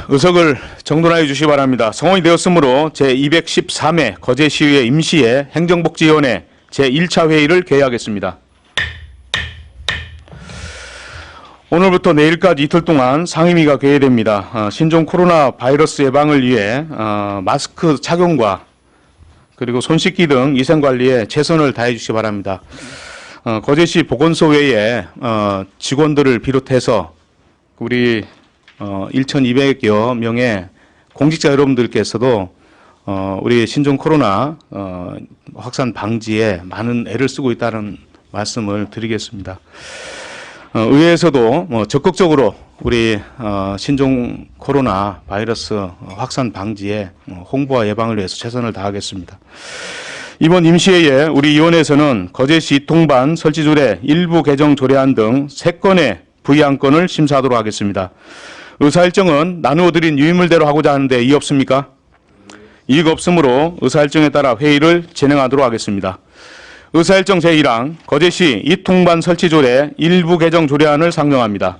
의석을 정돈하여 주시기 바랍니다. 성원이 되었으므로 제213회 거제시의회 임시회 행정복지위원회 제1차 회의를 개회하겠습니다. 오늘부터 내일까지 이틀 동안 상임위가 개회됩니다. 신종 코로나 바이러스 예방을 위해 마스크 착용과 그리고 손 씻기 등 위생관리에 최선을 다해 주시기 바랍니다. 거제시 보건소 외에 직원들을 비롯해서 우리 1,200여 명의 공직자 여러분들께서도 우리 신종 코로나 확산 방지에 많은 애를 쓰고 있다는 말씀을 드리겠습니다. 의회에서도 적극적으로 우리 신종 코로나 바이러스 확산 방지에 홍보와 예방을 위해서 최선을 다하겠습니다. 이번 임시회에 우리 위원회에서는 거제시 이통반 설치조례 일부 개정 조례안 등 3건의 부의안건을 심사하도록 하겠습니다. 의사일정은 나누어드린 유인물대로 하고자 하는데 이의 없습니까? 이의가 없으므로 의사일정에 따라 회의를 진행하도록 하겠습니다. 의사일정 제1항 거제시 이통반 설치조례 일부 개정 조례안을 상정합니다.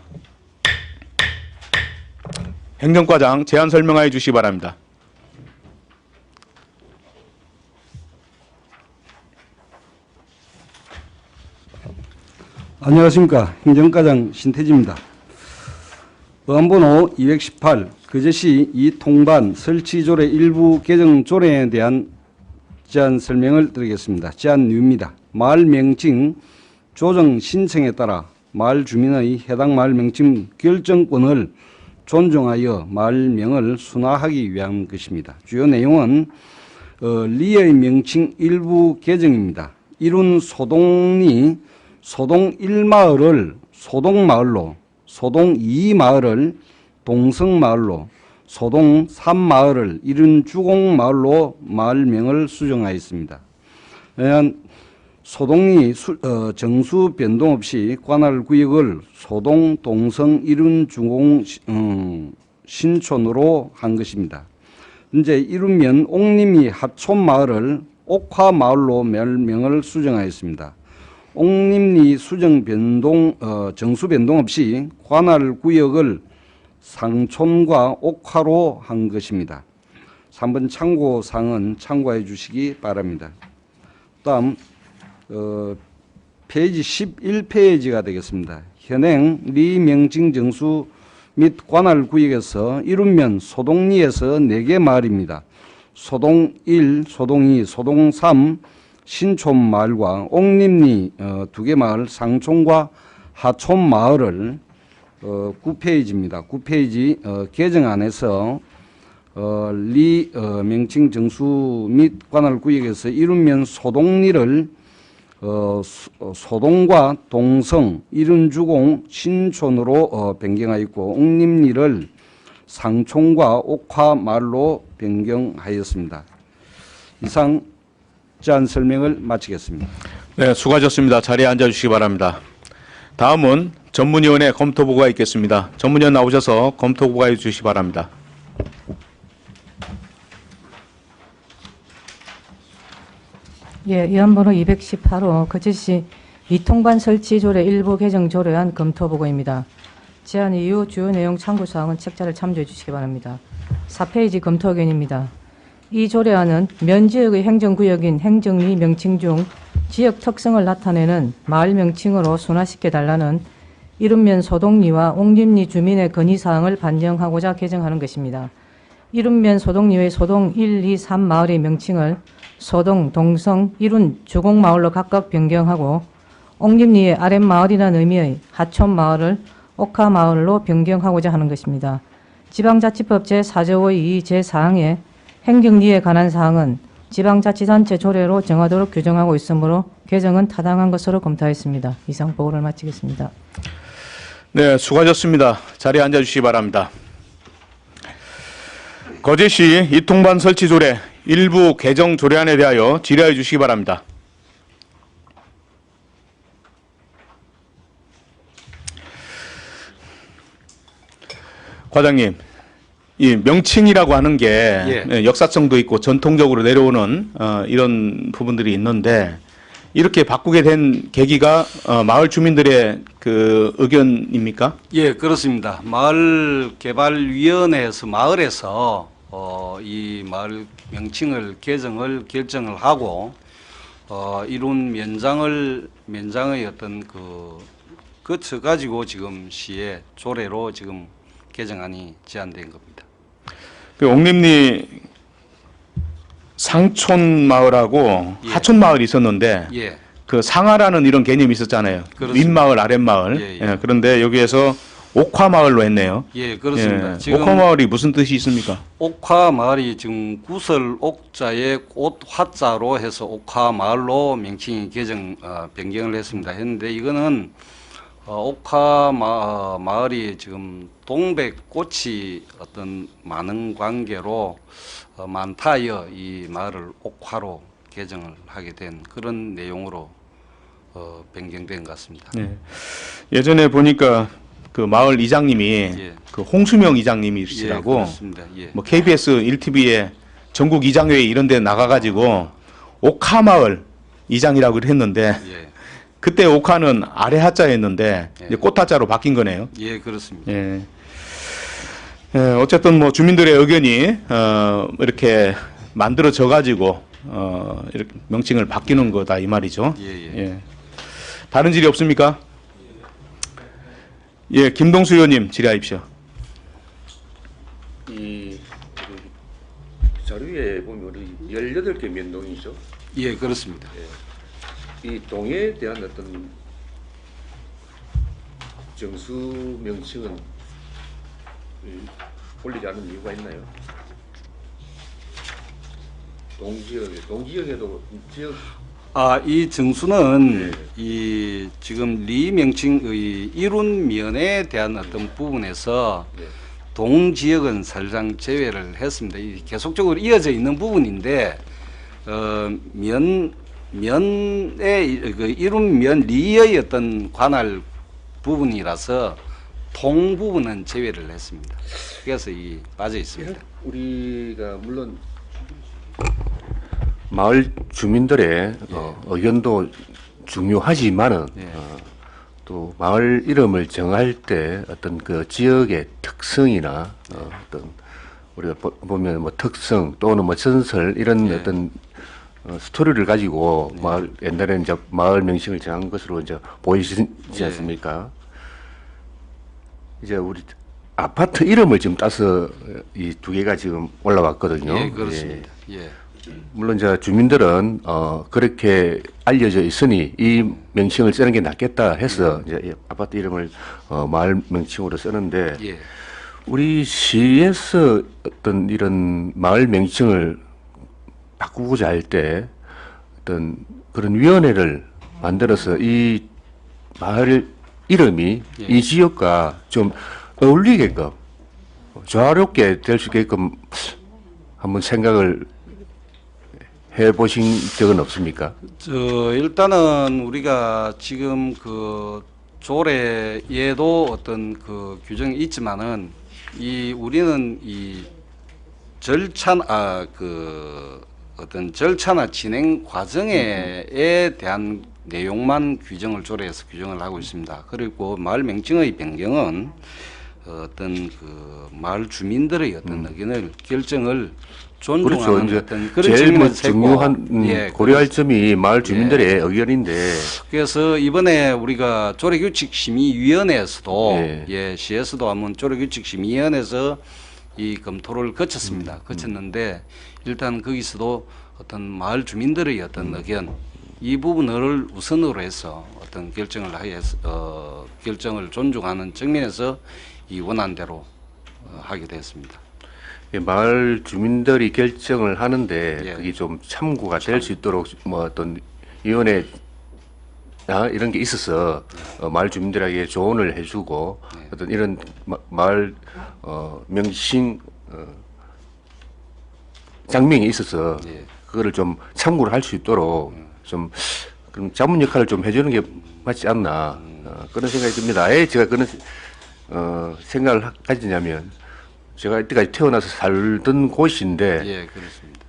행정과장 제안 설명하여 주시기 바랍니다. 안녕하십니까. 행정과장 신태지입니다. 의안번호 218 거제시 이통반 설치조례 일부 개정 조례에 대한 제안 설명을 드리겠습니다. 제안유입니다. 마을 명칭 조정 신청에 따라 마을 주민의 해당 마을 명칭 결정권을 존중하여 마을명을 순화하기 위한 것입니다. 주요 내용은 리의 명칭 일부 개정입니다. 이룬 소동리 소동 1마을을 소동마을로, 소동 2마을을 동성마을로, 소동 3마을을 이른 주공마을로 마을명을 수정하였습니다. 소동이 정수 변동 없이 관할 구역을 소동, 동성, 이른, 주공, 신촌으로 한 것입니다. 이제 이루면 옥림이 하촌마을을 옥화마을로 마을명을 수정하였습니다. 옥림리 수정 변동, 정수 변동 없이 관할 구역을 상촌과 옥화로 한 것입니다. 3번 참고사항은 참고해 주시기 바랍니다. 다음 페이지 11페이지가 되겠습니다. 현행 리 명칭 정수 및 관할 구역에서 이루면 소동리에서 4개 마을입니다. 소동 1, 소동 2, 소동 3, 신촌마을과 옥림리 2개 마을, 상촌과 하촌마을을 9페이지입니다. 9페이지 개정안에서 리 명칭 정수 및 관할 구역에서 이루면 소동리를 소동과 동성, 이른주공, 신촌으로 변경하였고 옥림리를 상촌과 옥화마을로 변경하였습니다. 이상 제안 설명을 마치겠습니다. 네, 수고하셨습니다. 자리에 앉아주시기 바랍니다. 다음은 전문위원회 검토보고가 있겠습니다. 전문위원 나오셔서 검토보고해 주시기 바랍니다. 예, 의안번호 218호 거제시 이통반 설치조례 일부 개정 조례안 검토보고입니다. 제안 이후 주요 내용 참고사항은 책자를 참조해 주시기 바랍니다. 4페이지 검토 의견입니다. 이 조례안은 면지역의 행정구역인 행정리 명칭 중 지역 특성을 나타내는 마을 명칭으로 순화시켜달라는 이른면 소동리와 옥림리 주민의 건의사항을 반영하고자 개정하는 것입니다. 이른면 소동리의 소동 1, 2, 3 마을의 명칭을 소동, 동성, 이룬, 주공마을로 각각 변경하고 옥림리의 아랫마을이라는 의미의 하촌마을을 옥화마을로 변경하고자 하는 것입니다. 지방자치법 제4조 2 제4항에 행정리에 관한 사항은 지방자치단체 조례로 정하도록 규정하고 있으므로 개정은 타당한 것으로 검토했습니다. 이상 보고를 마치겠습니다. 네, 수고하셨습니다. 자리에 앉아주시기 바랍니다. 거제시 이통반 설치조례 일부 개정 조례안에 대하여 질의하여 주시기 바랍니다. 과장님, 이 명칭이라고 하는 게 역사성도 있고 전통적으로 내려오는 이런 부분들이 있는데 이렇게 바꾸게 된 계기가 마을 주민들의 그 의견입니까? 예, 그렇습니다. 마을개발위원회에서 마을에서 이 마을 명칭을 개정을 결정을 하고 이룬 면장의 어떤 거쳐 가지고 지금 시의 조례로 지금 개정안이 제안된 겁니다. 그 옥림리 상촌 마을하고 예. 하촌 마을이 있었는데 예, 그 상하라는 이런 개념이 있었잖아요. 그렇습니다. 윗마을, 아랫마을. 예, 예. 예, 그런데 여기에서 옥화마을로 했네요. 예, 그렇습니다. 예, 지금 옥화마을이 무슨 뜻이 있습니까? 옥화마을이 지금 구설 옥자에 꽃 화자로 해서 옥화마을로 명칭이 변경을 했는데 이거는 옥화마을이 지금 동백꽃이 어떤 많은 관계로 많다여 이 마을을 옥화로 개정을 하게 된 그런 내용으로 변경된 것 같습니다. 예. 예전에 보니까 그 마을 이장님이 예. 그 홍수명 예, 이장님이시라고 그렇습니다. 예. 뭐 KBS 1TV에 전국 이장회의 이런 데 나가가지고 옥화마을 이장이라고 했는데 예, 그때 옥화는 아래 하자였는데 예. 이제 꽃 하자로 바뀐 거네요. 예, 그렇습니다. 예. 예, 어쨌든 뭐 주민들의 의견이 이렇게 만들어져 가지고 이렇게 명칭을 바뀌는 거다 이 말이죠. 예, 예. 예. 다른 질의 없습니까? 예, 김동수 의원님 질의하십시오. 이 자료에 보면 우리 18개 면동이죠. 예, 그렇습니다. 이 동에 대한 어떤 정수 명칭은 올리지 않은 이유가 있나요? 동지역에도 지역 이 정수는 이 지금 리 명칭의 이룬면에 대한 어떤 부분에서 네. 동지역은 사실상 제외를 했습니다. 이 계속적으로 이어져 있는 부분인데 면의 그 이룬면 리의 어떤 관할 부분이라서 동 부분은 제외를 했습니다. 그래서 이 빠져 있습니다. 우리가 물론 마을 주민들의 의견도 중요하지만은 예. 또 마을 이름을 정할 때 어떤 그 지역의 특성이나 어떤 우리가 보면 뭐 특성 또는 뭐 전설 이런 예. 어떤 스토리를 가지고 마을 옛날에는 이제 마을 명칭을 정한 것으로 이제 보이지 예. 않습니까? 이제 우리 아파트 이름을 지금 따서 이 두 개가 지금 올라왔거든요. 예, 그렇습니다. 예. 물론 이제 주민들은 그렇게 알려져 있으니 이 명칭을 쓰는 게 낫겠다 해서 이제 이 아파트 이름을 마을 명칭으로 쓰는데 예. 우리 시에서 어떤 이런 마을 명칭을 바꾸고자 할 때 어떤 그런 위원회를 만들어서 이 마을 이름이 예. 이 지역과 좀 어울리게끔 조화롭게 될 수 있게끔 한번 생각을 해보신 적은 없습니까? 일단은 우리가 지금 그 조례에도 어떤 그 규정이 있지만은 우리는 이 어떤 절차나 진행 과정에 대한 내용만 규정을 조례에서 하고 있습니다. 그리고 마을 명칭의 변경은 어떤 그 마을 주민들의 어떤 의견을 결정을 존중하는 그렇죠. 이제 어떤 그런 제일 뭐 측면에서 중요한 예, 고려할 점이 마을 주민들의 의견인데 그래서 이번에 우리가 조례규칙심의위원회에서도 예. 시에서도 한번 조례규칙심의위원회에서 이 검토를 거쳤습니다. 거쳤는데 일단 거기서도 어떤 마을 주민들의 어떤 의견 이 부분을 우선으로 해서 어떤 결정을 존중하는 측면에서 이 원안대로 하게 되었습니다. 마을 주민들이 결정을 하는데 예. 그게 좀 참고가 될 수 있도록 뭐 어떤 위원회 이런 게 있어서 마을 주민들에게 조언을 해주고 어떤 이런 마을 명칭 장면이 있어서 예. 그거를 좀 참고를 할 수 있도록 좀 그럼 자문 역할을 좀 해주는 게 맞지 않나 그런 생각이 듭니다. 왜 제가 그런 생각을 가지냐면 제가 이때까지 태어나서 살던 곳인데 예, 그렇습니다.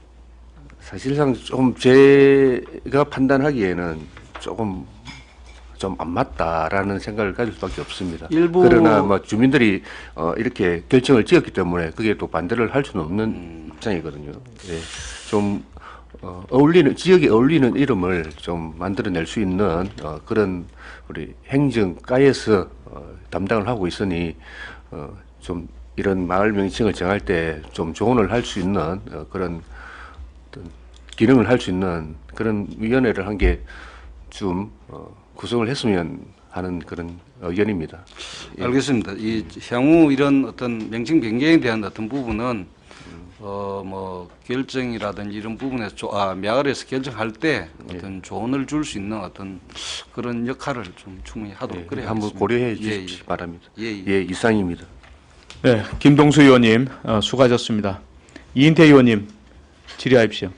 사실상 좀 제가 판단하기에는 조금 좀 안 맞다라는 생각을 가질 수밖에 없습니다. 일부- 그러나 뭐 주민들이 이렇게 결정을 지었기 때문에 그게 또 반대를 할 수는 없는 입장이거든요. 예. 좀 어울리는 지역에 어울리는 이름을 좀 만들어낼 수 있는 그런 우리 행정가에서 담당을 하고 있으니 좀 이런 마을 명칭을 정할 때 좀 조언을 할 수 있는 그런 어떤 기능을 할 수 있는 그런 위원회를 한 게 좀 구성을 했으면 하는 그런 의견입니다. 알겠습니다. 이 향후 이런 어떤 명칭 변경에 대한 어떤 부분은 뭐 결정이라든지 이런 부분에서 마을에서 결정할 때 어떤 조언을 줄 수 있는 어떤 그런 역할을 좀 충분히 하도록 그래야 한번 하겠습니다. 고려해 예, 주십시 기 바랍니다. 예, 예. 예, 이상입니다. 네, 김동수 의원님 수고하셨습니다. 이인태 의원님 질의하십시오.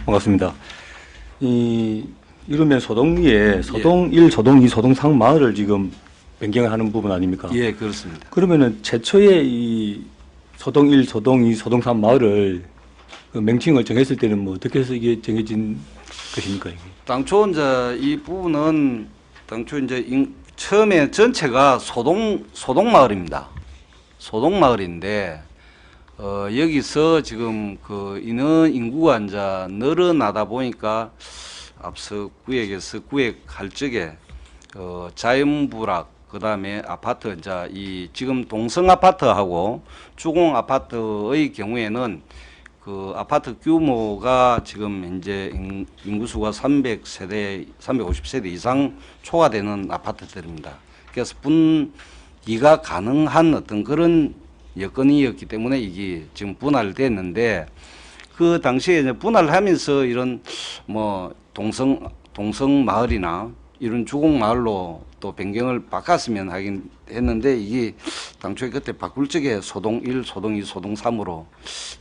반갑습니다. 이러면 소동리에 소동 1, 소동 2, 소동 3 마을을 지금 변경을 하는 부분 아닙니까? 예, 그렇습니다. 그러면은 최초에 이 소동 1, 소동 2, 소동 3 마을을 그 명칭을 정했을 때는 뭐 어떻게 해서 이게 정해진 것입니까? 이게? 당초 이제 이 부분은 당초 이제 처음에 전체가 소동 마을입니다. 소동 마을인데 여기서 지금 그 인구가 이제 늘어나다 보니까 앞서 구획할 적에 자연부락 그다음에 아파트 이제 이 지금 동성 아파트하고 주공 아파트의 경우에는 그 아파트 규모가 지금 현재 인구수가 350세대 이상 초과되는 아파트들입니다. 그래서 분기가 가능한 어떤 그런 여건이었기 때문에 이게 지금 분할됐는데 그 당시에 이제 분할하면서 이런 뭐 동성 마을이나 이런 주공 마을로 또 변경을 바꿨으면 하긴 했는데 이게 당초에 그때 바꿀 적에 소동 1, 소동 2, 소동 3으로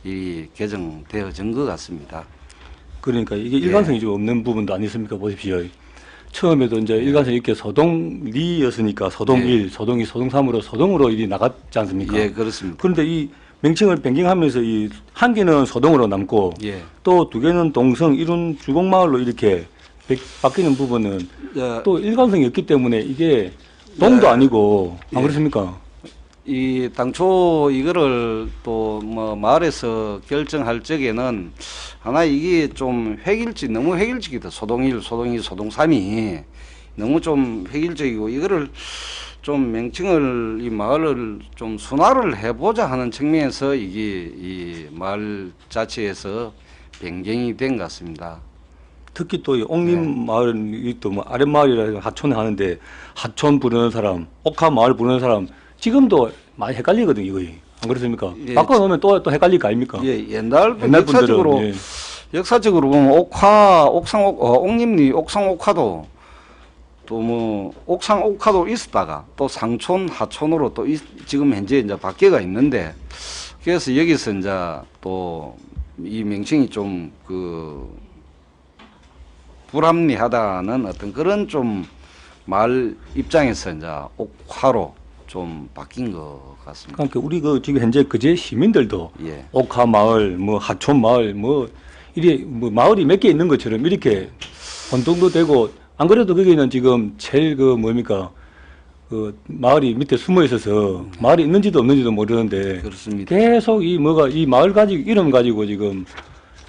이 개정되어진 것 같습니다. 그러니까 이게 일관성이 좀 없는 부분도 아니습니까? 보십시오. 처음에도 이제 일관성 있게 소동리였으니까 소동 1, 소동 2, 소동 3으로 소동으로 일이 나갔지 않습니까? 예, 그렇습니다. 그런데 이 명칭을 변경하면서 이 한 개는 소동으로 남고 예. 또 두 개는 동성 이룬 주공마을로 이렇게 바뀌는 부분은 또 일관성이 없기 때문에 이게 동도 아니고 안 예. 그렇습니까? 이 당초 이거를 또 뭐 마을에서 결정할 적에는 하나 이게 좀 너무 획일적이다. 소동 1, 소동 2, 소동 3이 너무 좀 획일적이고 이거를 좀 명칭을 이 마을을 좀 순화를 해보자 하는 측면에서 이게 이 마을 자체에서 변경이 된 것 같습니다. 특히 또 이 옥림 마을은 또 뭐 아랫마을이라 하촌 하는데 하촌 부르는 사람, 옥하 마을 부르는 사람 지금도 많이 헷갈리거든요, 이거. 안 그렇습니까? 예, 바꿔놓으면 또 헷갈릴 거 아닙니까? 예, 옛날 옛날 역사적으로 분들은, 예. 역사적으로 보면 옥림리 옥상옥화도 또 뭐 옥상옥화도 있었다가 또 상촌 하촌으로 또 지금 현재 이제 바뀌어가 있는데 그래서 여기서 이제 또 이 명칭이 좀 그 불합리하다는 어떤 그런 좀 마을 입장에서 이제 옥화로 좀 바뀐 것 같습니다. 그러니까 우리 그 지금 현재 그제 시민들도 예. 옥하 마을, 뭐 하촌 마을, 뭐 이래 뭐 마을이 몇 개 있는 것처럼 이렇게 혼동도 되고 안 그래도 거기는 지금 제일 그 뭡니까 그 마을이 밑에 숨어 있어서 마을이 있는지도 없는지도 모르는데 그렇습니다. 계속 이 마을 가지고 이름 가지고 지금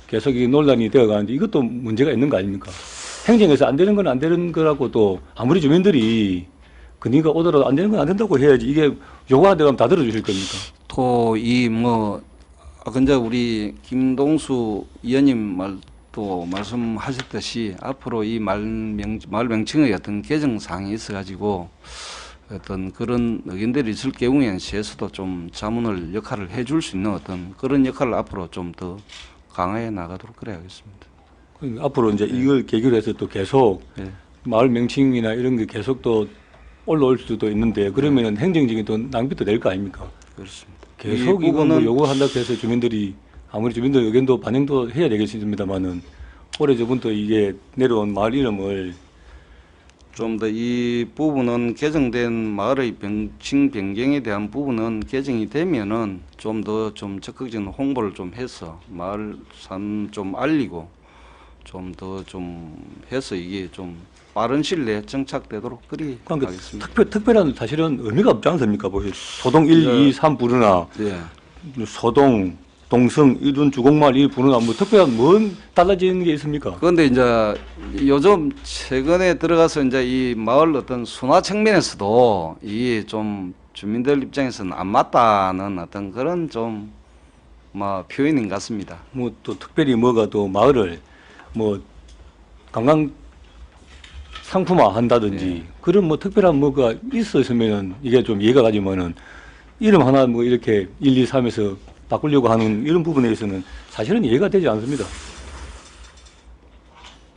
계속 이 논란이 되어 가는데 이것도 문제가 있는 거 아닙니까? 행정에서 안 되는 건 안 되는 거라고 또 아무리 주민들이 그니까 오더라도 안 되는 건 안 된다고 해야지 이게 요구하는 데 가면 다 들어주실 겁니까? 또 이 뭐 근데 우리 김동수 의원님 또 말씀하셨듯이 앞으로 이 마을 명칭의 어떤 개정 사항이 있어가지고 어떤 그런 의견들이 있을 경우에는 시에서도 좀 자문을 역할을 해줄 수 있는 어떤 그런 역할을 앞으로 좀 더 강화해 나가도록 그래야겠습니다. 그러니까 앞으로 이제 이걸 계기로 해서 또 계속 예. 마을 명칭이나 이런 게 계속 또 올라올 수도 있는데 그러면은 행정적인 또 낭비도 될 거 아닙니까? 그렇습니다. 계속 이 이거 뭐 부분은 요구한다고 해서 주민들이 아무리 주민들 의견도 반영도 해야 되겠습니다만은 오래전부터 이게 내려온 마을 이름을 좀 더 이 부분은 개정된 마을의 명칭 변경에 대한 부분은 개정이 되면은 좀 더 좀 적극적인 홍보를 좀 해서 마을 산 좀 알리고 좀 더 좀 해서 이게 좀 빠른 시일 내에 정착되도록 그리 그러니까 하겠습니다. 특별한 사실은 의미가 없지 않습니까? 보시 소동 1, 네. 2, 3 부르나 예. 소동, 동성, 이룬, 주공말 이 부르나 뭐 특별한 뭔 달라지는 게 있습니까? 그런데 이제 요즘 최근에 들어가서 이제 이 마을 어떤 순화 측면에서도 이게 좀 주민들 입장에서는 안 맞다는 어떤 그런 좀 뭐 표현인 것 같습니다. 뭐 또 특별히 뭐가 또 마을을 뭐 관광 상품화 한다든지 그런 뭐 특별한 뭐가 있었으면은 이게 좀 이해가 가지만은 이름 하나 뭐 이렇게 1, 2, 3에서 바꾸려고 하는 이런 부분에 있어서는 사실은 이해가 되지 않습니다.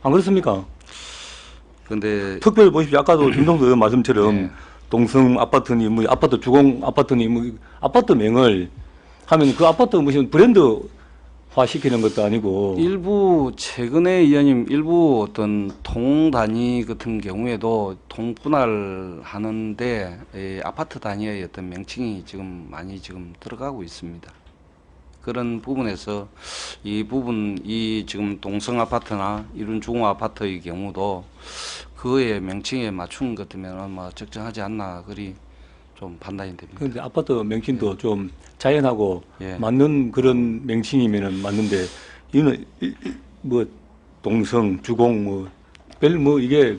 안 그렇습니까? 근데 특별히 보십시오. 아까도 김동수 의원 말씀처럼 네. 동성 아파트니 뭐 아파트 주공 아파트니 뭐 아파트 명을 하면 그 아파트 무슨 브랜드화 시키는 것도 아니고 일부 최근에 의원님 일부 어떤 동 단위 같은 경우에도 동 분할하는데 아파트 단위의 어떤 명칭이 지금 많이 지금 들어가고 있습니다. 그런 부분에서 이 부분 이 지금 동성 아파트나 이런 중호 아파트의 경우도 그의 명칭에 맞춘 것 때문에 아마 적정하지 않나 그리 좀 판단이 됩니다. 그런데 아파트 명칭도 좀 자연하고 예. 맞는 그런 명칭이면은 맞는데 이는 뭐 동성 주공 뭐 별 뭐 이게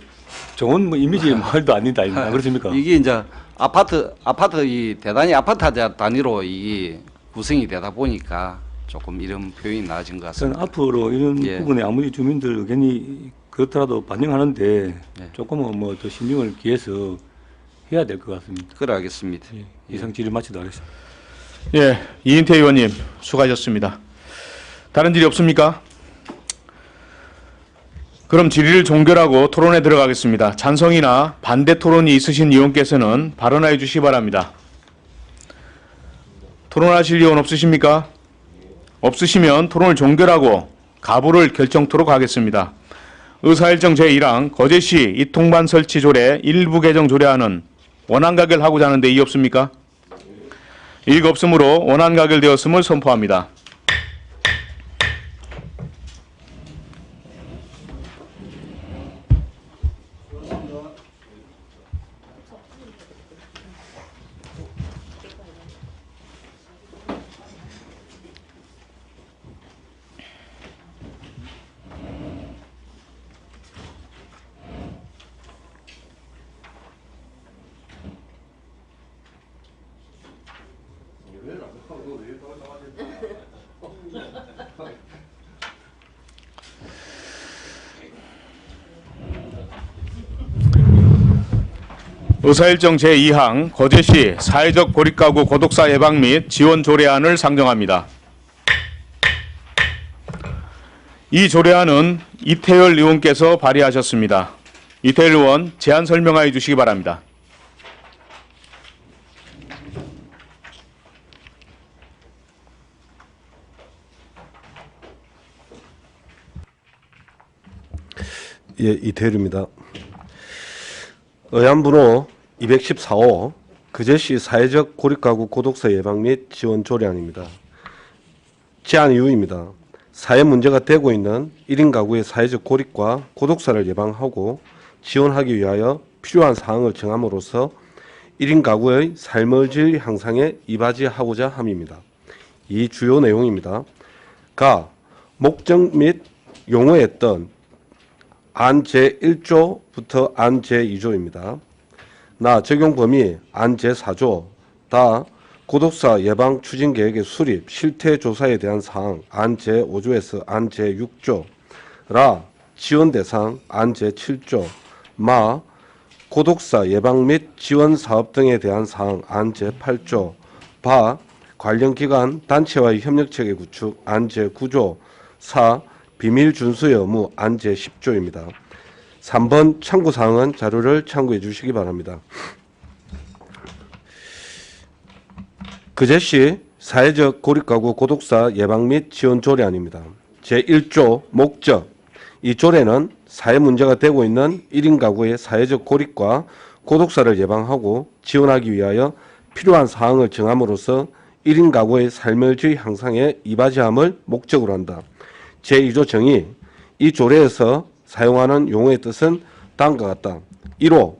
좋은 뭐 이미지 말도 아니다 안 그렇습니까? 이게 이제 아파트 이 대단히 아파트 단위로 이 구성이 되다 보니까 조금 이런 표현이 나아진 것 저는 같습니다. 앞으로 이런 예. 부분에 아무리 주민들 의견이 그렇더라도 반영하는데 예. 조금은 뭐 더 신경을 기해서 해야 될 것 같습니다. 그래 하겠습니다. 예. 이상 질의 마치도록 하겠습니다. 예, 이인태 의원님 수고하셨습니다. 다른 질의 없습니까? 그럼 질의를 종결하고 토론에 들어가겠습니다. 찬성이나 반대 토론이 있으신 의원께서는 발언하여 주시기 바랍니다. 토론하실 의원 없으십니까? 없으시면 토론을 종결하고 가부를 결정토록 하겠습니다. 의사일정 제1항 거제시 이통반 설치 조례 일부 개정 조례안은 원안 가결하고자 하는데 이의 없습니까? 이의가 없으므로 원안 가결되었음을 선포합니다. 의사일정 제2항 거제시 사회적 고립가구 고독사 예방 및 지원 조례안을 상정합니다. 이 조례안은 이태열 의원께서 발의하셨습니다. 이태열 의원 제안 설명하여 주시기 바랍니다. 예, 이태일입니다. 의안번호 214호 거제시 사회적 고립가구 고독사 예방 및 지원 조례안입니다. 제안 이유입니다. 사회 문제가 되고 있는 1인 가구의 사회적 고립과 고독사를 예방하고 지원하기 위하여 필요한 사항을 정함으로써 1인 가구의 삶의 질 향상에 이바지하고자 함입니다. 이 주요 내용입니다. 가, 목적 및 용어에 떤 안 제1조부터 안 제2조입니다. 나 적용 범위 안 제4조 다 고독사 예방 추진 계획의 수립 실태 조사에 대한 사항 안 제5조에서 안 제6조 라 지원 대상 안 제7조 마 고독사 예방 및 지원 사업 등에 대한 사항 안 제8조 바 관련 기관 단체와의 협력 체계 구축 안 제9조 사 비밀 준수 의무 안 제10조입니다. 3번 참고사항은 자료를 참고해 주시기 바랍니다. 거제시 사회적 고립가구 고독사 예방 및 지원 조례안입니다. 제1조 목적 이 조례는 사회 문제가 되고 있는 1인 가구의 사회적 고립과 고독사를 예방하고 지원하기 위하여 필요한 사항을 정함으로써 1인 가구의 삶의 질 향상에 이바지함을 목적으로 한다. 제2조 정의 이 조례에서 사용하는 용어의 뜻은 다음과 같다. 1호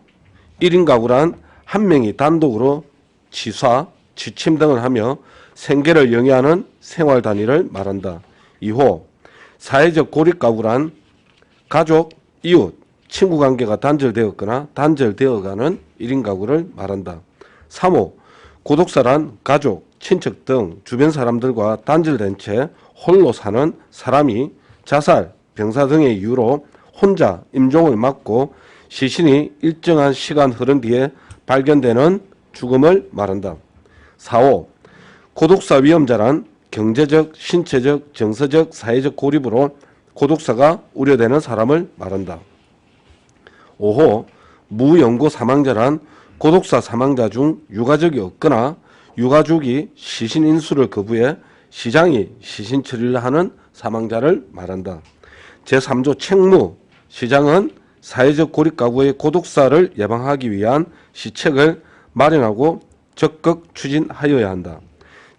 1인 가구란 한 명이 단독으로 치사, 취침 등을 하며 생계를 영위하는 생활 단위를 말한다. 2호 사회적 고립 가구란 가족, 이웃, 친구 관계가 단절되었거나 단절되어가는 1인 가구를 말한다. 3호 고독사란 가족, 친척 등 주변 사람들과 단절된 채 홀로 사는 사람이 자살, 병사 등의 이유로 혼자 임종을 맞고 시신이 일정한 시간 흐른 뒤에 발견되는 죽음을 말한다. 4호 고독사 위험자란 경제적, 신체적, 정서적, 사회적 고립으로 고독사가 우려되는 사람을 말한다. 5호 무연고 사망자란 고독사 사망자 중 유가족이 없거나 유가족이 시신 인수를 거부해 시장이 시신 처리를 하는 사망자를 말한다. 제3조 책무 시장은 사회적 고립 가구의 고독사를 예방하기 위한 시책을 마련하고 적극 추진하여야 한다.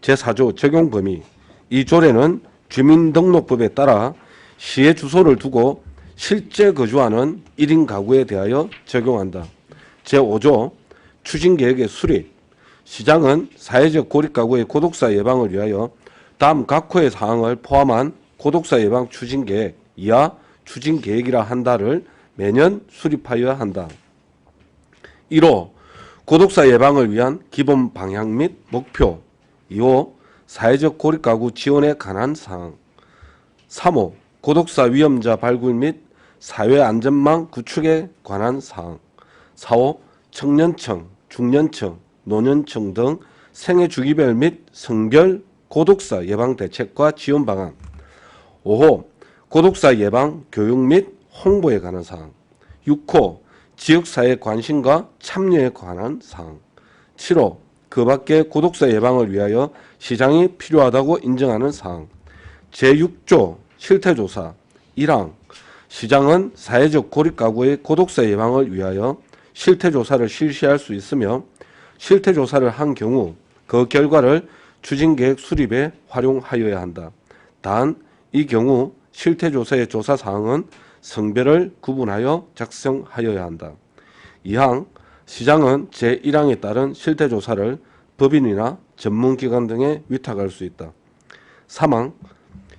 제4조 적용 범위 이 조례는 주민등록법에 따라 시의 주소를 두고 실제 거주하는 1인 가구에 대하여 적용한다. 제5조 추진계획의 수립 시장은 사회적 고립 가구의 고독사 예방을 위하여 다음 각 호의 사항을 포함한 고독사 예방 추진계획 이하 추진계획이라 한다를 매년 수립하여야 한다. 1호 고독사 예방을 위한 기본 방향 및 목표 2호 사회적 고립 가구 지원에 관한 사항 3호 고독사 위험자 발굴 및 사회안전망 구축에 관한 사항 4호 청년층, 중년층, 노년층 등 생애 주기별 및 성별 고독사 예방 대책과 지원 방안 5호 고독사 예방 교육 및 홍보에 관한 사항 6호 지역사회 관심과 참여에 관한 사항 7호 그 밖에 고독사 예방을 위하여 시장이 필요하다고 인정하는 사항 제6조 실태조사 1항 시장은 사회적 고립 가구의 고독사 예방을 위하여 실태조사를 실시할 수 있으며 실태조사를 한 경우 그 결과를 추진계획 수립에 활용하여야 한다. 단 이 경우 실태조사의 조사사항은 성별을 구분하여 작성하여야 한다. 2항 시장은 제1항에 따른 실태조사를 법인이나 전문기관 등에 위탁할 수 있다. 3항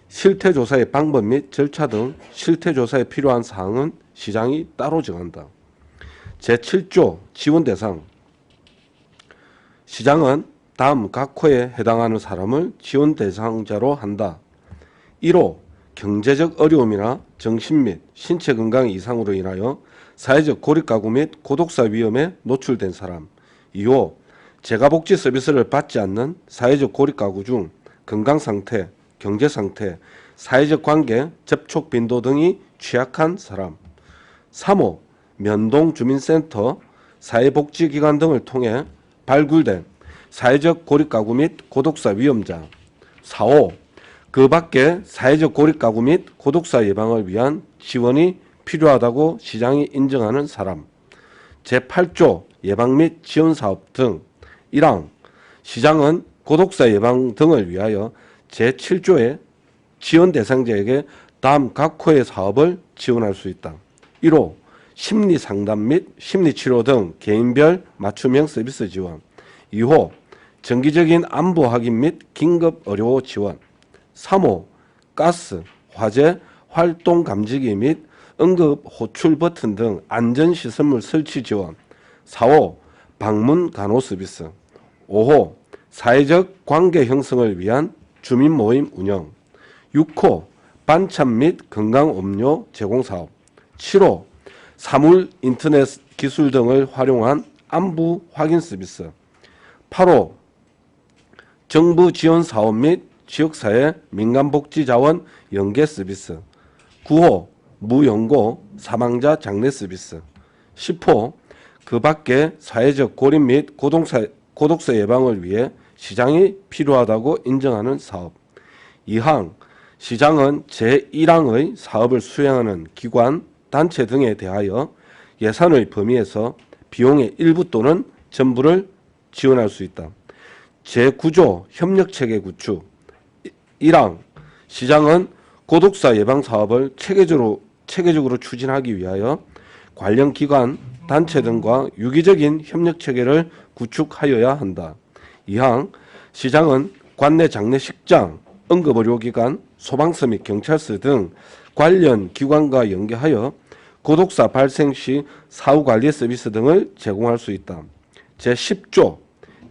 실태조사의 방법 및 절차 등 실태조사에 필요한 사항은 시장이 따로 정한다. 제7조 지원 대상 시장은 다음 각 호에 해당하는 사람을 지원 대상자로 한다. 1호 경제적 어려움이나 정신 및 신체 건강 이상으로 인하여 사회적 고립 가구 및 고독사 위험에 노출된 사람 2호 재가복지 서비스를 받지 않는 사회적 고립 가구 중 건강상태, 경제상태, 사회적 관계, 접촉 빈도 등이 취약한 사람 3호 면동주민센터, 사회복지기관 등을 통해 발굴된 사회적 고립 가구 및 고독사 위험자 4호 그 밖에 사회적 고립 가구 및 고독사 예방을 위한 지원이 필요하다고 시장이 인정하는 사람 제8조 예방 및 지원 사업 등 1항 시장은 고독사 예방 등을 위하여 제7조의 지원 대상자에게 다음 각 호의 사업을 지원할 수 있다. 1호 심리상담 및 심리치료 등 개인별 맞춤형 서비스 지원 2호 정기적인 안부 확인 및 긴급 의료 지원 3호 가스, 화재, 활동 감지기 및 응급 호출 버튼 등 안전시설물 설치 지원 4호 방문 간호 서비스 5호 사회적 관계 형성을 위한 주민 모임 운영 6호 반찬 및 건강 음료 제공 사업 7호 사물 인터넷 기술 등을 활용한 안부 확인 서비스 8호 정부 지원 사업 및 지역사회 민간복지자원 연계 서비스 9호 무연고 사망자 장례 서비스 10호 그 밖에 사회적 고립 및 고독사 예방을 위해 시장이 필요하다고 인정하는 사업 2항 시장은 제1항의 사업을 수행하는 기관, 단체 등에 대하여 예산의 범위에서 비용의 일부 또는 전부를 지원할 수 있다. 제9조 협력체계 구축 1항 시장은 고독사 예방 사업을 체계적으로 추진하기 위하여 관련 기관, 단체 등과 유기적인 협력 체계를 구축하여야 한다. 이항 시장은 관내 장례식장, 응급의료기관, 소방서 및 경찰서 등 관련 기관과 연계하여 고독사 발생 시 사후관리 서비스 등을 제공할 수 있다. 제10조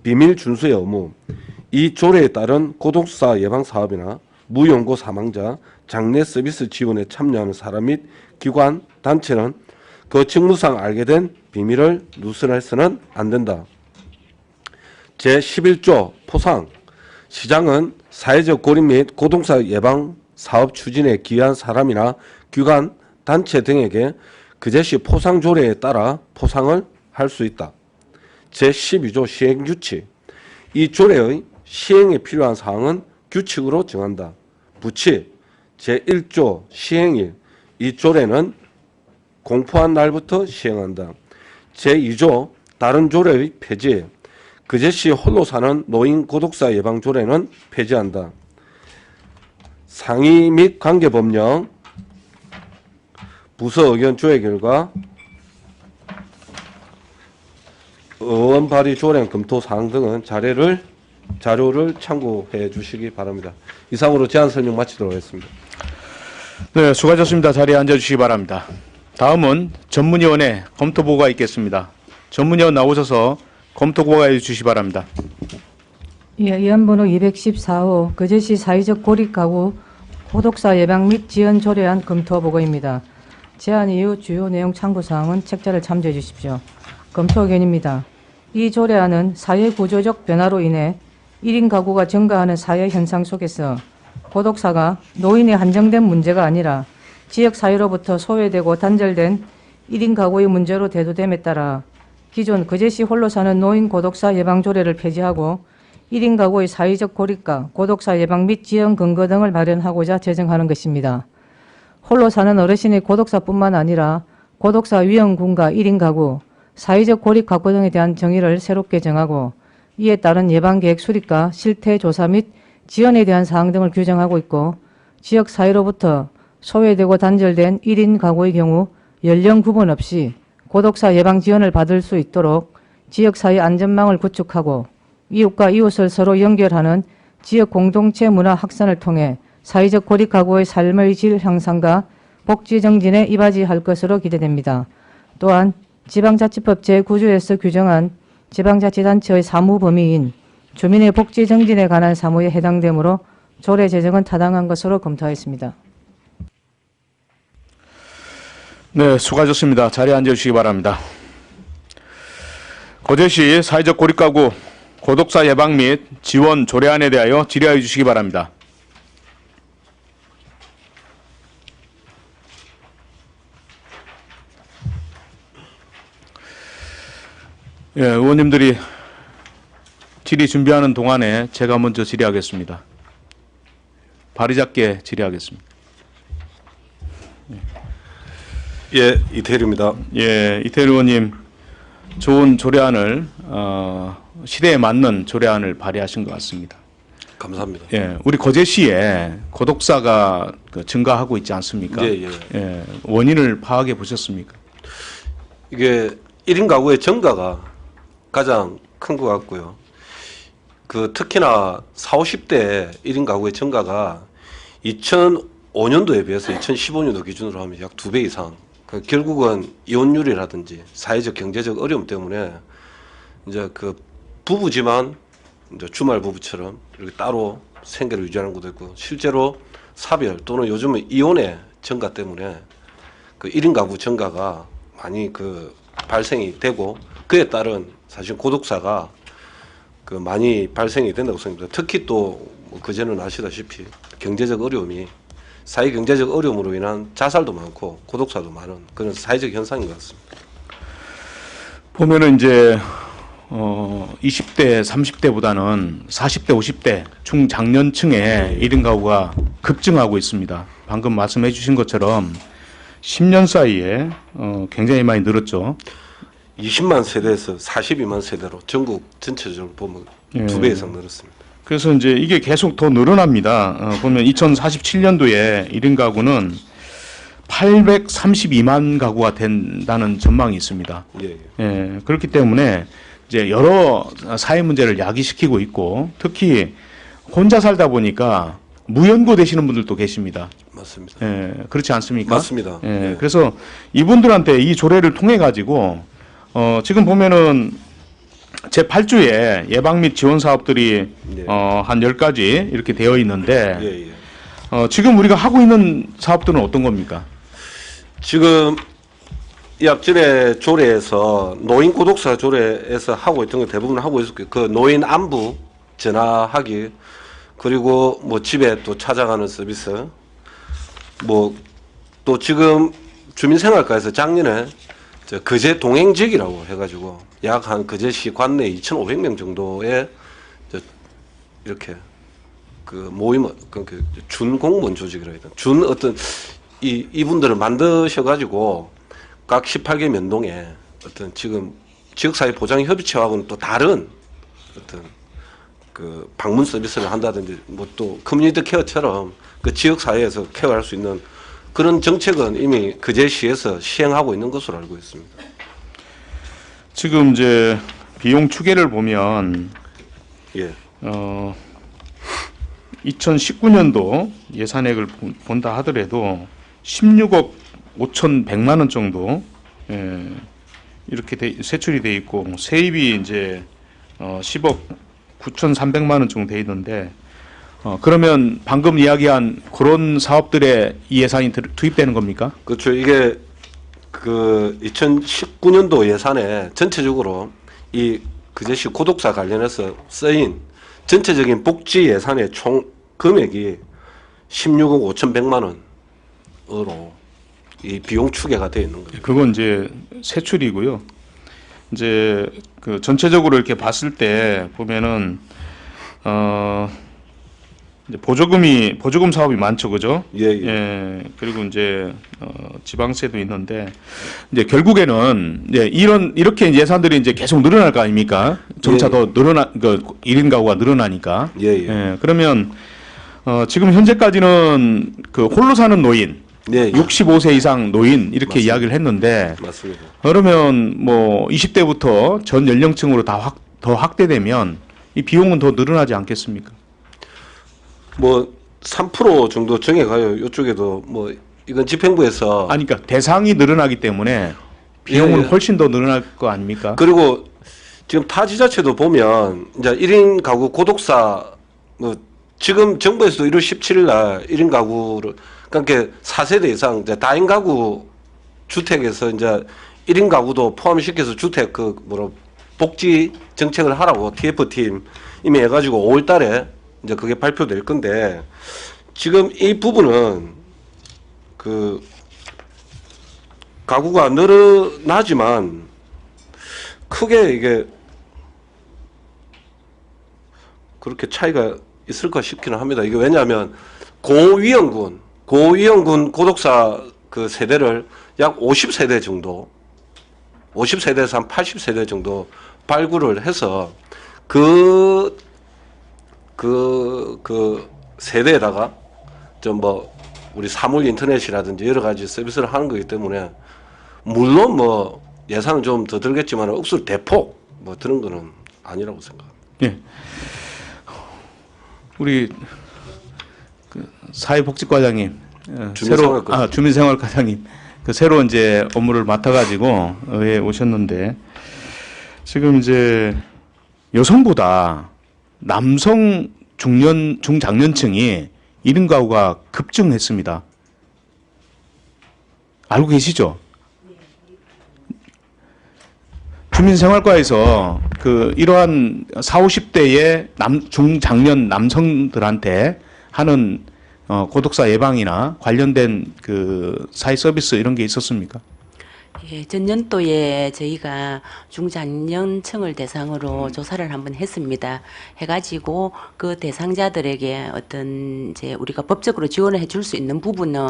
비밀 준수의 의무. 이 조례에 따른 고독사 예방 사업이나 무연고 사망자, 장례 서비스 지원에 참여하는 사람 및 기관, 단체는 그 직무상 알게 된 비밀을 누설해서는 안 된다. 제11조 포상. 시장은 사회적 고립 및 고독사 예방 사업 추진에 기여한 사람이나 기관, 단체 등에게 그제시 포상 조례에 따라 포상을 할 수 있다. 제12조 시행규칙. 이 조례의 시행에 필요한 사항은 규칙으로 정한다. 부칙. 제1조 시행일. 이 조례는 공포한 날부터 시행한다. 제2조 다른 조례의 폐지. 그제시 홀로 사는 노인 고독사 예방 조례는 폐지한다. 상위 및 관계법령 부서 의견 조회 결과 의원 발의 조례안 검토 사항 등은 자료를 참고해 주시기 바랍니다. 이상으로 제안 설명 마치도록 하겠습니다. 네, 수고하셨습니다. 자리에 앉아주시기 바랍니다. 다음은 전문위원회 검토보고가 있겠습니다. 전문위원 나오셔서 검토보고해 주시기 바랍니다. 예, 의안번호 214호 거제시 사회적 고립 가구 고독사 예방 및 지원 조례안 검토 보고입니다. 제안 이후 주요 내용 참고 사항은 책자를 참조해 주십시오. 검토 의견입니다. 이 조례안은 사회 구조적 변화로 인해 1인 가구가 증가하는 사회 현상 속에서 고독사가 노인에 한정된 문제가 아니라 지역 사회로부터 소외되고 단절된 1인 가구의 문제로 대두됨에 따라 기존 거제시 홀로 사는 노인 고독사 예방 조례를 폐지하고 1인 가구의 사회적 고립과 고독사 예방 및 지원 근거 등을 마련하고자 제정하는 것입니다. 홀로 사는 어르신의 고독사뿐만 아니라 고독사 위험군과 1인 가구, 사회적 고립 가구 등에 대한 정의를 새롭게 정하고 이에 따른 예방계획 수립과 실태조사 및 지원에 대한 사항 등을 규정하고 있고 지역 사회로부터 소외되고 단절된 1인 가구의 경우 연령 구분 없이 고독사 예방 지원을 받을 수 있도록 지역사회 안전망을 구축하고 이웃과 이웃을 서로 연결하는 지역 공동체 문화 확산을 통해 사회적 고립 가구의 삶의 질 향상과 복지 정진에 이바지할 것으로 기대됩니다. 또한 지방자치법 제9조에서 규정한 지방자치단체의 사무 범위인 주민의 복지 정진에 관한 사무에 해당되므로 조례 제정은 타당한 것으로 검토하였습니다. 네, 수고하셨습니다. 자리에 앉아주시기 바랍니다. 거제시 사회적 고립가구 고독사 예방 및 지원 조례안에 대하여 질의하여 주시기 바랍니다. 예, 의원님들이 질의 준비하는 동안에 제가 먼저 질의하겠습니다. 발의 작게 질의하겠습니다. 예, 이태일입니다. 예, 이태일 의원님, 좋은 조례안을 시대에 맞는 조례안을 발의하신 것 같습니다. 감사합니다. 예, 우리 거제시에 고독사가 증가하고 있지 않습니까? 예, 원인을 파악해 보셨습니까? 이게 1인 가구의 증가가 가장 큰 것 같고요. 특히나 40, 50대 1인 가구의 증가가 2005년도에 비해서 2015년도 기준으로 하면 약 2배 이상. 결국은 이혼율이라든지 사회적 경제적 어려움 때문에 이제 부부지만 이제 주말 부부처럼 이렇게 따로 생계를 유지하는 것도 있고 실제로 사별 또는 요즘은 이혼의 증가 때문에 1인 가구 증가가 많이 발생이 되고 그에 따른 사실 고독사가 많이 발생이 된다고 생각합니다. 특히 또 그제는 아시다시피 경제적 어려움이 사회 경제적 어려움으로 인한 자살도 많고 고독사도 많은 그런 사회적 현상인 것 같습니다. 보면은 이제 20대, 30대보다는 40대, 50대 중장년층의 1인 가구가 급증하고 있습니다. 방금 말씀해 주신 것처럼 10년 사이에 굉장히 많이 늘었죠. 20만 세대에서 42만 세대로 전국 전체적으로 보면 2배 이상 늘었습니다. 그래서 이제 이게 계속 더 늘어납니다. 보면 2047년도에 1인 가구는 832만 가구가 된다는 전망이 있습니다. 예, 예, 그렇기 때문에 이제 여러 사회 문제를 야기시키고 있고 특히 혼자 살다 보니까 무연고 되시는 분들도 계십니다. 맞습니다. 예, 그렇지 않습니까? 맞습니다. 예, 예. 그래서 이분들한테 이 조례를 통해 가지고 지금 보면은 제8주에 예방 및 지원 사업들이 예. 한 10가지 이렇게 되어 있는데 예, 예. 지금 우리가 하고 있는 사업들은 어떤 겁니까? 지금 이 앞전에 조례에서 노인 구독사 조례에서 하고 있던 거 대부분 하고 있었고 그 노인 안부 전화하기 그리고 뭐 집에 또 찾아가는 서비스 뭐 또 지금 주민생활과에서 작년에 저 거제 동행직이라고 해가지고 약 한 거제시 관내 2,500명 정도의 저 이렇게 그 모임 그 준 공무원 조직이라 해야 되나 준 어떤 이분들을 만드셔가지고 각 18개 면동에 어떤 지금 지역사회 보장협의체하고는 또 다른 어떤 그 방문 서비스를 한다든지 뭐 또 커뮤니티 케어처럼 그 지역사회에서 케어할 수 있는 그런 정책은 이미 거제시에서 시행하고 있는 것으로 알고 있습니다. 지금 이제 비용 추계를 보면 예. 2019년도 예산액을 본다 하더라도 16억 5,100만 원 정도 이렇게 세출이 돼 있고 세입이 이제 10억 9,300만 원 정도 돼 있는데 그러면 방금 이야기한 그런 사업들에 이 예산이 투입되는 겁니까? 그렇죠. 이게 그 2019년도 예산에 전체적으로 이 거제시 구독사 관련해서 쓰인 전체적인 복지 예산의 총 금액이 16억 5,100만 원으로 이 비용 추계가 되어 있는 거죠. 그건 이제 세출이고요. 이제 그 전체적으로 이렇게 봤을 때 보면은 이제 보조금 사업이 많죠, 그죠? 예. 그리고 이제 지방세도 있는데 이제 결국에는 이제 이렇게 예산들이 이제 계속 늘어날 거 아닙니까? 점차 예. 더 늘어나 그 1인 가구가 늘어나니까. 예. 그러면 지금 현재까지는 그 홀로 사는 노인, 예. 65세 이상 노인 이렇게 맞습니다. 이야기를 했는데 맞습니다. 그러면 뭐 20대부터 전 연령층으로 더 확대되면 이 비용은 더 늘어나지 않겠습니까? 뭐 3% 정도 정해가요. 이쪽에도 뭐 이건 집행부에서 아니 그러니까 대상이 늘어나기 때문에 비용은 예. 훨씬 더 늘어날 거 아닙니까? 그리고 지금 타 지자체도 보면 이제 1인 가구 고독사 뭐 지금 정부에서도 1월 17일 날 1인 가구를 그러니까 4세대 이상 이제 다인 가구 주택에서 이제 1인 가구도 포함시켜서 주택 그 뭐라 복지 정책을 하라고 TF팀 이미 해가지고 5월 달에 이제 그게 발표될 건데 지금 이 부분은 그 가구가 늘어나지만 크게 이게 그렇게 차이가 있을까 싶기는 합니다. 이게 왜냐하면 고위험군 고독사 그 세대를 약 50세대 정도 50세대에서 한 80세대 정도 발굴을 해서 그 세대에다가 좀 뭐 우리 사물 인터넷이라든지 여러 가지 서비스를 하는 거기 때문에 물론 뭐 예산은 좀 더 들겠지만 억수로 대폭 뭐 드는 거는 아니라고 생각합니다. 예. 우리 그 사회복지과장님 주민생활과장님 그 새로 이제 업무를 맡아가지고 의회에 오셨는데 지금 이제 여성보다 남성 중장년층이 1인 가구가 급증했습니다. 알고 계시죠? 주민생활과에서 그 이러한 40, 50대의 중장년 남성들한테 하는 고독사 예방이나 관련된 그 사회 서비스 이런 게 있었습니까? 예, 전년도에 저희가 중장년층을 대상으로 조사를 한번 했습니다. 해가지고 그 대상자들에게 어떤 이제 우리가 법적으로 지원을 해줄 수 있는 부분은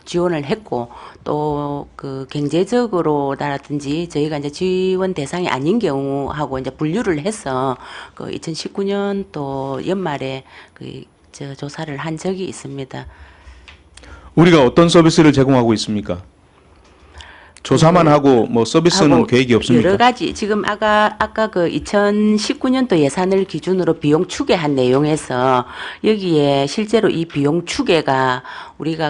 지원을 했고 또 그 경제적으로라든지 저희가 이제 지원 대상이 아닌 경우하고 이제 분류를 해서 그 2019년 또 연말에 저 조사를 한 적이 있습니다. 우리가 어떤 서비스를 제공하고 있습니까? 조사만 하고 뭐 서비스는 하고 계획이 없습니까? 여러 가지 지금 아까 그 2019년도 예산을 기준으로 비용 추계한 내용에서 여기에 실제로 이 비용 추계가 우리가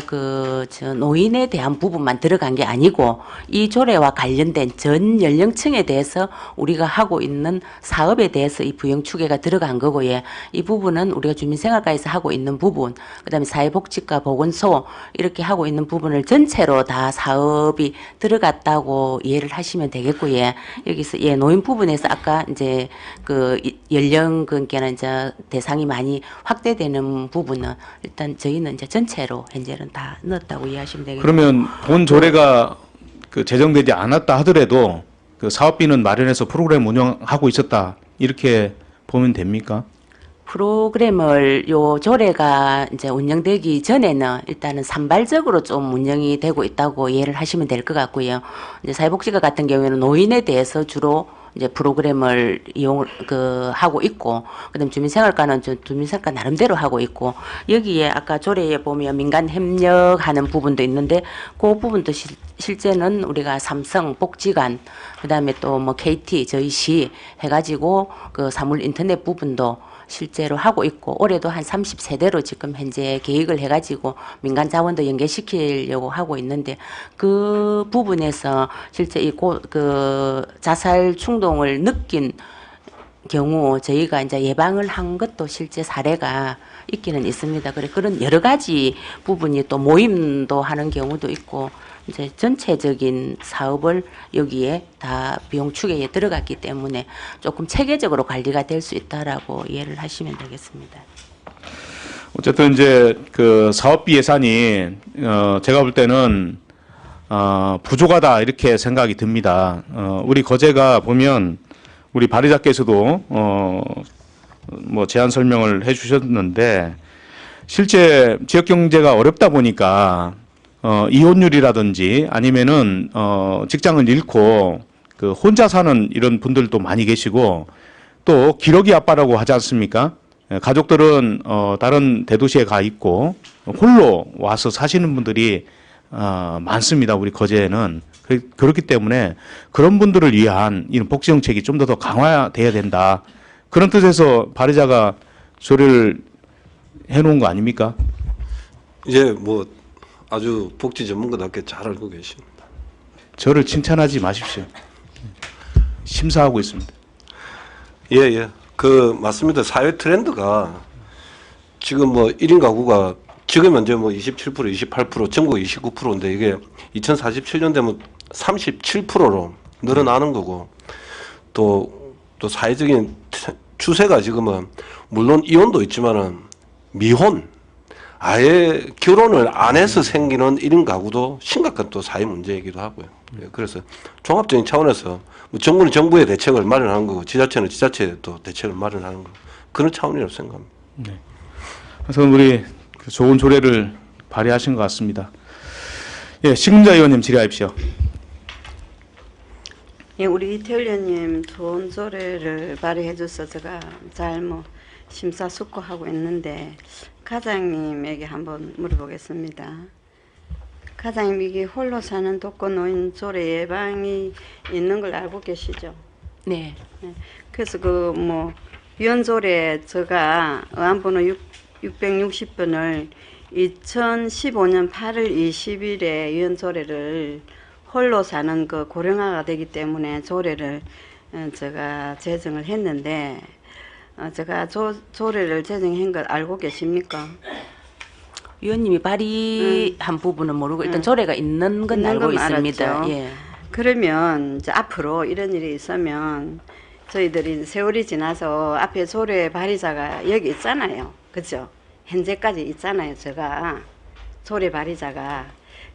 저 노인에 대한 부분만 들어간 게 아니고 이 조례와 관련된 전 연령층에 대해서 우리가 하고 있는 사업에 대해서 이 비용 추계가 들어간 거고요. 이 부분은 우리가 주민생활과에서 하고 있는 부분, 그다음에 사회복지과 보건소 이렇게 하고 있는 부분을 전체로 다 사업이 들어갔다고 이해를 하시면 되겠고요. 여기서 노인 부분에서 아까 이제 그 연령 그게는 이제 대상이 많이 확대되는 부분은 일단 저희는 이제 전체로 현재는 다 넣었다고 이해하시면 되겠고요. 그러면 본 조례가 그 제정되지 않았다 하더라도 그 사업비는 마련해서 프로그램 운영하고 있었다 이렇게 보면 됩니까? 프로그램을 요 조례가 이제 운영되기 전에는 일단은 산발적으로 좀 운영이 되고 있다고 이해를 하시면 될 것 같고요. 이제 사회복지과 같은 경우에는 노인에 대해서 주로 이제 프로그램을 하고 있고, 그다음 주민생활과는 주민생활과 나름대로 하고 있고, 여기에 아까 조례에 보면 민간 협력하는 부분도 있는데, 그 부분도 실제는 우리가 삼성, 복지관, 그다음에 또 뭐 KT, 저희 시 해가지고 그 사물 인터넷 부분도 실제로 하고 있고 올해도 한 30세대로 지금 현재 계획을 해가지고 민간 자원도 연계시키려고 하고 있는데 그 부분에서 실제 그 자살 충동을 느낀 경우 저희가 이제 예방을 한 것도 실제 사례가 있기는 있습니다. 그런 여러 가지 부분이 또 모임도 하는 경우도 있고 이제 전체적인 사업을 여기에 다 비용 추계에 들어갔기 때문에 조금 체계적으로 관리가 될 수 있다라고 이해를 하시면 되겠습니다. 어쨌든 이제 그 사업비 예산이 제가 볼 때는 부족하다 이렇게 생각이 듭니다. 우리 거제가 보면 우리 발의자께서도 뭐 제안 설명을 해주셨는데 실제 지역 경제가 어렵다 보니까 이혼율이라든지 아니면은 직장을 잃고 그 혼자 사는 이런 분들도 많이 계시고 또 기러기 아빠라고 하지 않습니까? 가족들은 다른 대도시에 가 있고 홀로 와서 사시는 분들이 많습니다. 우리 거제에는. 그렇기 때문에 그런 분들을 위한 이런 복지 정책이 좀 더 강화돼야 된다. 그런 뜻에서 발의자가 조례를 해놓은 거 아닙니까? 이제 뭐 아주 복지 전문가답게 잘 알고 계십니다. 저를 칭찬하지 마십시오. 심사하고 있습니다. 예, 예. 맞습니다. 사회 트렌드가 지금 뭐 1인 가구가 지금 현재 뭐 27%, 28%, 전국 29%인데 이게 2047년 되면 37%로 늘어나는 거고 또 사회적인 추세가 지금은 물론 이혼도 있지만은 미혼 아예 결혼을 안 해서 생기는 1인 가구도 심각한 또 사회 문제이기도 하고요. 그래서 종합적인 차원에서 뭐 정부는 정부의 대책을 마련하는 거고 지자체는 지자체의 또 대책을 마련하는 거 그런 차원이라고 생각합니다. 네. 그래서 우리 좋은 조례를 발의하신 것 같습니다. 예, 신금자 의원님 질의하십시오. 예, 우리 이태일 의원님 좋은 조례를 발의해 줘서 제가 잘 심사숙고하고 있는데 가장님에게 한번 물어보겠습니다. 가장님 이게 홀로 사는 독거노인 조례 예방이 있는 걸 알고 계시죠? 네. 그래서 위원조례 제가 의안번호 660번을 2015년 8월 20일에 위원조례를 홀로 사는 그 고령화가 되기 때문에 조례를 제가 제정을 했는데 제가 조례를 제정한 걸 알고 계십니까? 위원님이 발의한 부분은 모르고 일단 조례가 있는 건 알고 있습니다. 알았죠. 예. 그러면 이제 앞으로 이런 일이 있으면 저희들이 세월이 지나서 앞에 조례 발의자가 여기 있잖아요. 그죠? 현재까지 있잖아요. 제가 조례 발의자가.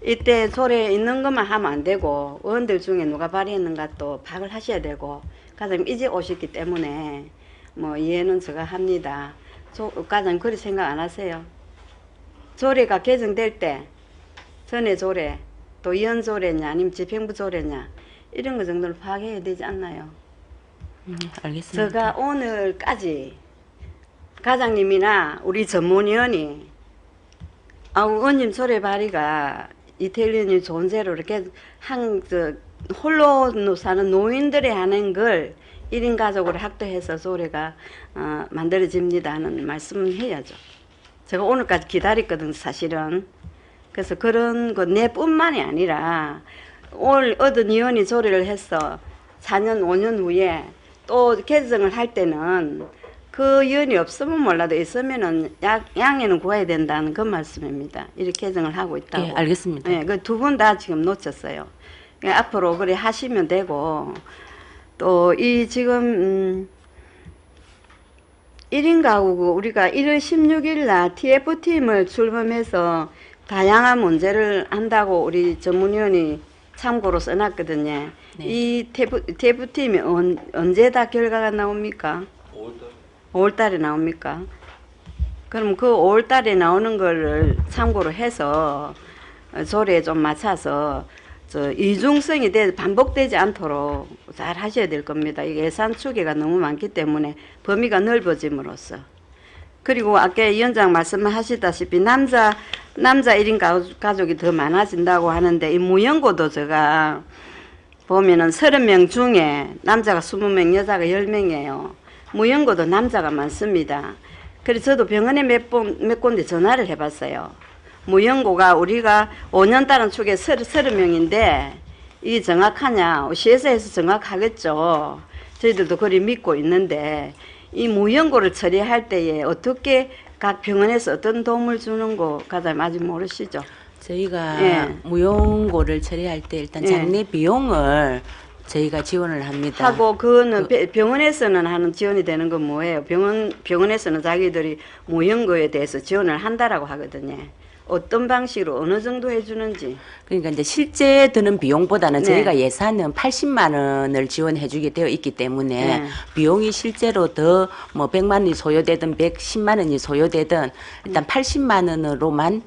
이때 조례에 있는 것만 하면 안 되고 의원들 중에 누가 발의했는가 또 파악을 하셔야 되고 과장님 이제 오셨기 때문에 뭐 이해는 제가 합니다. 과장님 그리 생각 안 하세요? 조례가 개정될 때 전에 조례 또 이원 조례냐 아니면 집행부 조례냐 이런 거 정도는 파악해야 되지 않나요? 알겠습니다. 제가 오늘까지 과장님이나 우리 전문위원이 의원님 조례 발의가 이태일 의원님 존재로 이렇게 홀로 사는 노인들이 하는 걸 1인 가족으로 학도해서 조례가 만들어집니다 하는 말씀을 해야죠. 제가 오늘까지 기다렸거든 사실은. 그래서 그런 거 내뿐만이 아니라 올 어떤 위원이 조례를 해서 4년 5년 후에 또 개정을 할 때는 그 위원이 없으면 몰라도 있으면은 양해는 구해야 된다는 그 말씀입니다. 이렇게 개정을 하고 있다고. 예, 알겠습니다. 네, 그 두 분 다 지금 놓쳤어요. 그러니까 앞으로 그래 하시면 되고 또 이 지금 1인 가구고 우리가 1월 16일 날 TF팀을 출범해서 다양한 문제를 한다고 우리 전문위원이 참고로 써놨거든요. 네. 이 TF팀이 언제 다 결과가 나옵니까? 5월달에 나옵니까? 그럼 그 5월달에 나오는 거를 참고로 해서 조례에 좀 맞춰서 이중성이 반복되지 않도록 잘 하셔야 될 겁니다. 이게 예산 추계가 너무 많기 때문에 범위가 넓어짐으로써. 그리고 아까 위원장 말씀하시다시피 남자 1인 가족이 더 많아진다고 하는데 이 무연고도 제가 보면은 30명 중에 남자가 20명, 여자가 10명이에요. 무연고도 남자가 많습니다. 그래서 저도 병원에 몇 군데 전화를 해봤어요. 무연고가 우리가 5년 따른 축에 30명인데 이게 정확하냐? 시에서 정확하겠죠. 저희들도 그리 믿고 있는데 이 무연고를 처리할 때에 어떻게 각 병원에서 어떤 도움을 주는 거 가장 아직 모르시죠? 저희가 예. 무용고를 처리할 때 일단 예. 장례 비용을 저희가 지원을 합니다. 하고 그거는 병원에서는 하는 지원이 되는 건 뭐예요? 병원에서는 자기들이 무연고에 대해서 지원을 한다라고 하거든요. 어떤 방식으로 어느 정도 해주는지. 그러니까 이제 실제 드는 비용보다는 네. 저희가 예산은 80만 원을 지원해 주게 되어 있기 때문에 네. 비용이 실제로 더 뭐 100만 원이 소요되든 110만 원이 소요되든 일단 80만 원으로만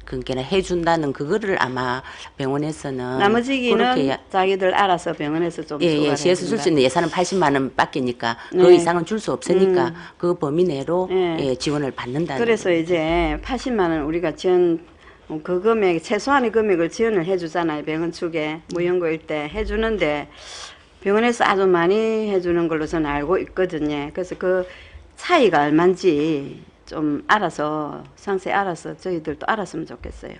그러니까 해준다는 그거를 아마 병원에서는 나머지기는 그렇게 자기들 알아서 병원에서 좀 예, 시에서 줄 수 있는 예산은 80만 원 밖이니까 그 네. 이상은 줄 수 없으니까 그 범위 내로 네. 예, 지원을 받는다는 그래서 이제 80만 원 우리가 지원 그 금액 최소한의 금액을 지원을 해주잖아요. 병원 측에 무연고일 때 해주는데 병원에서 아주 많이 해주는 걸로 저는 알고 있거든요. 그래서 그 차이가 얼마인지 좀 알아서 상세히 알아서 저희들도 알았으면 좋겠어요.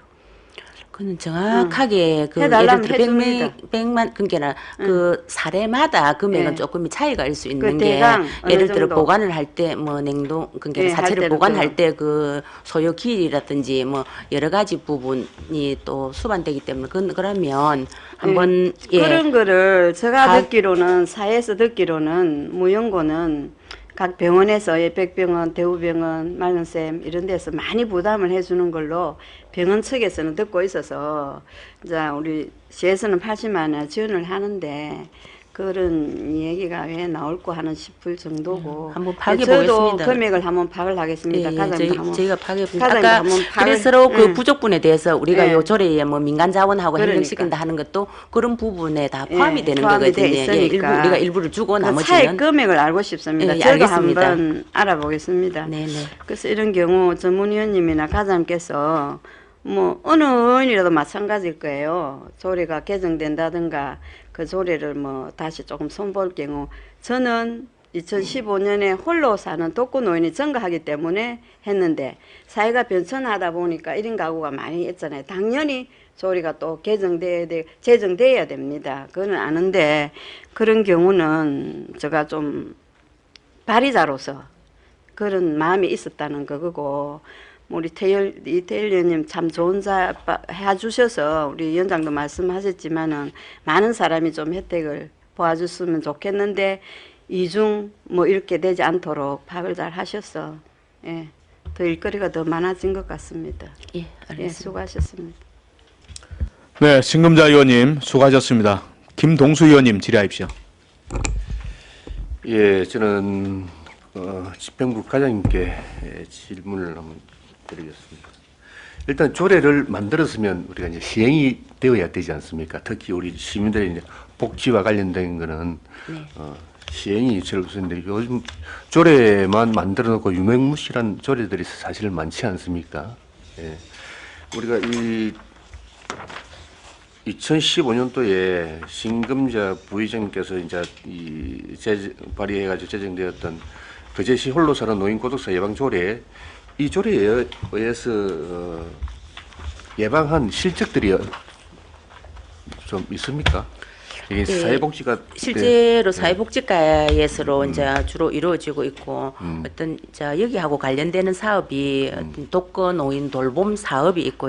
그는 정확하게 그 예를 해달라면 들어 해줍니다. 100만 그러니까 그 사례마다 금액은 예. 조금 차이가 있을 수 있는 그 게 대강 어느 예를 들어 정도. 보관을 할 때 뭐 냉동 그러니까 예, 사체를 할 때는 보관할 때 그 소요 기일이라든지 뭐 여러 가지 부분이 또 수반되기 때문에 그러면 한번 예. 그런 거를 제가 다- 듣기로는 사회에서 듣기로는 무연고는 각 병원에서 백병원, 대우병원, 말년쌤 이런 데서 많이 부담을 해주는 걸로 병원 측에서는 듣고 있어서 이제 우리 시에서는 80만 원 지원을 하는데 그런 얘기가 왜 나올까 하는 싶을 정도고 한번 파악해 저도 보겠습니다. 금액을 한번 파악을 하겠습니다. 예, 과장님도 한번 저희가 파악해보니까 과장님도 아까 한번 파악을- 그래서 그 예. 부족분에 대해서 우리가 예. 요 조례에 뭐 민간 자원하고 그러니까. 행정시킨다 하는 것도 그런 부분에 다 예, 포함이 되는 포함이 거거든요. 돼 예, 있으니까. 우리가 일부를 주고 그 차액 나머지는 금액을 알고 싶습니다. 예, 저도 알겠습니다. 한번 알아보겠습니다. 네네. 그래서 이런 경우 전문위원님이나 과장님께서 뭐 어느 의원이라도 마찬가지일 거예요. 조례가 개정된다든가 그 조례를 뭐 다시 조금 손볼 경우 저는 2015년에 홀로 사는 독거 노인이 증가하기 때문에 했는데 사회가 변천하다 보니까 1인 가구가 많이 있잖아요. 당연히 조례가 또 제정돼야 됩니다. 그거는 아는데 그런 경우는 제가 좀 발의자로서 그런 마음이 있었다는 거고 우리 이태일 의원님 참 좋은 자 해주셔서 우리 위원장도 말씀하셨지만은 많은 사람이 좀 혜택을 보아줬으면 좋겠는데 이중 뭐 이렇게 되지 않도록 파악을 잘 하셔서 예, 더 일거리가 더 많아진 것 같습니다. 예, 예, 알겠습니다. 수고하셨습니다. 네, 신금자 의원님 수고하셨습니다. 김동수 의원님 질의하십시오. 예, 저는 집행부 과장님께 질문을 한번 드리겠습니다. 일단 조례를 만들었으면 우리가 이제 시행이 되어야 되지 않습니까? 특히 우리 시민들의 이제 복지와 관련된 거는 네. 시행이 제일 우선인데 요즘 조례만 만들어 놓고 유명무실한 조례들이 사실 많지 않습니까? 예. 우리가 이 2015년도에 신금자 부의장님께서 이제 발의해가지고 제정되었던 거제시 홀로 사는 노인 고독사 예방 조례, 이 조례에 의해서 예방한 실적들이 좀 있습니까? 이게 네. 사회복지가 실제로 사회복지과에서로 이제 주로 이루어지고 있고 어떤 여기하고 관련되는 사업이 어떤 독거 노인 돌봄 사업이 있고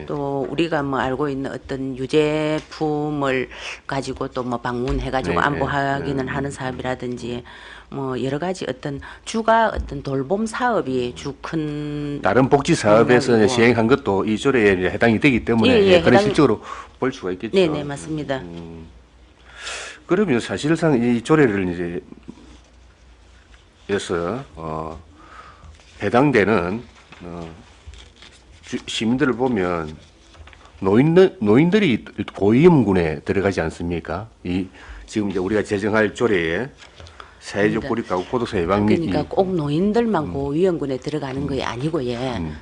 또 우리가 뭐 알고 있는 어떤 유제품을 가지고 또 뭐 방문해가지고 네, 안보 네. 확인을 하는 사업이라든지 뭐 여러 가지 어떤 주가 어떤 돌봄 사업이 주 큰 다른 복지 사업에서 맥락이고. 시행한 것도 이 조례에 이제 해당이 되기 때문에 예, 예, 그런 해당- 실적으로 볼 수가 있겠죠. 네네 맞습니다. 그러면 사실상 이 조례를 이제 해서 해당되는 시민들을 보면 노인들이 고위험군에 들어가지 않습니까? 이 지금 이제 우리가 제정할 조례에 사회적 그러니까- 고립 가구 고독사 예방 및 그러니까 꼭 노인들만 고위험군에 들어가는 거 아니고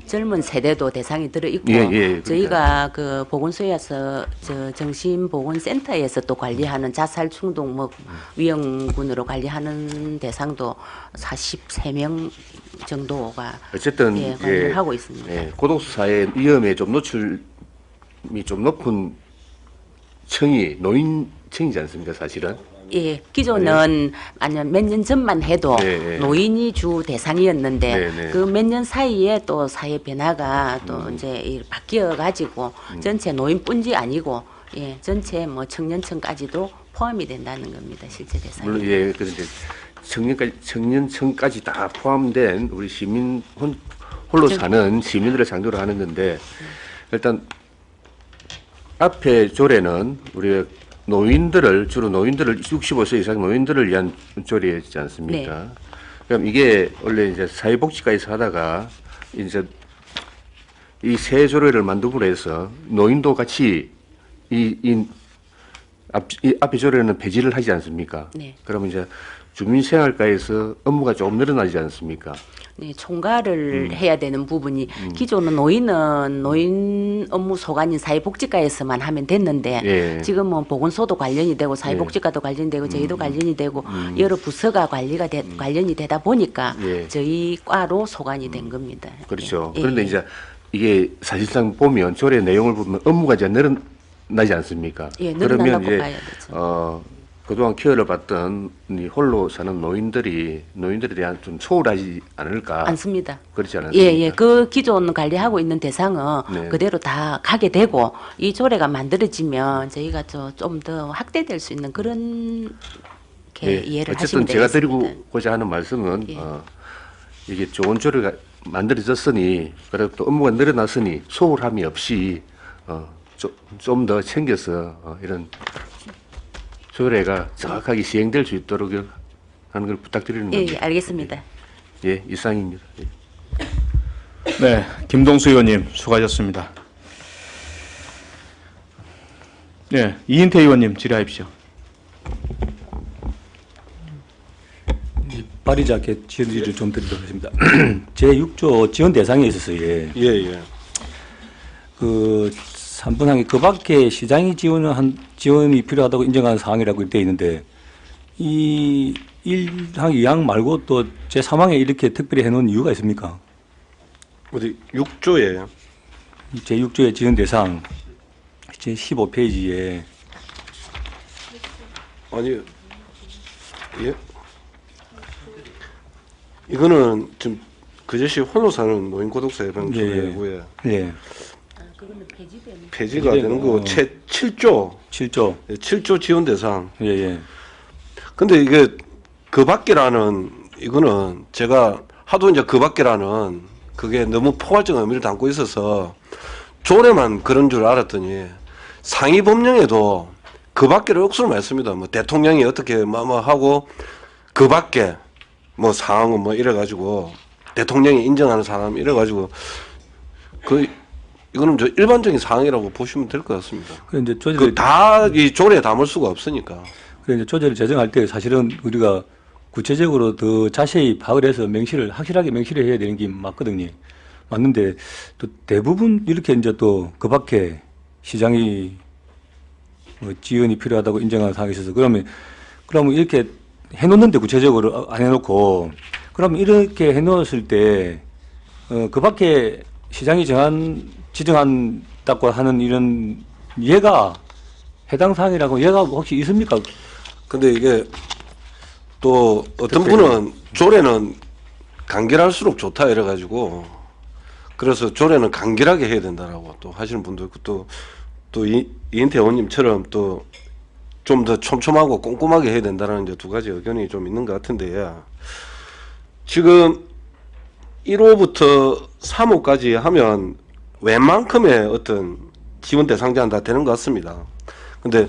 젊은 세대도 대상이 들어 있고 예, 예, 저희가 그 보건소에서 정신보건센터에서 또 관리하는 자살 충동 뭐 위험군으로 관리하는 대상도 43명 정도가 어쨌든 예, 관리를 하고 있습니다. 예, 고독사의 위험에 좀 노출이 좀 높은 층이 노인층이지 않습니까, 사실은? 예, 기존은 아니면 몇 년 전만 해도 네, 네. 노인이 주 대상이었는데 네, 네. 그 몇 년 사이에 또 사회 변화가 또 이제 바뀌어 가지고 전체 노인뿐지 아니고 예, 전체 뭐 청년층까지도 포함이 된다는 겁니다. 실제 대상이. 물론 예, 그런데 청년층까지 다 포함된 우리 시민 홀로 사는 시민들을 상대로 하는 건데 일단 앞에 조례는 우리가 주로 노인들을 65세 이상 노인들을 위한 조례였지 않습니까? 그럼 이게 원래 이제 사회복지과에서 하다가 이제 이 새 조례를 만듦으로 해서 노인도 같이 이 앞에 조례는 폐지를 하지 않습니까? 네. 그러면 이제 주민생활과에서 업무가 조금 늘어나지 않습니까? 네, 총괄을 해야 되는 부분이 기존은 노인 업무 소관인 사회복지과에서만 하면 됐는데 예. 지금은 보건소도 관련이 되고 사회복지과도 관련이 되고 저희도 관련이 되고 여러 부서가 관련이 되다 보니까 예. 저희 과로 소관이 된 겁니다. 그렇죠. 예, 그런데 예. 이제 이게 사실상 보면 조례 내용을 보면 업무가 이제 늘어나지 않습니까? 예, 늘어난다고 그러면 봐야 되죠. 그동안 케어를 받던 이 홀로 사는 노인들에 대한 좀 소홀하지 않을까? 않습니다. 그렇지 않습니까? 예, 예. 그 기존 관리하고 있는 대상은 네. 그대로 다 가게 되고 이 조례가 만들어지면 저희가 좀 더 확대될 수 있는 그런 게 이해를 하시면 어쨌든 제가 되겠습니다. 드리고자 하는 말씀은 예. 이게 좋은 조례가 만들어졌으니 그리고 또 업무가 늘어났으니 소홀함이 없이 좀 더 챙겨서 이런 조례가 정확하게 시행될 수 있도록 하는 걸 부탁드리는 예, 겁니다. 예, 알겠습니다. 예, 이상입니다. 예. 네, 김동수 의원님 수고하셨습니다. 네, 이인태 의원님 질의하십시오. 발의자께 질의를 좀 드리도록 하겠습니다. 제6조 지원 대상에 있어서 예, 예. 그 3분 항에 그 밖에 시장이 지원이 필요하다고 인정하는 사항이라고 되어 있는데 이 1항 2항 말고 또 제3항에 이렇게 특별히 해놓은 이유가 있습니까? 어디 6조에 제6조의 지원 대상 제15페이지에 아니 예? 이거는 지금 그제시 홀로 사는 노인 고독사 예방 조례고요. 예, 폐지가 폐지된 되는 거. 거고 채 7조 7조 7조 지원 대상. 예, 예. 근데 이게 그 밖이라는 이거는 제가 하도 이제 그 밖이라는 그게 너무 포괄적 의미를 담고 있어서 조례만 그런 줄 알았더니 상위 법령에도 그 밖에를 억수로 많이 씁니다. 뭐 대통령이 어떻게 뭐 하고 그 밖에 뭐 상황은 뭐 이래가지고 대통령이 인정하는 사람 이래가지고 이거는 저 일반적인 상황이라고 보시면 될 것 같습니다. 그래 이제 조례를 다 이 조례에 담을 수가 없으니까. 그래 이제 조례를 제정할 때 사실은 우리가 구체적으로 더 자세히 파악을 해서 확실하게 명시를 해야 되는 게 맞거든요. 맞는데 또 대부분 이렇게 이제 또 그 밖에 시장이 뭐 지원이 필요하다고 인정하는 상황이 있어서 그러면 이렇게 해놓는데 구체적으로 안 해놓고 그러면 이렇게 해놓았을 때 그 밖에 시장이 지정한다고 하는 이런 예가 해당 사항이라고 예가 혹시 있습니까? 근데 이게 또 어떤 분은 조례는 간결할수록 좋다 이래가지고 그래서 조례는 간결하게 해야 된다라고 또 하시는 분도 있고 또 이인태 의원님처럼 또 좀 더 촘촘하고 꼼꼼하게 해야 된다는 이제 두 가지 의견이 좀 있는 것 같은데 지금 1호부터 3호까지 하면 웬만큼의 어떤 지원 대상자는 다 되는 것 같습니다. 근데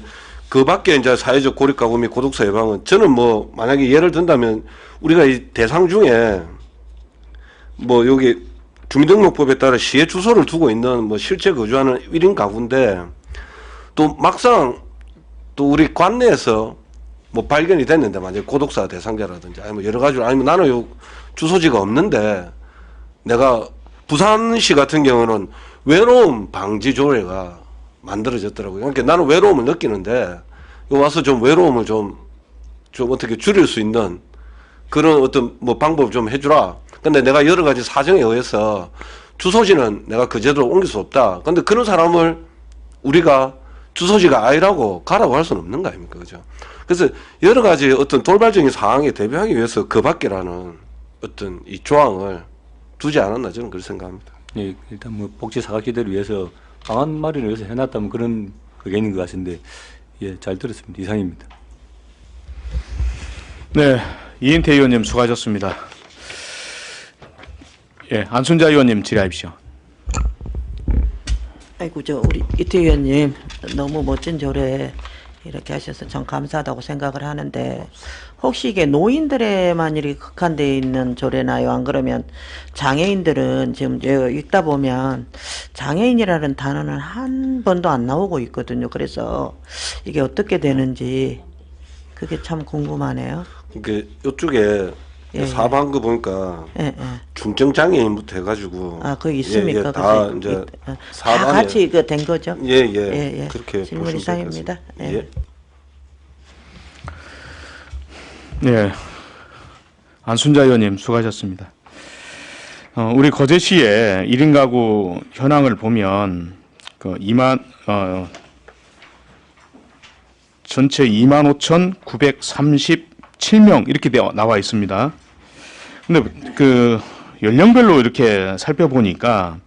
그 밖에 이제 사회적 고립가구 및 고독사 예방은 저는 뭐 만약에 예를 든다면 우리가 이 대상 중에 뭐 여기 주민등록법에 따라 시의 주소를 두고 있는 뭐 실제 거주하는 1인 가구인데 또 막상 또 우리 관내에서 뭐 발견이 됐는데 만약에 고독사 대상자라든지 아니면 여러 가지로 아니면 나는 요 주소지가 없는데 내가 부산시 같은 경우는 외로움 방지 조례가 만들어졌더라고요. 그러니까 나는 외로움을 느끼는데 여기 와서 좀 외로움을 좀 어떻게 줄일 수 있는 그런 어떤 뭐 방법 좀 해주라. 근데 내가 여러 가지 사정에 의해서 주소지는 내가 그제대로 옮길 수 없다. 근데 그런 사람을 우리가 주소지가 아니라고 가라고 할 수는 없는 거 아닙니까? 그죠? 그래서 여러 가지 어떤 돌발적인 상황에 대비하기 위해서 그 밖이라는 어떤 이 조항을 두지 않았나 저는 그렇게 생각합니다. 예, 일단 뭐 복지 사각지대를 위해서 방안 마련을 위해서 해놨다면 그런 그게 있는 것 같은데 예, 잘 들었습니다. 이상입니다. 네, 이인태 의원님 수고하셨습니다. 예, 안순자 의원님 질의하십시오. 아이고 우리 이태 의원님 너무 멋진 조례 이렇게 하셔서 참 감사하다고 생각을 하는데 혹시 이게 노인들에만 이렇게 국한되어 있는 조례나요? 안 그러면 장애인들은 지금 읽다 보면 장애인이라는 단어는 한 번도 안 나오고 있거든요. 그래서 이게 어떻게 되는지 그게 참 궁금하네요. 그게 이쪽에 예, 사방그 보니까 예. 중증 장애인부터 해가지고 그 있습니까? 다 그래서 이제 다 사방에 같이 된 거죠? 예. 그렇게 질문 보시면 이상입니다. 될 것 같습니다. 네, 안순자 의원님 수고하셨습니다. 우리 거제시의 1인 가구 현황을 보면 전체 25,937명 이렇게 나와 있습니다. 근데 그 연령별로 이렇게 살펴보니까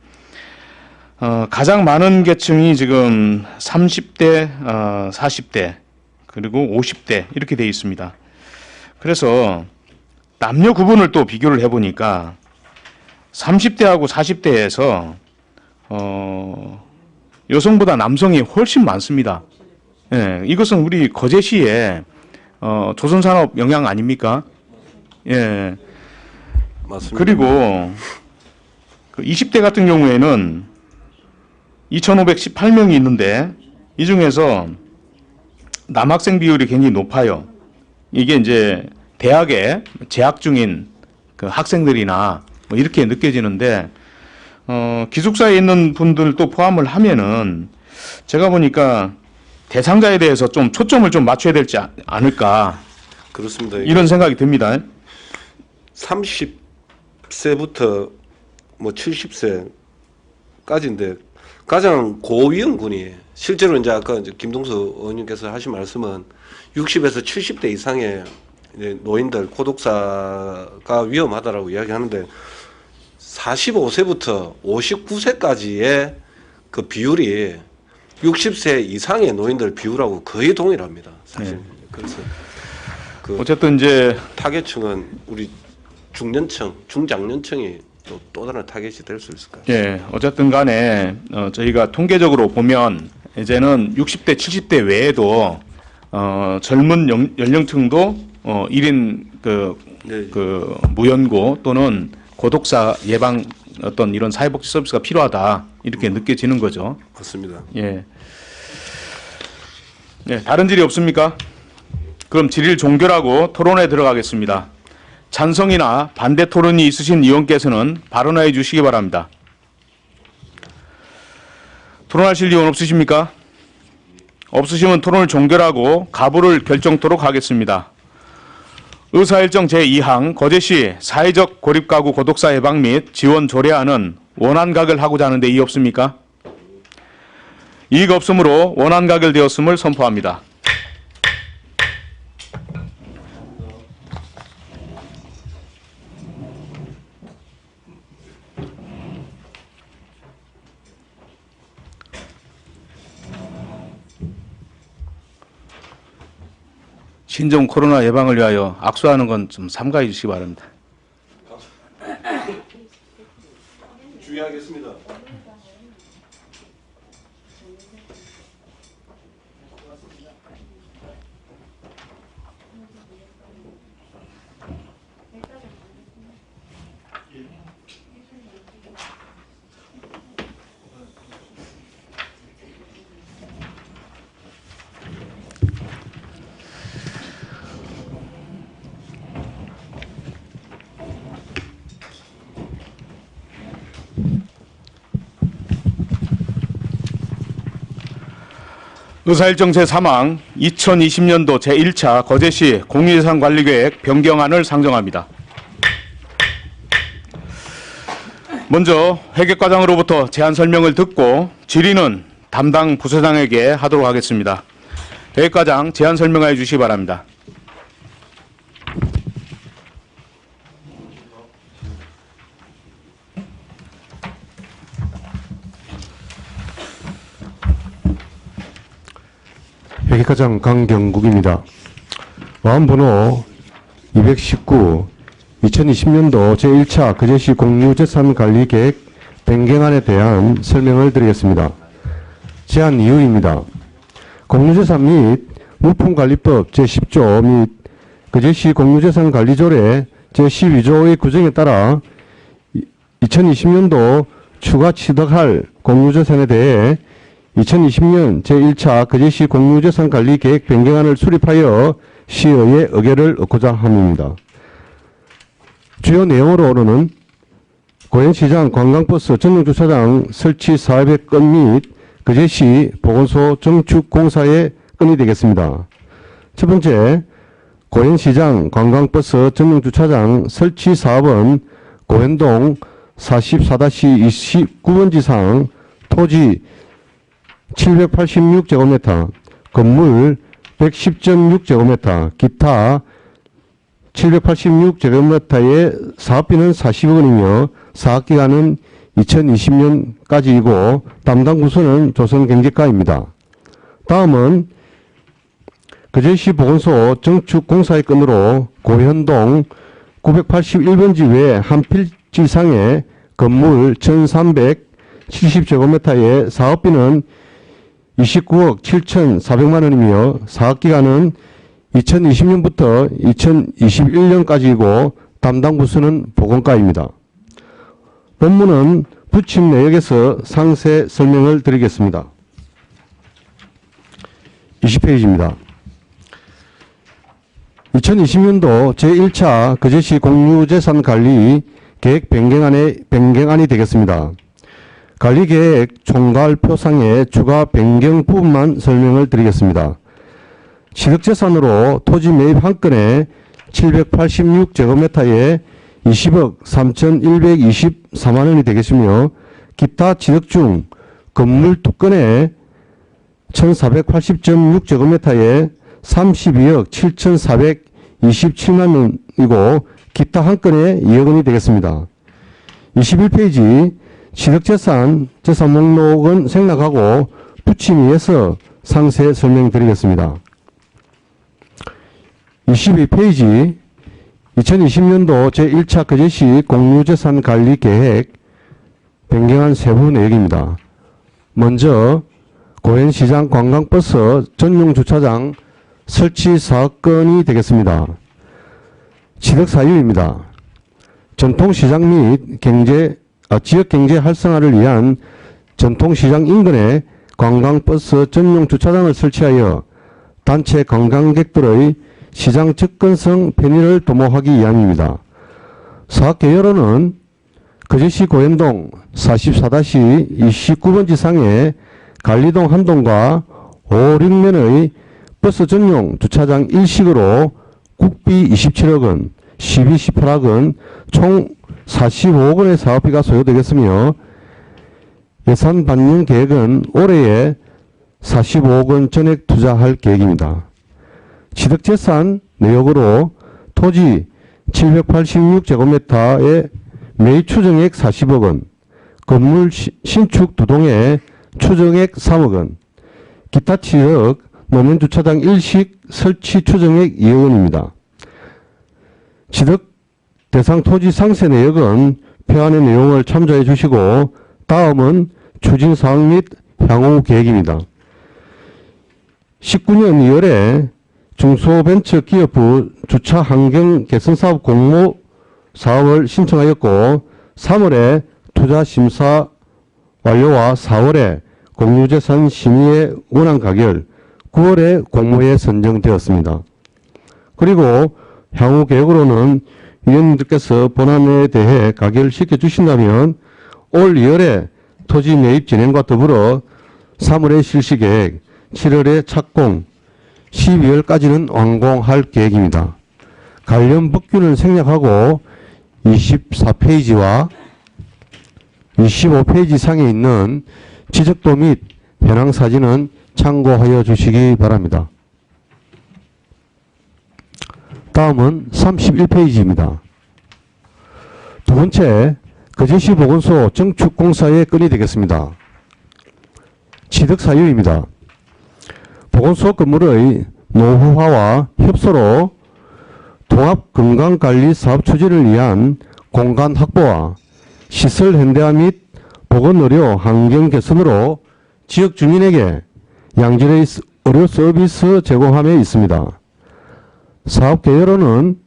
가장 많은 계층이 지금 30대, 40대 그리고 50대 이렇게 돼 있습니다. 그래서 남녀 구분을 또 비교를 해보니까 30대하고 40대에서 여성보다 남성이 훨씬 많습니다. 예, 이것은 우리 거제시의 조선산업 영향 아닙니까? 예. 맞습니다. 그리고 그 20대 같은 경우에는 2,518명이 있는데 이 중에서 남학생 비율이 굉장히 높아요. 이게 이제 대학에 재학 중인 그 학생들이나 뭐 이렇게 느껴지는데 기숙사에 있는 분들도 포함을 하면은 제가 보니까 대상자에 대해서 좀 초점을 좀 맞춰야 되지 않을까 그렇습니다. 이런 생각이 듭니다. 30세부터 뭐 70세까지인데 가장 고위험군이 실제로 이제 아까 이제 김동수 의원님께서 하신 말씀은 60에서 70대 이상의 이제 노인들 고독사가 위험하다라고 이야기하는데 45세부터 59세까지의 그 비율이 60세 이상의 노인들 비율하고 거의 동일합니다. 사실. 네. 그래서 어쨌든 이제 타겟층은 우리 중년층, 중장년층이 또 다른 타겟이 될 수 있을까요? 예, 어쨌든 간에 저희가 통계적으로 보면 이제는 60대, 70대 외에도 젊은 연령층도 1인 그 무연고 또는 고독사 예방 어떤 이런 사회복지 서비스가 필요하다 이렇게 느껴지는 거죠. 맞습니다. 예. 네, 다른 질의 없습니까? 그럼 질의를 종결하고 토론에 들어가겠습니다. 찬성이나 반대 토론이 있으신 의원께서는 발언하여 주시기 바랍니다. 토론하실 의원 없으십니까? 없으시면 토론을 종결하고 가부를 결정토록 하겠습니다. 의사일정 제2항 거제시 사회적 고립가구 고독사 예방 및 지원 조례안은 원안 가결하고자 하는데 이의 없습니까? 이의가 없으므로 원안 가결되었음을 선포합니다. 신종 코로나 예방을 위하여 악수하는 건 좀 삼가해 주시기 바랍니다. 주의하겠습니다. 의사일정 제3항 2020년도 제1차 거제시 공유예산관리계획 변경안을 상정합니다. 먼저 회계과장으로부터 제안 설명을 듣고 질의는 담당 부서장에게 하도록 하겠습니다. 회계과장 제안 설명해 주시기 바랍니다. 회계과장 강경국입니다. 와원번호 219 2020년도 제1차 거제시 공유재산관리계획 변경안에 대한 설명을 드리겠습니다. 제안 이유입니다. 공유재산 및 물품관리법 제10조 및 거제시 공유재산관리조례 제12조의 규정에 따라 2020년도 추가 취득할 공유재산에 대해 2020년 제1차 거제시 공유재산관리계획 변경안을 수립하여 시의회 의결을 얻고자 합니다. 주요 내용으로는 고양시장 관광버스 전용주차장 설치 사업의 건 및 거제시 보건소 정축공사의 건이 되겠습니다. 첫 번째, 고양시장 관광버스 전용주차장 설치 사업은 고현동 44-29번지상 토지 786제곱미터, 건물 110.6제곱미터, 기타 786제곱미터의 사업비는 40억 원이며 사업기간은 2020년까지이고 담당 부서는 조선경제과입니다. 다음은 거제시 보건소 정축공사의 건으로 고현동 981번지 외 한 필지상의 건물 1370제곱미터의 사업비는 29억 7,400만 원이며 사업기간은 2020년부터 2021년까지이고 담당 부서는 보건과입니다. 본문은 부침 내역에서 상세 설명을 드리겠습니다. 20페이지입니다. 2020년도 제1차 거제시 공유재산관리 계획 변경안이 되겠습니다. 관리계획 총괄표상의 추가 변경 부분만 설명을 드리겠습니다. 취득재산으로 토지 매입 한 건에 786제곱미터에 20억 3,124만 원이 되겠으며 기타 취득 중 건물 두 건에 1,480.6제곱미터에 32억 7,427만 원이고 기타 한 건에 2억 원이 되겠습니다. 21페이지 취득재산 재산 목록은 생략하고 부침위에서 상세 설명드리겠습니다. 22페이지 2020년도 제1차 거제시 공유재산관리계획 변경안 세부 내역입니다. 먼저 고현시장 관광버스 전용 주차장 설치 사건이 되겠습니다. 지적 사유입니다. 전통시장 및 지역경제 활성화를 위한 전통시장 인근에 관광버스 전용 주차장을 설치하여 단체 관광객들의 시장 접근성 편의를 도모하기 위함입니다. 사업 개요로는 거제시 고현동 44-29번지 상에 관리동 한동과 5, 6면의 버스 전용 주차장 일식으로 국비 27억 원, 시비 18억 원, 총 45억 원의 사업비가 소요되겠으며 예산 반영 계획은 올해에 45억 원 전액 투자할 계획입니다. 취득재산 내역으로 토지 786제곱미터의 매입 추정액 40억 원, 건물 신축 2동에 추정액 3억 원, 기타 취득 노면 주차장 일식 설치 추정액 2억 원입니다. 취득 대상 토지 상세 내역은 표안의 내용을 참조해 주시고 다음은 추진 사항 및 향후 계획입니다. 19년 2월에 중소벤처기업부 주차 환경 개선 사업 공모 사업을 신청하였고 3월에 투자 심사 완료와 4월에 공유재산 심의의 원안 가결, 9월에 공모에 선정되었습니다. 그리고 향후 계획으로는 위원님들께서 본안에 대해 가결시켜 주신다면 올 2월에 토지 매입 진행과 더불어 3월에 실시 계획, 7월에 착공, 12월까지는 완공할 계획입니다. 관련 법규는 생략하고 24페이지와 25페이지 상에 있는 지적도 및 현황 사진은 참고하여 주시기 바랍니다. 다음은 31페이지입니다. 두 번째, 거제시 보건소 정축공사의 건이 되겠습니다. 취득 사유입니다. 보건소 건물의 노후화와 협소로 통합건강관리 사업 추진을 위한 공간 확보와 시설 현대화 및 보건의료 환경 개선으로 지역 주민에게 양질의 의료 서비스 제공함에 있습니다. 사업 개요로는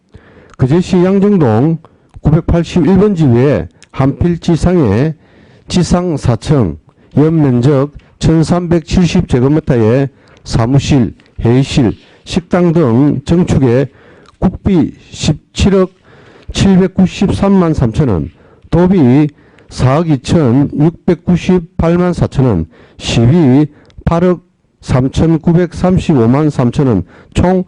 거제시 양정동 981번지 외 한 필지 상에 지상 4층, 연면적 1370제곱미터의 사무실, 회의실, 식당 등 정축에 국비 17억 793만 3천원, 도비 4억 2,698만 4천원, 시비 8억 3,935만 3천원, 총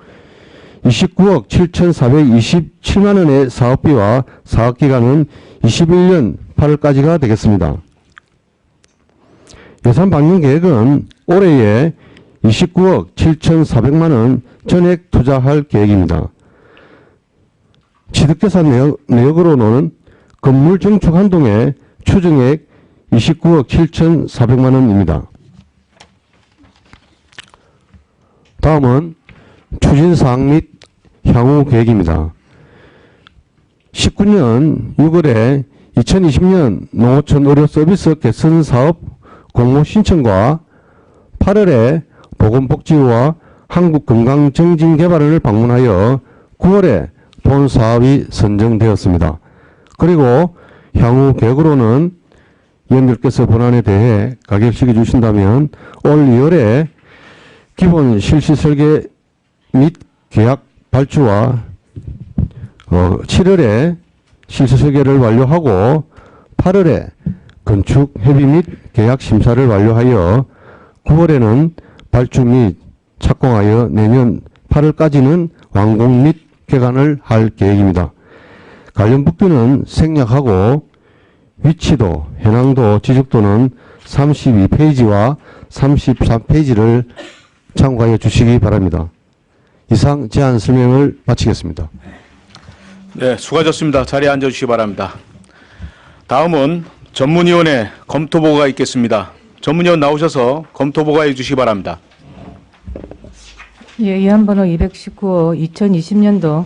29억 7,427만원의 사업비와 사업기간은 21년 8월까지가 되겠습니다. 예산 반영 계획은 올해에 29억 7,400만원 전액 투자할 계획입니다. 취득재산 내역으로는 건물 정축 한동의 추정액 29억 7,400만원입니다. 다음은 추진사항 및 향후 계획입니다. 19년 6월에 2020년 농어촌 의료 서비스 개선 사업 공모 신청과 8월에 보건복지부와 한국건강정진개발원을 방문하여 9월에 본 사업이 선정되었습니다. 그리고 향후 계획으로는 위원들께서 본안에 대해 가결시켜 주신다면 올 2월에 기본 실시 설계 및 계약 발주와 7월에 실시 설계를 완료하고 8월에 건축 협의 및 계약 심사를 완료하여 9월에는 발주 및 착공하여 내년 8월까지는 완공 및 개관을 할 계획입니다. 관련 법규는 생략하고 위치도, 현황도, 지적도는 32페이지와 33페이지를 참고하여 주시기 바랍니다. 이상 제안 설명을 마치겠습니다. 네, 수고하셨습니다. 자리에 앉아주시기 바랍니다. 다음은 전문위원회 검토보고가 있겠습니다. 전문위원 나오셔서 검토보고해 주시기 바랍니다. 예, 의안번호 219호 2020년도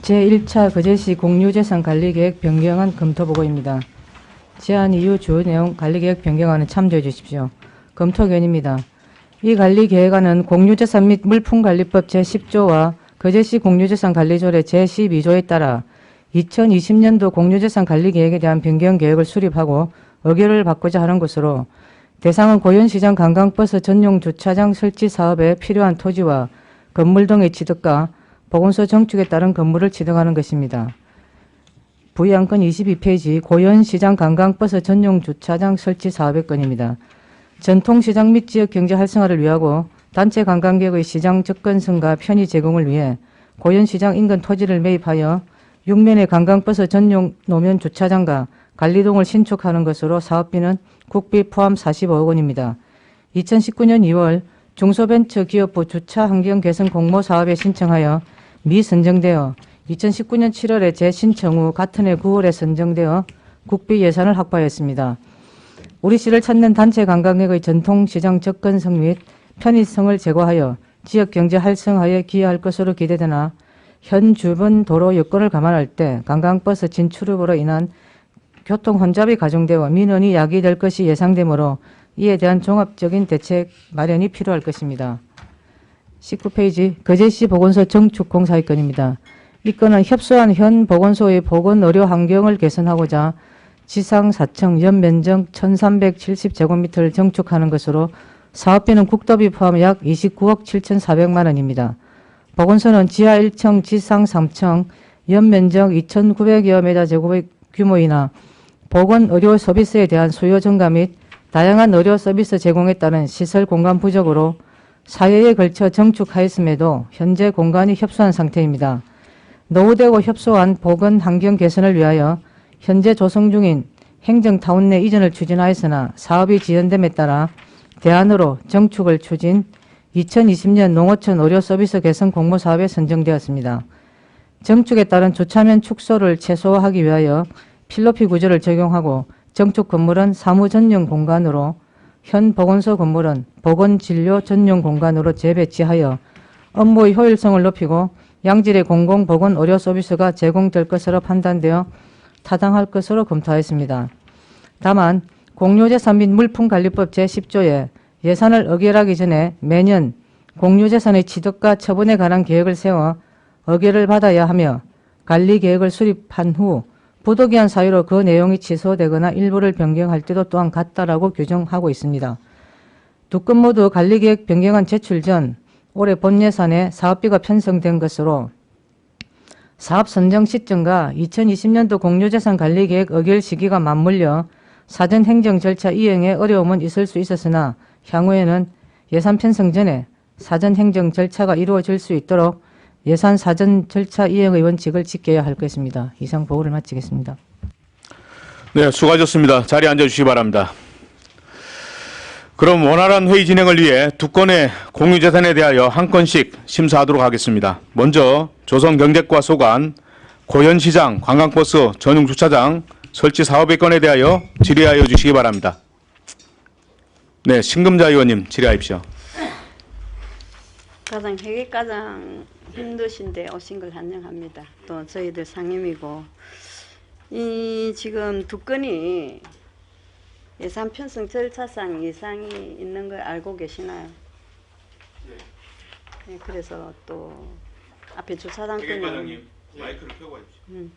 제1차 거제시 공유재산관리계획 변경안 검토보고입니다. 제안 이후 주요 내용 관리계획 변경안에 참조해 주십시오. 검토견입니다. 이 관리 계획안은 공유재산 및 물품관리법 제10조와 거제시 공유재산 관리조례 제12조에 따라 2020년도 공유재산 관리 계획에 대한 변경 계획을 수립하고 의결을 받고자 하는 것으로 대상은 고현시장 관광버스 전용 주차장 설치 사업에 필요한 토지와 건물 등의 취득과 보건소 정축에 따른 건물을 취득하는 것입니다. 부의안건 22페이지 고현시장 관광버스 전용 주차장 설치 사업의 건입니다. 전통시장 및 지역 경제 활성화를 위하고 단체 관광객의 시장 접근성과 편의 제공을 위해 고현시장 인근 토지를 매입하여 6면의 관광버스 전용 노면 주차장과 관리동을 신축하는 것으로 사업비는 국비 포함 45억 원입니다. 2019년 2월 중소벤처기업부 주차환경 개선 공모 사업에 신청하여 미선정되어 2019년 7월에 재신청 후 같은 해 9월에 선정되어 국비 예산을 확보하였습니다. 우리시를 찾는 단체 관광객의 전통시장 접근성 및 편의성을 제고하여 지역경제 활성화에 기여할 것으로 기대되나 현 주변 도로 여건을 감안할 때 관광버스 진출입으로 인한 교통 혼잡이 가중되어 민원이 야기될 것이 예상되므로 이에 대한 종합적인 대책 마련이 필요할 것입니다. 19페이지 거제시 보건소 정축공사의 건입니다. 이 건은 협소한 현 보건소의 보건 의료 환경을 개선하고자 지상 4층 연면적 1370제곱미터를 정축하는 것으로 사업비는 국도비 포함 약 29억 7,400만 원입니다. 보건소는 지하 1층, 지상 3층, 연면적 2,900여 메다 제곱의 규모이나 보건 의료 서비스에 대한 수요 증가 및 다양한 의료 서비스 제공에 따른 시설 공간 부족으로 4회에 걸쳐 정축하였음에도 현재 공간이 협소한 상태입니다. 노후되고 협소한 보건 환경 개선을 위하여 현재 조성 중인 행정타운 내 이전을 추진하였으나 사업이 지연됨에 따라 대안으로 정축을 추진 2020년 농어촌 의료서비스 개선 공모사업에 선정되었습니다. 정축에 따른 주차면 축소를 최소화하기 위하여 필로피 구조를 적용하고 정축 건물은 사무 전용 공간으로 현 보건소 건물은 보건진료 전용 공간으로 재배치하여 업무의 효율성을 높이고 양질의 공공보건 의료 서비스가 제공될 것으로 판단되어 타당할 것으로 검토하였습니다. 다만 공유재산 및 물품관리법 제10조에 예산을 의결하기 전에 매년 공유재산의 취득과 처분에 관한 계획을 세워 의결을 받아야 하며 관리계획을 수립한 후 부도기한 사유로 그 내용이 취소되거나 일부를 변경할 때도 또한 같다라고 규정하고 있습니다. 두 건 모두 관리계획 변경안 제출 전 올해 본 예산에 사업비가 편성된 것으로 사업 선정 시점과 2020년도 공유재산 관리계획 의결 시기가 맞물려 사전 행정 절차 이행에 어려움은 있을 수 있었으나 향후에는 예산 편성 전에 사전 행정 절차가 이루어질 수 있도록 예산 사전 절차 이행의 원칙을 지켜야 할 것입니다. 이상 보고를 마치겠습니다. 네, 수고하셨습니다. 자리에 앉아주시기 바랍니다. 그럼 원활한 회의 진행을 위해 두 건의 공유재산에 대하여 한 건씩 심사하도록 하겠습니다. 먼저 조선경제과 소관 고현시장 관광버스 전용주차장 설치 사업의 건에 대하여 질의하여 주시기 바랍니다. 네, 신금자 의원님 질의하십시오. 가장 회계 가장 힘드신데 오신 걸 환영합니다. 또 저희들 상임이고 이 지금 두 건이 예산 편성 절차상 이상이 있는 걸 알고 계시나요? 네, 그래서 또 앞에 주차장 건은 마이크를 켜고 해주십시오.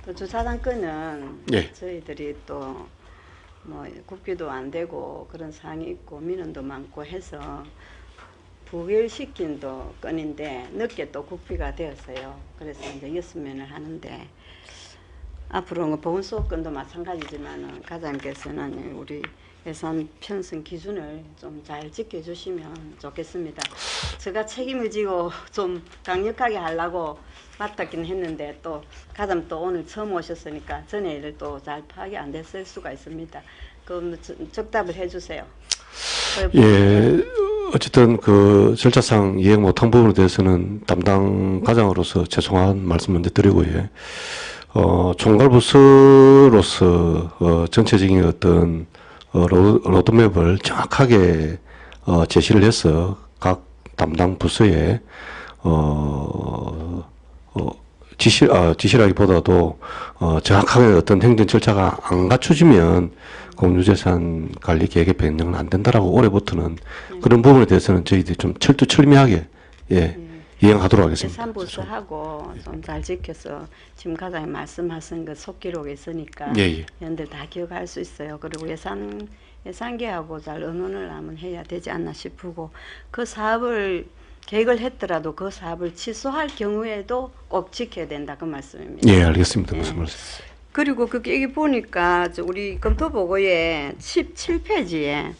또 주차장 건은 네. 저희들이 또 뭐 국비도 안 되고 그런 사항이 있고 민원도 많고 해서 부결시킨 또 건인데 늦게 또 국비가 되었어요. 그래서 이제 였으면을 하는데 앞으로는 보건소 건도 마찬가지지만 과장께서는 우리 예산 편성 기준을 좀 잘 지켜주시면 좋겠습니다. 제가 책임을 지고 좀 강력하게 하려고 맡았긴 했는데 또 가장 또 오늘 처음 오셨으니까 전에 일을 또 잘 파악이 안 됐을 수가 있습니다. 그럼 적답을 해주세요. 예, 어쨌든 그 절차상 이행 못한 부분에 대해서는 담당 과장으로서 죄송한 말씀 먼저 드리고, 예. 총괄부서로서 전체적인 어떤 로드맵을 정확하게 제시를 해서 각 담당 부서에 지시라기보다도 정확하게 어떤 행정 절차가 안 갖춰지면 공유재산 관리 계획에 변경은 안 된다라고 올해부터는 그런 부분에 대해서는 저희들이 좀 철두철미하게 이행하도록 하겠습니다. 예산부서하고 좀 잘 지켜서 지금 과장님 말씀하신 그 속기록이 있으니까 예. 여러분들 다 기억할 수 있어요. 그리고 예산계하고 잘 의논을 한번 해야 되지 않나 싶고 그 사업을 계획을 했더라도 그 사업을 취소할 경우에도 꼭 지켜야 된다 그 말씀입니다. 예, 알겠습니다. 무슨 말씀? 그리고 그게 여기 보니까 우리 검토보고에 17페이지에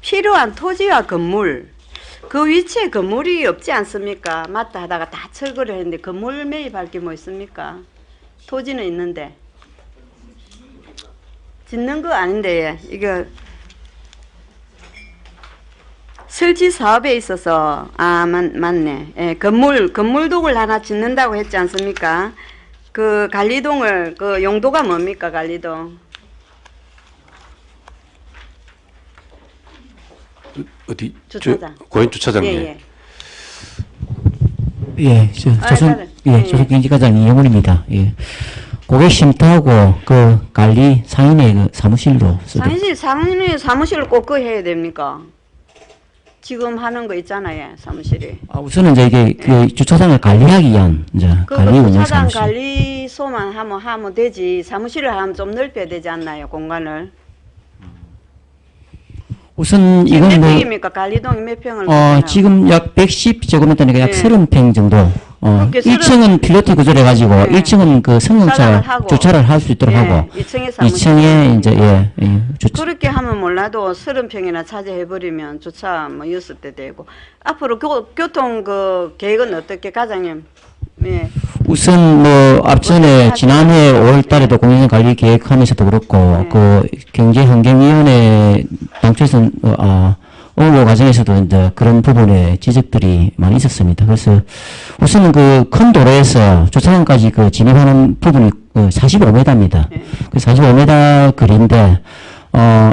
필요한 토지와 건물 그 위치에 건물이 없지 않습니까? 맞다 하다가 다 철거를 했는데 건물 매입할 게 뭐 있습니까? 토지는 있는데 짓는 거 아닌데 이거 설치 사업에 있어서 맞네. 예, 건물동을 하나 짓는다고 했지 않습니까? 그 관리동을 그 용도가 뭡니까 관리동? 어디? 주차장. 고인 주차장. 예. 조선경제과장 이영훈입니다. 예. 고객 쉼터하고 그 관리 상인의 그 사무실로 상인의 사무실을 꼭 그 해야 됩니까? 지금 하는 거 있잖아요, 사무실이. 우선은 이제 이게 그 주차장을 관리하기 위한 이제 관리 운영 주차장 사무실. 관리소만 하면 되지 사무실을 하면 좀 넓혀야 되지 않나요, 공간을? 우선 이건 몇 뭐 평입니까? 관리동이 몇 평을? 갖나요? 지금 약 110제곱미터니까 약 네. 30평 정도. 그렇게 1층은 필로티 구조로 해가지고 네. 1층은 그 주차장을 승용차 하고. 주차를 할 수 있도록 예, 하고 2층에 사무실. 2층에 이제 주차. 그렇게 하면 몰라도 30평이나 차지해버리면 주차 뭐 6대 되고 앞으로 교통 그 계획은 어떻게 과장님? 예. 우선 뭐 앞전에 하죠. 지난해 5월달에도 공영 관리 계획하면서도 그렇고 네. 그 경제환경위원회 당초에서 업무 과정에서도 이제 그런 부분에 지적들이 많이 있었습니다. 그래서 우선은 그 큰 도로에서 주차장까지 그 진입하는 부분이 45m입니다. 네. 그 45m 거리인데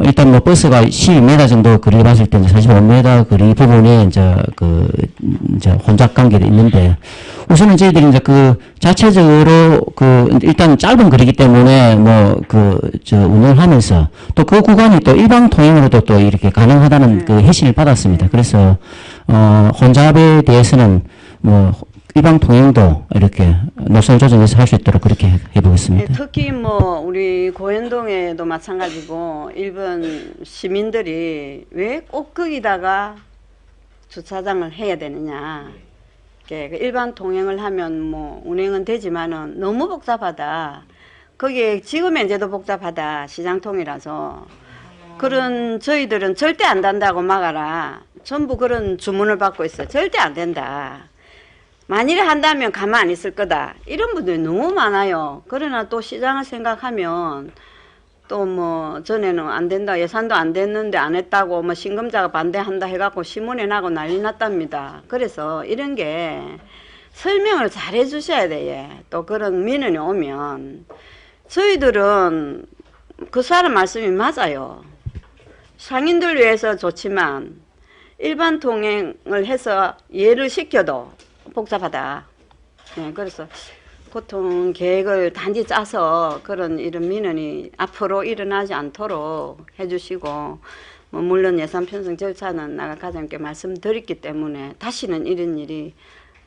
일단 뭐 버스가 12m 정도 거리 봤을 때 이제 45m 거리 부분에 이제 혼잡 관계도 있는데 우선은 저희들이 이제 그 자체적으로 그 일단 짧은 거리이기 때문에 뭐 운영을 하면서 또 그 구간이 또 일방 통행으로도 또 이렇게 가능하다는 그 해신을 받았습니다. 그래서 혼잡에 대해서는 뭐 일방 통행도 이렇게 노선 조정해서 할 수 있도록 그렇게 해보겠습니다. 특히 뭐 우리 고현동에도 마찬가지고 일본 시민들이 왜 꼭 거기다가 주차장을 해야 되느냐. 이렇게 일반 통행을 하면 뭐 운행은 되지만은 너무 복잡하다. 거기에 지금 현재도 복잡하다. 시장통이라서. 그런 저희들은 절대 안 된다고 막아라. 전부 그런 주문을 받고 있어요. 절대 안 된다. 만일에 한다면 가만 안 있을 거다. 이런 분들이 너무 많아요. 그러나 또 시장을 생각하면 또 뭐 전에는 안 된다. 예산도 안 됐는데 안 했다고 뭐 신금자가 반대한다 해갖고 신문에 나고 난리 났답니다. 그래서 이런 게 설명을 잘 해주셔야 돼요. 또 그런 민원이 오면 저희들은 그 사람 말씀이 맞아요. 상인들 위해서 좋지만 일반 통행을 해서 이해를 시켜도 복잡하다. 네, 그래서 보통 계획을 단지 짜서 그런 이런 민원이 앞으로 일어나지 않도록 해주시고 뭐 물론 예산 편성 절차는 나가 과장님께 말씀드렸기 때문에 다시는 이런 일이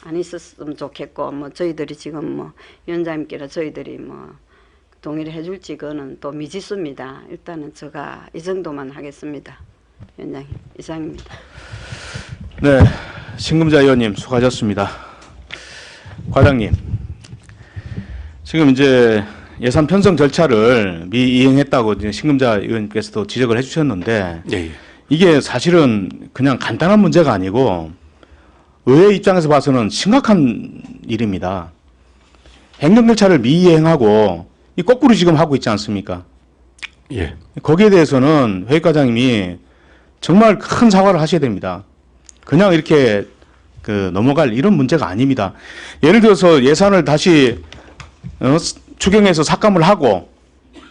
안 있었으면 좋겠고 뭐 저희들이 지금 뭐 위원장님께서 저희들이 뭐 동의를 해줄지 그거는 또 미지수입니다. 일단은 제가 이 정도만 하겠습니다. 위원장님 이상입니다. 네, 신금자 의원님 수고하셨습니다. 과장님, 지금 이제 예산 편성 절차를 미이행했다고 이제 신금자 의원께서도 지적을 해주셨는데 예. 이게 사실은 그냥 간단한 문제가 아니고 의회 입장에서 봐서는 심각한 일입니다. 행정 절차를 미이행하고 이 거꾸로 지금 하고 있지 않습니까? 예. 거기에 대해서는 회의과장님이 정말 큰 사과를 하셔야 됩니다. 그냥 이렇게 넘어갈 이런 문제가 아닙니다. 예를 들어서 예산을 다시 추경해서 삭감을 하고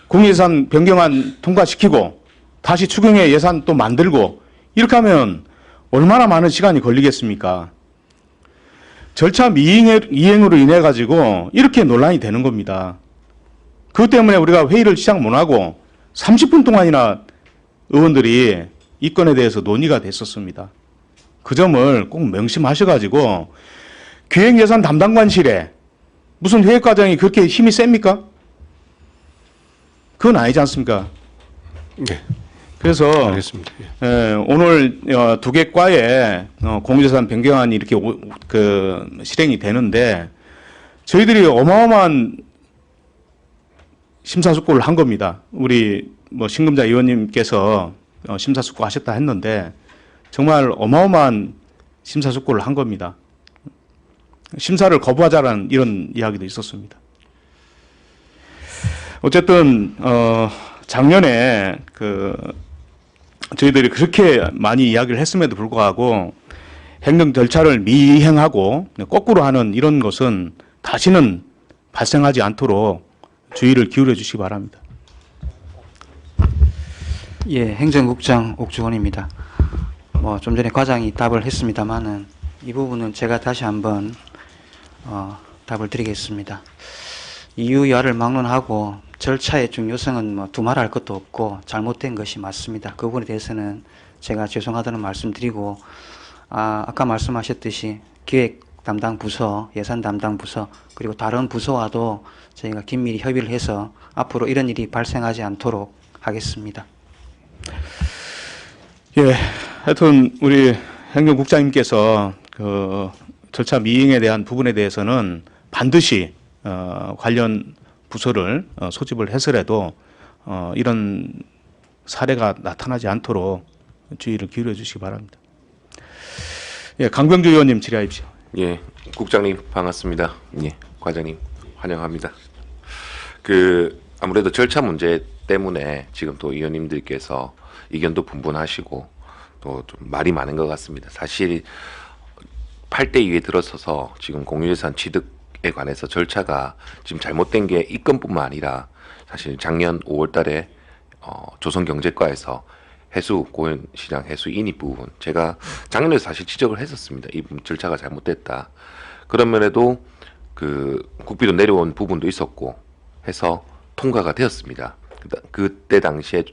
국민예산 변경안 통과시키고 다시 추경해 예산 또 만들고 이렇게 하면 얼마나 많은 시간이 걸리겠습니까? 절차 미이행으로 인해 가지고 이렇게 논란이 되는 겁니다. 그것 때문에 우리가 회의를 시작 못 하고 30분 동안이나 의원들이 이 건에 대해서 논의가 됐었습니다. 그 점을 꼭 명심하셔가지고 기획예산 담당관실에 무슨 회의과정이 그렇게 힘이 셉니까? 그건 아니지 않습니까? 네. 그래서 알겠습니다. 오늘 두 개 과에 공유재산 변경안이 이렇게 실행이 되는데 저희들이 어마어마한 심사숙고를 한 겁니다. 우리 신금자 의원님께서 심사숙고 하셨다 했는데 정말 어마어마한 심사숙고를 한 겁니다. 심사를 거부하자라는 이런 이야기도 있었습니다. 어쨌든 작년에 저희들이 그렇게 많이 이야기를 했음에도 불구하고 행정 절차를 미이행하고 거꾸로 하는 이런 것은 다시는 발생하지 않도록 주의를 기울여 주시기 바랍니다. 예, 행정국장 옥주원입니다. 좀 전에 과장이 답을 했습니다만은 이 부분은 제가 다시 한번 답을 드리겠습니다. 이유야를 막론하고 절차의 중요성은 두말할 것도 없고 잘못된 것이 맞습니다. 그 부분에 대해서는 제가 죄송하다는 말씀드리고 아까 말씀하셨듯이 기획 담당 부서, 예산 담당 부서 그리고 다른 부서와도 저희가 긴밀히 협의를 해서 앞으로 이런 일이 발생하지 않도록 하겠습니다. 예, 하여튼 우리 행정국장님께서 절차 미행에 대한 부분에 대해서는 반드시 관련 부서를 소집을 해서라도 이런 사례가 나타나지 않도록 주의를 기울여 주시기 바랍니다. 예, 강병주 의원님 질의하십시오. 예, 국장님 반갑습니다. 예, 과장님 환영합니다. 아무래도 절차 문제 때문에 지금 또 의원님들께서 의견도 분분하시고 또 좀 말이 많은 것 같습니다. 사실 8대 2에 들어서서 지금 공유재산 취득에 관해서 절차가 지금 잘못된 게 이 건뿐만 아니라 사실 작년 5월달에 조선경제과에서 고현시장 해수 인입 부분 제가 작년에 사실 지적을 했었습니다. 이 절차가 잘못됐다. 그런 면에도 국비도 내려온 부분도 있었고 해서 통과가 되었습니다. 그때 당시에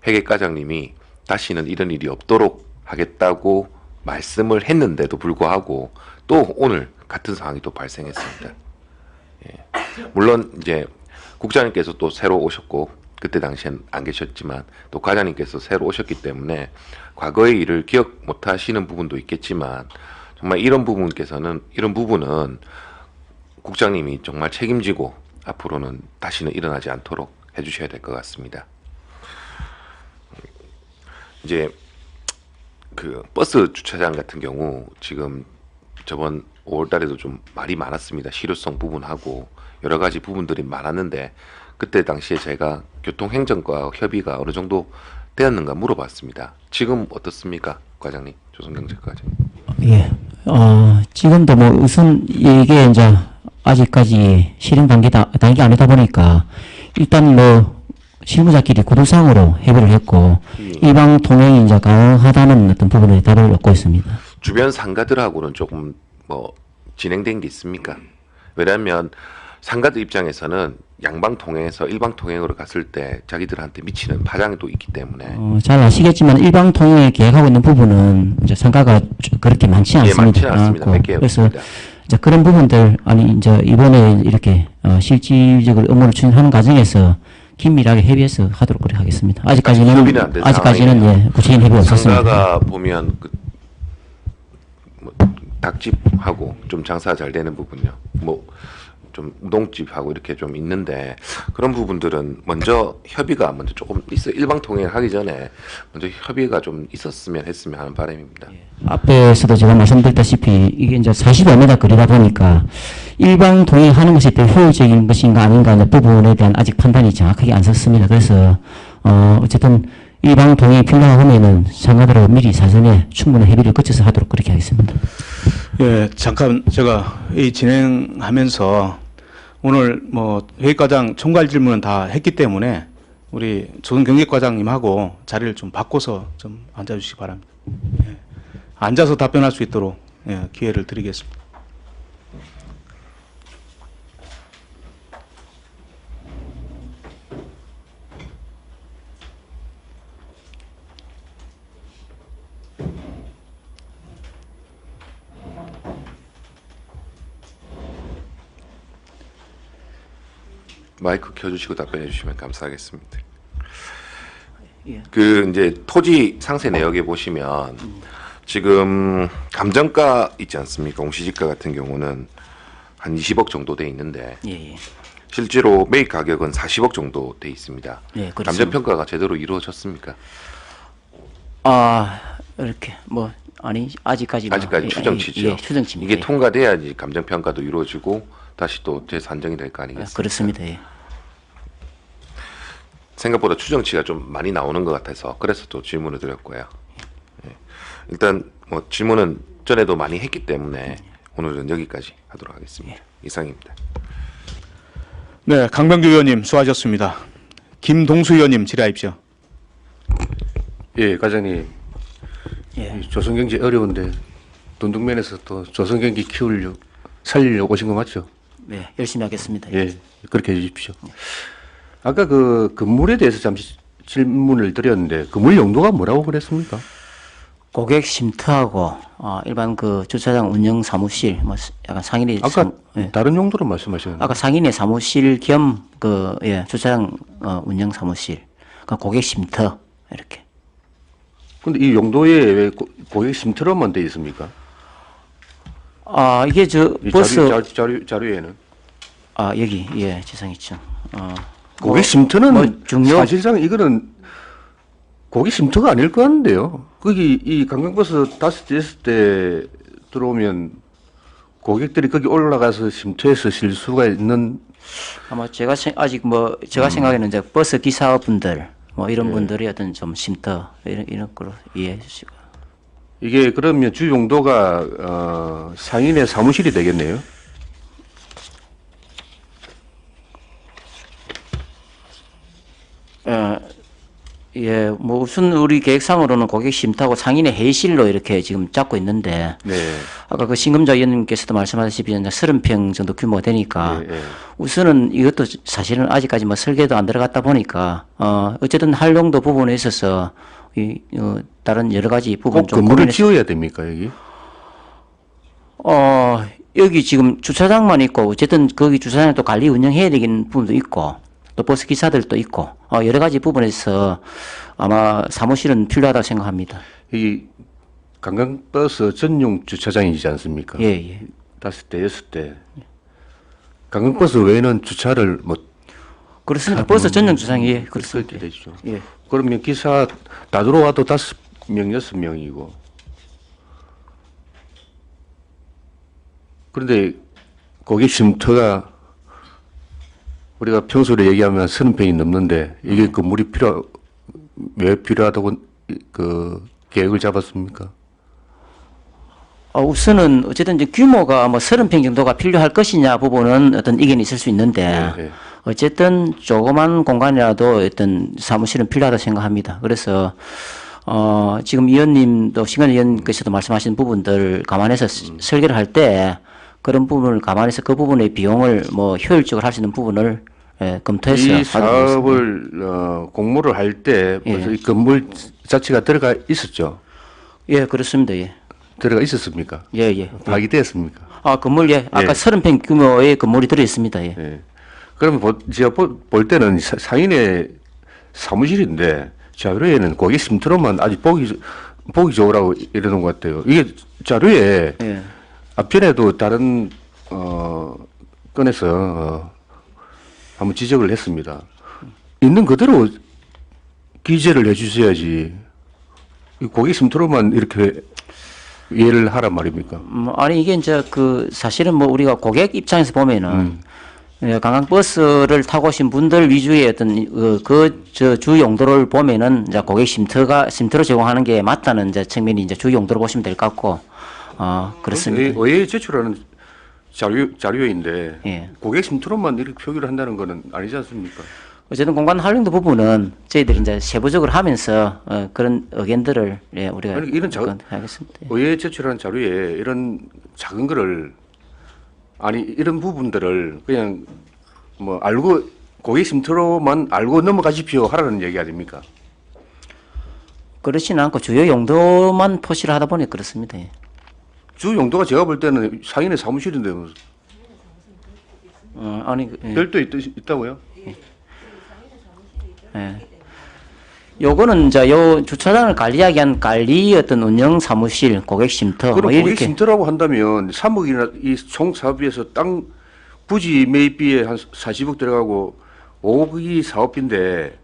회계과장님이 다시는 이런 일이 없도록 하겠다고 말씀을 했는데도 불구하고 또 오늘 같은 상황이 또 발생했습니다. 예. 물론 이제 국장님께서 또 새로 오셨고 그때 당시엔 안 계셨지만 또 과장님께서 새로 오셨기 때문에 과거의 일을 기억 못 하시는 부분도 있겠지만 정말 이런 부분은 국장님이 정말 책임지고 앞으로는 다시는 일어나지 않도록 해주셔야 될 것 같습니다. 이제 버스 주차장 같은 경우 지금 저번 5월달에도 좀 말이 많았습니다. 실효성 부분하고 여러 가지 부분들이 많았는데 그때 당시에 제가 교통행정과 협의가 어느 정도 되었는가 물어봤습니다. 지금 어떻습니까, 과장님? 조선경제과장님. 예, 지금도 우선 이게 이제 아직까지 실행 단계 아니다 보니까 일단 실무자끼리 구두상으로 협의를 했고 일방 통행이 이제 가능하다는 어떤 부분에 답을 얻고 있습니다. 주변 상가들하고는 조금 진행된 게 있습니까? 왜냐하면 상가들 입장에서는 양방 통행에서 일방 통행으로 갔을 때 자기들한테 미치는 파장도 있기 때문에 잘 아시겠지만 일방 통행에 계획하고 있는 부분은 이제 상가가 그렇게 많지 않습니다. 많지 않습니다. 몇 개 그래서 없습니다. 이제 그런 부분들 이제 이번에 이렇게 실질적으로 업무를 추진하는 과정에서 긴밀하게 협의해서 하도록 그렇게 하겠습니다. 협의는 안 된 아직까지는 예, 구체적인 협의 없었습니다. 상가가 보면 닭집하고 좀 장사 잘 되는 부분요. 좀 우동집하고 이렇게 좀 있는데 그런 부분들은 먼저 협의가 조금 일방 통행을 하기 전에 먼저 협의가 좀 있었으면 하는 바람입니다. 앞에서도 제가 말씀드렸다시피 이게 이제 40여 미터 거리다 보니까 일방 통행하는 것이 더 효율적인 것인가 아닌가 하는 부분에 대한 아직 판단이 정확하게 안 섰습니다. 그래서 어쨌든 일방 통행이 필요하면은 상가들하고 미리 사전에 충분한 협의를 거쳐서 하도록 그렇게 하겠습니다. 예, 잠깐 제가 이 진행하면서 오늘 회의과장 총괄 질문은 다 했기 때문에 우리 조선경제과장님하고 자리를 좀 바꿔서 좀 앉아주시기 바랍니다. 예, 앉아서 답변할 수 있도록 기회를 드리겠습니다. 마이크 켜주시고 답변해 주시면 감사하겠습니다. 예. 그 이제 토지 상세 내역에 보시면 지금 감정가 있지 않습니까? 공시지가 같은 경우는 한 20억 정도 돼 있는데 예, 예. 실제로 매입 가격은 40억 정도 돼 있습니다. 예, 그렇습니다. 감정 평가가 제대로 이루어졌습니까? 아, 이렇게 뭐 아니 아직까지 추정치죠. 예, 추정치입니다. 이게 통과돼야지 감정 평가도 이루어지고 다시 또 재산정이 될 거 아니겠습니까? 그렇습니다. 예. 생각보다 추정치가 좀 많이 나오는 것 같아서 그래서 또 질문을 드렸고요. 예. 일단 뭐 질문은 전에도 많이 했기 때문에 오늘은 여기까지 하도록 하겠습니다. 이상입니다. 네, 강병규 의원님 수고하셨습니다. 김동수 의원님 질의하십시오. 예, 과장님. 예. 이 조선경제 어려운데 돈둑면에서 또 조선경제 살리려고 오신 거 맞죠? 네, 열심히 하겠습니다. 예, 그렇게 해주십시오. 아까 그 건물에 대해서 잠시 질문을 드렸는데 건물 용도가 뭐라고 그랬습니까? 고객 쉼터하고 일반 그 주차장 운영 사무실 뭐 약간 상인의 아까 예. 다른 용도로 말씀하셨는데. 아까 상인의 사무실 겸 그 예, 주차장 운영 사무실, 그 고객 쉼터 이렇게. 근데 이 용도에 왜 고객 쉼터로만 돼 있습니까? 아 이게 저 이 버스 자료에는 여기 예 지상이층. 고객 쉼터는 뭐 중요 사실상 이거는 고객 쉼터가 아닐 것 같은데요. 거기 이 관광버스 5대 6대 들어오면 고객들이 거기 올라가서 쉼터에서 쉴 수가 있는. 아마 제가 아직 뭐 제가 생각에는 이제 버스 기사분들 뭐 이런 분들이 어떤 좀 쉼터 이런 거로 이해해 주시고. 이게 그러면 주 용도가 상인의 사무실이 되겠네요. 예, 뭐 우선 우리 계획상으로는 고객 쉼터하고 상인의 회의실로 이렇게 지금 잡고 있는데 네. 아까 그 신금자 의원님께서도 말씀하셨다시피 30평 정도 규모가 되니까 우선은 이것도 사실은 아직까지 뭐 설계도 안 들어갔다 보니까 어쨌든 활용도 부분에 있어서 다른 여러 가지 부분 꼭 좀 건물을 고민해서 지어야 됩니까 여기? 여기 지금 주차장만 있고 어쨌든 거기 주차장에 또 관리 운영해야 되는 부분도 있고 또 버스 기사들도 있고 여러 가지 부분에서 아마 사무실은 필요하다고 생각합니다. 이 관광버스 전용 주차장이지 않습니까? 예, 예. 5대 6대. 관광버스 외에는 주차를 뭐 그렇습니다. 버스 전용 주차장이 예, 그렇습니다. 되죠. 예. 그러면 기사 다 들어와도 5명, 6명이고. 그런데 거기 쉼터가 우리가 평소에 얘기하면 30평이 넘는데 이게 건물이 왜 필요하다고 그 계획을 잡았습니까? 우선은 어쨌든 이제 규모가 뭐 30평 정도가 필요할 것이냐 부분은 어떤 이견이 있을 수 있는데 네. 어쨌든 조그만 공간이라도 어떤 사무실은 필요하다고 생각합니다. 그래서 지금 의원님도 신관 의원께서도 말씀하신 부분들 감안해서 설계를 할 때 그런 부분을 감안해서 그 부분의 비용을 뭐 효율적으로 할 수 있는 부분을 검토해서 이 사업을 공모를 할 때 벌써 이 건물 자체가 들어가 있었죠. 예, 그렇습니다. 예. 들어가 있었습니까? 예, 예. 파기되었습니까? 건물 예. 아까 30평 규모의 건물이 들어 있습니다. 예. 예. 그러면 제가 볼 때는 상인의 사무실인데 자료에는 고객 쉼터로만 아직 보기 좋으라고 이러는 것 같아요. 이게 자료에 앞전에도 다른 건에서 한번 지적을 했습니다. 있는 그대로 기재를 해주셔야지 고객 쉼터로만 이렇게 이해를 하란 말입니까? 아니 이게 이제 그 사실은 뭐 우리가 고객 입장에서 보면은 관광버스를 타고 오신 분들 위주의 어떤 주 용도를 보면은 이제 고객 쉼터로 제공하는 게 맞다는 이제 측면이 이제 주 용도로 보시면 될 것 같고 그렇습니다. 의회에 제출하는 자료인데 예. 고객 쉼터로만 이렇게 표기를 한다는 거는 아니지 않습니까? 어쨌든 공간 활용도 부분은 저희들이 이제 세부적으로 하면서 그런 의견들을 우리가 아니, 이런 하겠습니다. 의회에 제출한 자료에 이런 작은 거를 이런 부분들을 그냥 뭐 알고 고객 쉼터로만 알고 넘어가십시오 하라는 얘기 아닙니까? 그렇지는 않고 주요 용도만 표시를 하다 보니 그렇습니다. 예. 주 용도가 제가 볼 때는 상인의 사무실인데 아니 별도 있다고요? 예. 요거는 이제 요 주차장을 관리하기 위한 관리 어떤 운영 사무실, 고객 쉼터 그럼 뭐 고객 이렇게 쉼터라고 한다면 3억이나 이 총 사업비에서 땅 부지 매입비에 한 40억 들어가고 5억이 사업비인데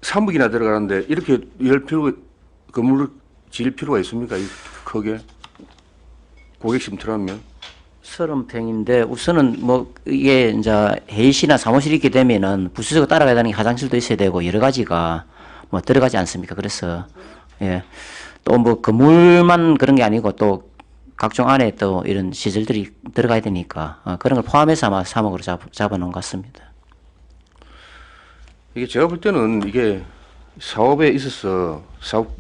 3억이나 들어가는데 이렇게 건물을 지을 필요가 있습니까? 크게 고객 쉼터라면 30평인데 우선은 뭐 이게 이제 회의실이나 사무실이 있게 되면은 부수적으로 따라가야 되는 게 화장실도 있어야 되고 여러 가지가 뭐 들어가지 않습니까? 그래서 예. 또 뭐 건물만 그런 게 아니고 또 각종 안에 또 이런 시설들이 들어가야 되니까 그런 걸 포함해서 아마 3억으로 잡아놓은 것 같습니다. 이게 제가 볼 때는 이게 사업에 있어서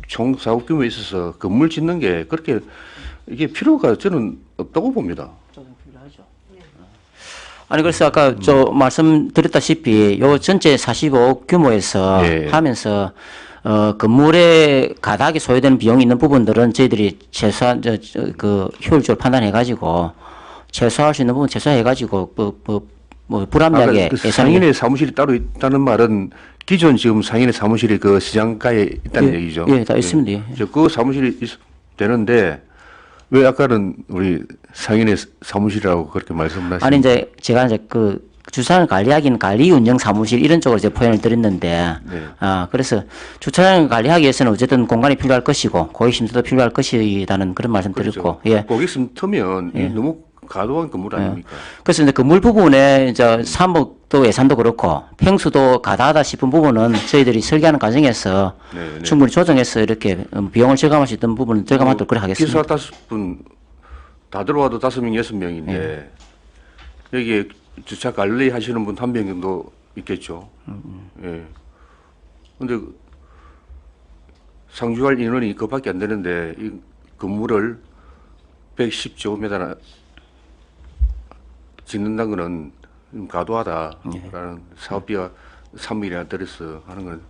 총 사업 규모에 있어서 건물 짓는 게 그렇게 이게 필요가 저는 없다고 봅니다. 아니 그래서 아까 저 말씀드렸다시피 요 전체 45억 규모에서 예. 하면서 건물의 가닥이 소요되는 비용이 있는 부분들은 저희들이 최소한 그 효율적으로 판단해 가지고 최소화할 수 있는 부분 최소화해 가지고 뭐 불합리하게 그 예산이 상인의 사무실이 따로 있다는 말은 기존 지금 상인의 사무실이 그 시장가에 있다는 얘기죠. 예, 다 있습니다. 예. 그 사무실이 되는데 왜 아까는 우리 상인의 사무실이라고 그렇게 말씀하시는? 아니 이제 제가 이제 그 주차장을 관리하기는 관리 운영 사무실 이런 쪽으로 이제 표현을 드렸는데 네. 그래서 주차장을 관리하기 위해서는 어쨌든 공간이 필요할 것이고 고객 쉼터도 필요할 것이라는 그런 말씀 드렸고 예. 고객 쉼터면 예. 너무 과도한 건물 아닙니까? 그래서 이제 건물 부분에 이제 3억도 예산도 그렇고 평수도 가다하다 싶은 부분은 저희들이 설계하는 과정에서 네. 충분히 조정해서 이렇게 비용을 절감할 수 있던 부분은 절감하도록 그래 하겠습니다. 기사 5분 다 들어와도 5명, 6명인데 여기에 주차 관리 하시는 분 1명 정도 있겠죠. 예. 근데 상주할 인원이 그밖에 안 되는데 이 건물을 110제곱미터나 짓는다는 거는 좀 과도하다라는 사업비가 3억이나 들어서 하는 건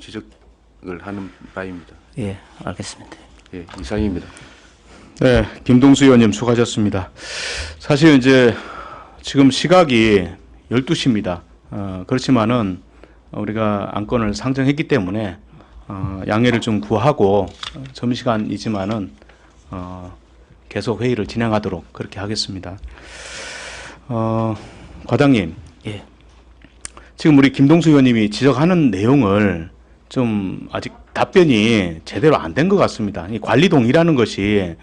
지적을 하는 바입니다. 예, 알겠습니다. 예, 이상입니다. 네, 김동수 의원님 수고하셨습니다. 사실 이제 지금 시각이 12시입니다. 그렇지만은 우리가 안건을 상정했기 때문에 양해를 좀 구하고 점심시간이지만은 계속 회의를 진행하도록 그렇게 하겠습니다. 과장님, 예. 지금 우리 김동수 의원님이 지적하는 내용을 좀 아직 답변이 제대로 안 된 것 같습니다. 이 관리동이라는 것이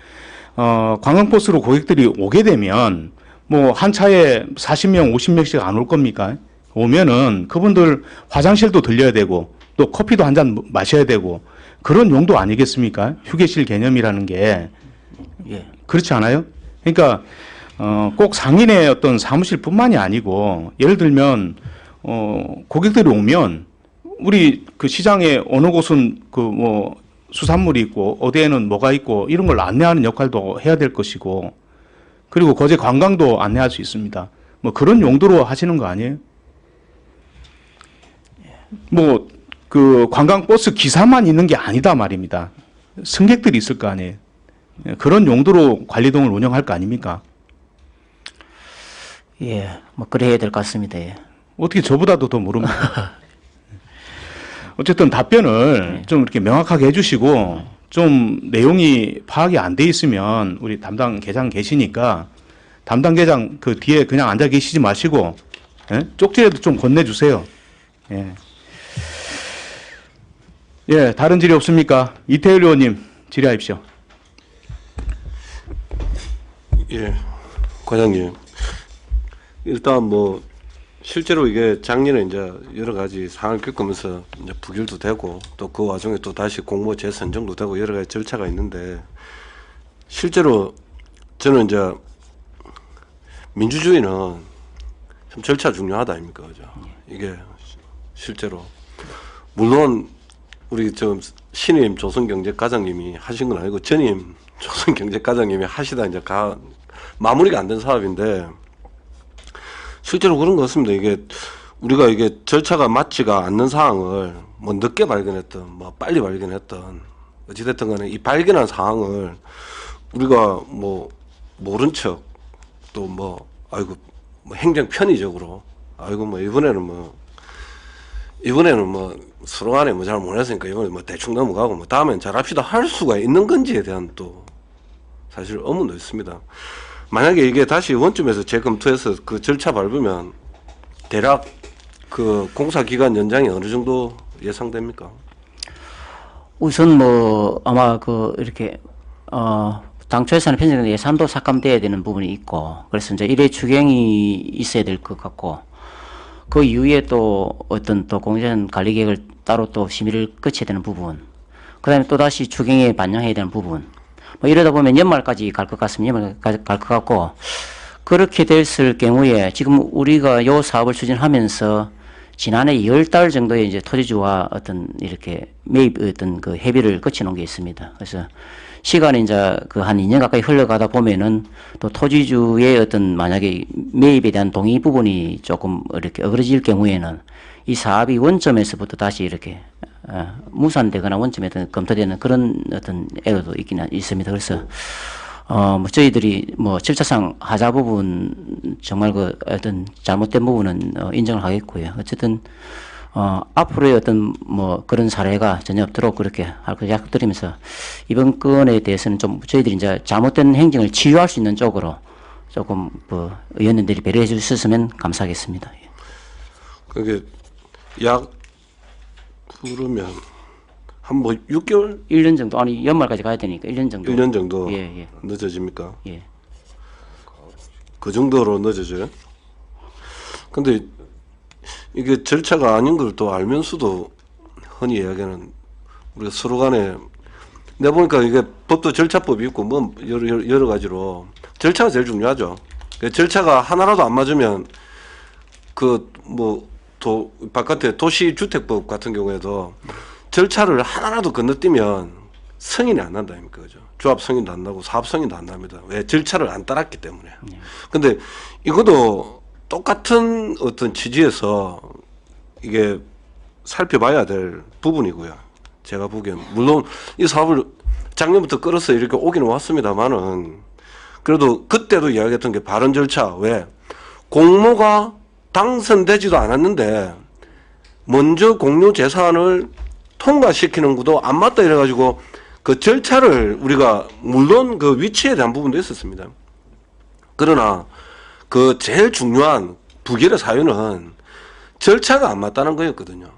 관광버스로 고객들이 오게 되면 뭐 한 차에 40명, 50명씩 안 올 겁니까? 오면은 그분들 화장실도 들려야 되고 또 커피도 한 잔 마셔야 되고 그런 용도 아니겠습니까? 휴게실 개념이라는 게 예. 그렇지 않아요? 그러니까 꼭 상인의 어떤 사무실뿐만이 아니고 예를 들면 고객들이 오면 우리 그 시장에 어느 곳은 그 뭐 수산물이 있고 어디에는 뭐가 있고 이런 걸 안내하는 역할도 해야 될 것이고 그리고 거제 관광도 안내할 수 있습니다. 뭐 그런 용도로 하시는 거 아니에요? 뭐 그 관광버스 기사만 있는 게 아니다 말입니다. 승객들이 있을 거 아니에요. 그런 용도로 관리동을 운영할 거 아닙니까? 예, 뭐 그래야 될 것 같습니다. 예. 어떻게 저보다도 더 모릅니까? 어쨌든 답변을 좀 이렇게 명확하게 해주시고 좀 내용이 파악이 안 돼 있으면 우리 담당 계장 계시니까 담당 계장 그 뒤에 그냥 앉아 계시지 마시고 쪽지라도 좀 건네주세요. 예. 예, 다른 질의 없습니까? 이태일 의원님 질의하십시오. 예, 과장님. 일단 뭐 실제로 이게 작년에 이제 여러 가지 상황을 겪으면서 이제 부결도 되고 또 그 와중에 또 다시 공모 재선정도 되고 여러 가지 절차가 있는데 실제로 저는 이제 민주주의는 참 절차 중요하다 아닙니까, 그죠? 이게 실제로 물론 우리 저 신임 조선경제과장님이 하신 건 아니고 전임 조선경제과장님이 하시다 이제 마무리가 안 된 사업인데. 실제로 그런 것 같습니다. 이게 우리가 이게 절차가 맞지가 않는 사항을 뭐 늦게 발견했던 뭐 빨리 발견했던 어찌됐든 간에 이 발견한 사항을 우리가 뭐 모른 척 또 뭐 아이고 뭐 행정 편의적으로 아이고 뭐 이번에는 뭐 이번에는 뭐 서로 간에 뭐 잘 못했으니까 이번에 뭐 대충 넘어가고 뭐 다음엔 잘합시다 할 수가 있는 건지에 대한 또 사실 의문도 있습니다. 만약에 이게 다시 원점에서 재검토해서 그 절차 밟으면 대략 그 공사 기간 연장이 어느 정도 예상됩니까? 우선 뭐 아마 그 이렇게 당초 예산을 편성된 예산도 삭감돼야 되는 부분이 있고, 그래서 이제 일회 추경이 있어야 될 것 같고, 그 이후에 또 어떤 또 공제선 관리 계획을 따로 또 심의를 거쳐야 되는 부분, 그다음에 또 다시 추경에 반영해야 되는 부분, 뭐 이러다 보면 연말까지 갈 것 같습니다. 연말까지 갈 것 같고, 그렇게 됐을 경우에 지금 우리가 요 사업을 추진하면서 지난해 2월달 정도에 이제 토지주와 어떤 이렇게 매입 어떤 그 협의를 거쳐놓은 게 있습니다. 그래서 시간이 이제 그 한 2년 가까이 흘러가다 보면은 또 토지주의 어떤 만약에 매입에 대한 동의 부분이 조금 이렇게 어그러질 경우에는 이 사업이 원점에서부터 다시 이렇게 무산되거나 원점에 검토되는 그런 어떤 애로도 있긴 있습니다. 그래서 뭐 저희들이 뭐 절차상 하자 부분 정말 그 어떤 잘못된 부분은 인정을 하겠고요. 어쨌든 앞으로의 어떤 뭐 그런 사례가 전혀 없도록 그렇게 할 거 약속드리면서 이번 건에 대해서는 좀 저희들이 이제 잘못된 행정을 치유할 수 있는 쪽으로 조금 뭐 의원님들이 배려해 주셨으면 감사하겠습니다. 그게 약 그러면 한 뭐 6개월? 1년 정도, 아니 연말까지 가야 되니까 1년 정도. 1년 정도 예. 늦어집니까? 예. 그 정도로 늦어져요? 근데 이게 절차가 아닌 걸 또 알면서도 흔히 이야기하는 우리가 서로 간에 내가 보니까 이게 법도 절차법이 있고 뭐 여러 가지로 절차가 제일 중요하죠. 그 절차가 하나라도 안 맞으면 그 뭐 바깥에 도시주택법 같은 경우에도 절차를 하나라도 건너뛰면 승인이 안 난다 아닙니까? 그죠? 조합 승인도 안 나고 사업 승인도 안 납니다. 왜? 절차를 안 따랐기 때문에. 근데 이것도 똑같은 어떤 취지에서 이게 살펴봐야 될 부분이고요. 제가 보기엔 물론 이 사업을 작년부터 끌어서 이렇게 오기는 왔습니다만은 그래도 그때도 이야기했던 게 발언 절차. 왜? 공모가 당선되지도 않았는데 먼저 공유 재산을 통과시키는 것도 안 맞다 이래가지고 그 절차를 우리가 물론 그 위치에 대한 부분도 있었습니다. 그러나 그 제일 중요한 부결의 사유는 절차가 안 맞다는 거였거든요.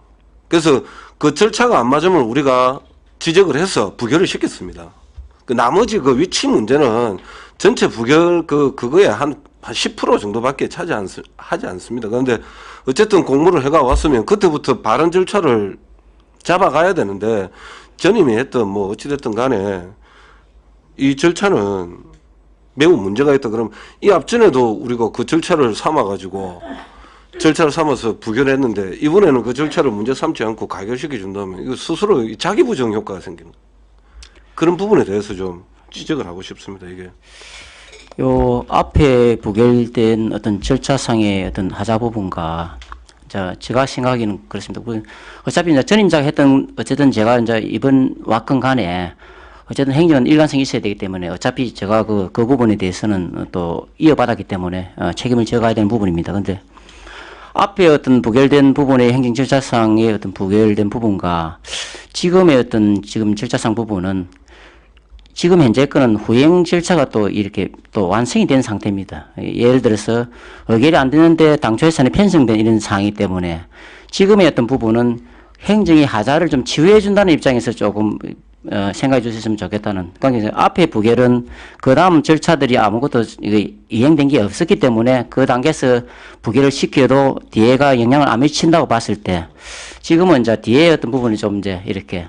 그래서 그 절차가 안 맞으면 우리가 지적을 해서 부결을 시켰습니다. 그 나머지 그 위치 문제는 전체 부결 그거에 한 10% 정도밖에 하지 않습니다. 그런데 어쨌든 공모를 해가 왔으면 그때부터 발언 절차를 잡아가야 되는데 전임이 했던 뭐 어찌됐든 간에 이 절차는 매우 문제가 있다. 그러면 이 앞전에도 우리가 그 절차를 삼아가지고 절차를 삼아서 부결했는데 이번에는 그 절차를 문제 삼지 않고 가결시켜 준다면 이거 스스로 자기 부정 효과가 생기는 그런 부분에 대해서 좀 지적을 하고 싶습니다. 이게 요 앞에 부결된 어떤 절차상의 어떤 하자 부분과 제가 생각하기는 그렇습니다. 어차피 이제 전임자가 했던 어쨌든 제가 이제 이번 왔건 간에 어쨌든 행정은 일관성이 있어야 되기 때문에 어차피 제가 그 부분에 대해서는 또 이어받았기 때문에 책임을 져가야 되는 부분입니다. 근데 앞에 어떤 부결된 부분의 행정 절차상의 어떤 부결된 부분과 지금의 어떤 지금 절차상 부분은 지금 현재 거는 후행 절차가 또 이렇게 또 완성이 된 상태입니다. 예를 들어서 의결이 안 되는데 당초 예산이 편성된 이런 상황이기 때문에 지금의 어떤 부분은 행정이 하자를 좀 치유해 준다는 입장에서 조금 생각해 주셨으면 좋겠다는 관계에서 앞에 부결은 그 다음 절차들이 아무것도 이행된 게 없었기 때문에 그 단계에서 부결을 시켜도 뒤에가 영향을 안 미친다고 봤을 때 지금은 이제 뒤에 어떤 부분이 좀 이제 이렇게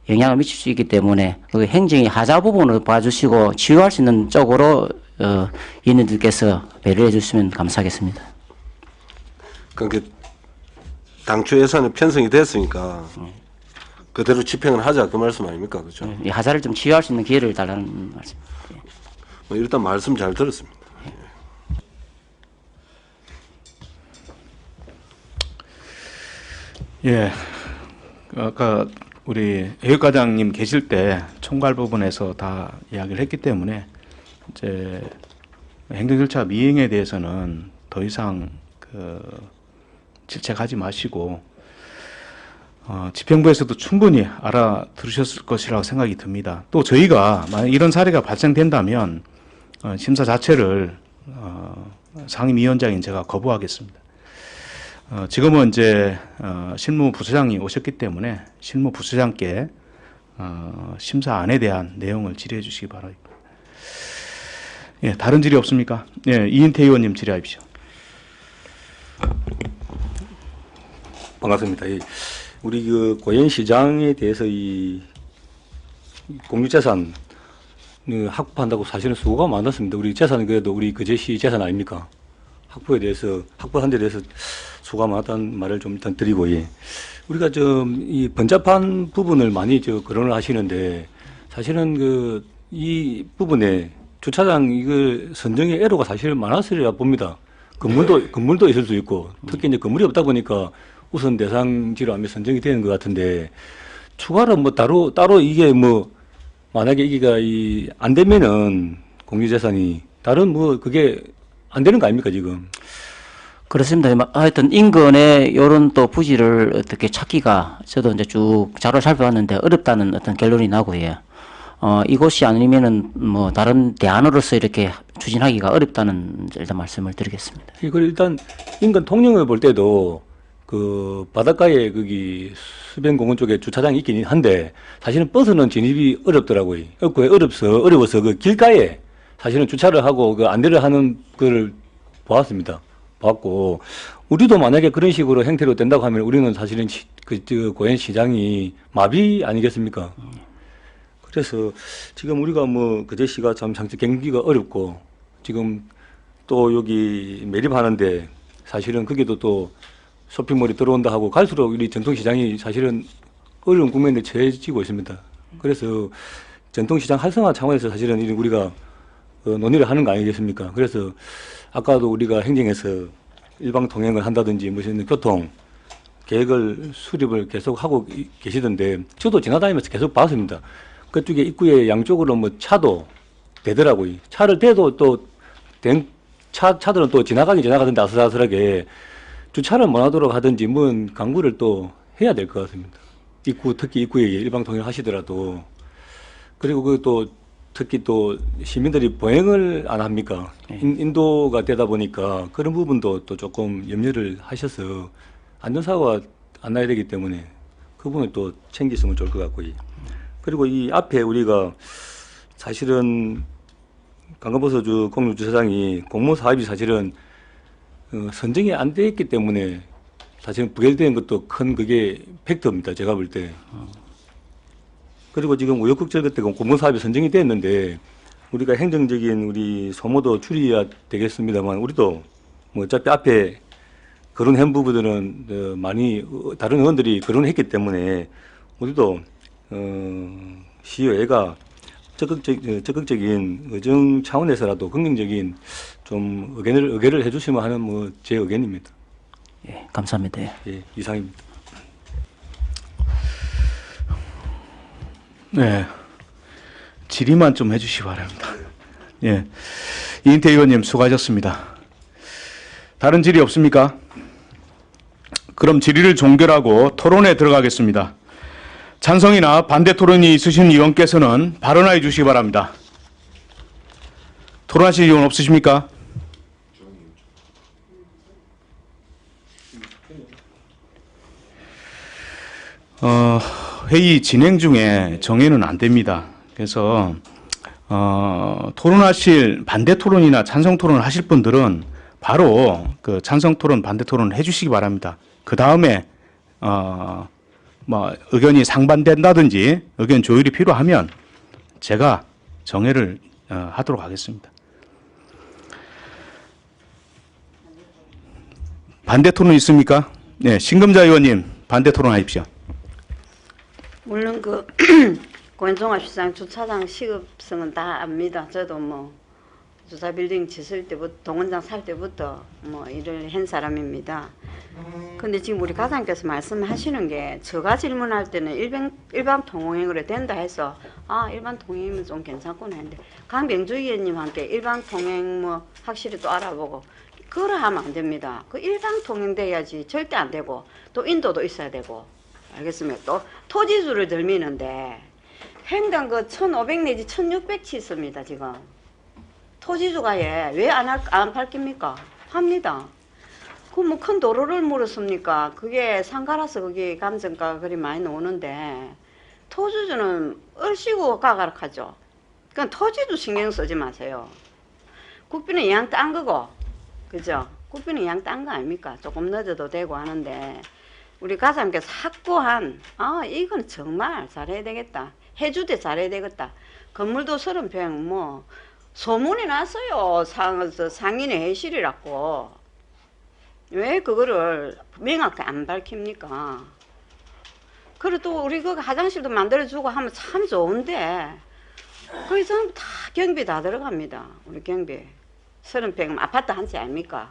영향을 미칠 수 있기 때문에 그 행정이 하자 부분을 봐주시고 치유할 수 있는 쪽으로 위원님들께서 배려해 주시면 감사하겠습니다. 그러니까 당초 예산이 편성이 됐으니까 그대로 집행을 하자 그 말씀 아닙니까? 그렇죠? 이 하자를 좀 치유할 수 있는 기회를 달라는 말씀. 뭐 일단 말씀 잘 들었습니다. 예. 아까 우리 애육과장님 계실 때 총괄 부분에서 다 이야기를 했기 때문에 이제 행정 절차 미행에 대해서는 더 이상 질책하지 마시고 집행부에서도 충분히 알아들으셨을 것이라고 생각이 듭니다. 또 저희가 만약 이런 사례가 발생된다면 심사 자체를 상임위원장인 제가 거부하겠습니다. 지금은 이제 실무부서장이 오셨기 때문에 실무부서장께 심사안에 대한 내용을 질의해 주시기 바랍니다. 예, 다른 질의 없습니까? 예, 이인태 의원님 질의하십시오. 반갑습니다. 우리 그 고현시장에 대해서 이 공유재산 확보한다고 사실은 수고가 많았습니다. 우리 재산은 그래도 우리 거제시 재산 아닙니까? 확보한 데 대해서 수고가 많았다는 말을 좀 일단 드리고, 예. 우리가 이 번잡한 부분을 많이 거론을 하시는데, 사실은 이 부분에 주차장 이걸 선정의 애로가 사실 많았으리라 봅니다. 건물도 있을 수 있고, 특히 이제 건물이 없다 보니까 우선 대상지로 하면 선정이 되는 것 같은데, 추가로 따로 이게 만약에 이게 안 되면은 공유재산이 다른 그게 안 되는 거 아닙니까, 지금? 그렇습니다. 하여튼 인근의 요런 또 부지를 어떻게 찾기가 저도 이제 쭉 자료를 살펴봤는데 어렵다는 어떤 결론이 나고요. 이곳이 아니면은 다른 대안으로서 이렇게 추진하기가 어렵다는 일단 말씀을 드리겠습니다. 그리고 일단 인근 통영을 볼 때도 그 바닷가에 거기 수변공원 쪽에 주차장이 있긴 한데 사실은 버스는 진입이 어렵더라고요. 어려워서 그 길가에 사실은 주차를 하고 그 안내를 하는 걸 보았고, 우리도 만약에 그런 식으로 행태로 된다고 하면 우리는 사실은 고현시장이 마비 아니겠습니까? 그래서 지금 우리가 거제시가 참 경기가 어렵고, 지금 또 여기 매립하는데 사실은 거기도 또 쇼핑몰이 들어온다 하고 갈수록 우리 전통시장이 사실은 어려운 국면에 처해지고 있습니다. 그래서 전통시장 활성화 차원에서 사실은 우리가 논의를 하는 거 아니겠습니까? 그래서 아까도 우리가 행정에서 일방 통행을 한다든지 무슨 교통 계획을 수립을 계속 하고 계시던데, 저도 지나다니면서 계속 봤습니다. 그쪽에 입구에 양쪽으로 차도 되더라고요. 차를 대도 또 차들은 또 지나가던데 아슬아슬하게 주차를 못 하도록 하든지 강구를 또 해야 될 것 같습니다. 특히 입구에 일방 통행을 하시더라도. 그리고 특히 또 시민들이 보행을 안 합니까? 인도가 되다 보니까 그런 부분도 또 조금 염려를 하셔서 안전사고가 안 나야 되기 때문에 그 부분을 또 챙기시면 좋을 것 같고요. 그리고 이 앞에 우리가 사실은 강건버스 공유주차장이 공모 사업이 사실은 선정이 안 돼 있기 때문에 사실은 부결되는 것도 큰 그게 팩트입니다. 제가 볼 때. 그리고 지금 우여곡절 끝에 공모 사업이 선정이 됐는데 우리가 행정적인 우리 소모도 줄여야 되겠습니다만, 우리도 어차피 앞에 거론한 부분들은 많이 다른 의원들이 거론했기 때문에 우리도 시의회가 적극적인 의정 차원에서라도 긍정적인 좀 의견을 해주시면 하는 제 의견입니다. 예, 감사합니다. 예, 이상입니다. 네, 질의만 좀 해주시기 바랍니다. 예, 이인태 의원님 수고하셨습니다. 다른 질의 없습니까? 그럼 질의를 종결하고 토론에 들어가겠습니다. 찬성이나 반대 토론이 있으신 의원께서는 발언하여 주시기 바랍니다. 토론하실 의원 없으십니까? 회의 진행 중에 정해는 안 됩니다. 그래서 토론하실 반대 토론이나 찬성 토론을 하실 분들은 바로 그 찬성 토론, 반대 토론을 해주시기 바랍니다. 그 다음에 의견이 상반된다든지 의견 조율이 필요하면 제가 정회를 하도록 하겠습니다. 반대 토론 있습니까? 네, 신금자 의원님 반대 토론하십시오. 물론 고현종합시장 주차장 시급성은 다 압니다. 저도 주차 빌딩 짓을 때부터 동원장 살 때부터 일을 한 사람입니다. 근데 지금 우리 과장께서 말씀하시는 게 제가 질문할 때는 일반 통행으로 된다 해서 일반 통행이면 좀 괜찮구나 했는데 강병주 의원님한테 일반 통행 확실히 또 알아보고 그러 하면 안 됩니다. 그 일반 통행 돼야지 절대 안 되고 또 인도도 있어야 되고 알겠습니다. 또 토지주를 들미는데 횡단 그 1,500 내지 1,600 치습니다 지금. 토지주가 왜 안 밝힙니까? 합니다. 그 뭐 큰 도로를 물었습니까? 그게 상가라서 그게 감정가가 그리 많이 나오는데 토지주는 얼씨구 가가락하죠. 그러니까 토지도 신경 쓰지 마세요. 국비는 이양 딴 거고, 그죠? 국비는 이양 딴 거 아닙니까? 조금 늦어도 되고 하는데 우리 가장님께서 확고한 이건 정말 잘해야 되겠다. 해주대 잘해야 되겠다. 건물도 30평 뭐 소문이 났어요. 상인의 해실이라고. 왜 그거를 명확히 안 밝힙니까? 그리고 또 우리 그 화장실도 만들어주고 하면 참 좋은데 거기 전부 다 경비 다 들어갑니다. 우리 경비 30평 아파트 한 채 아닙니까?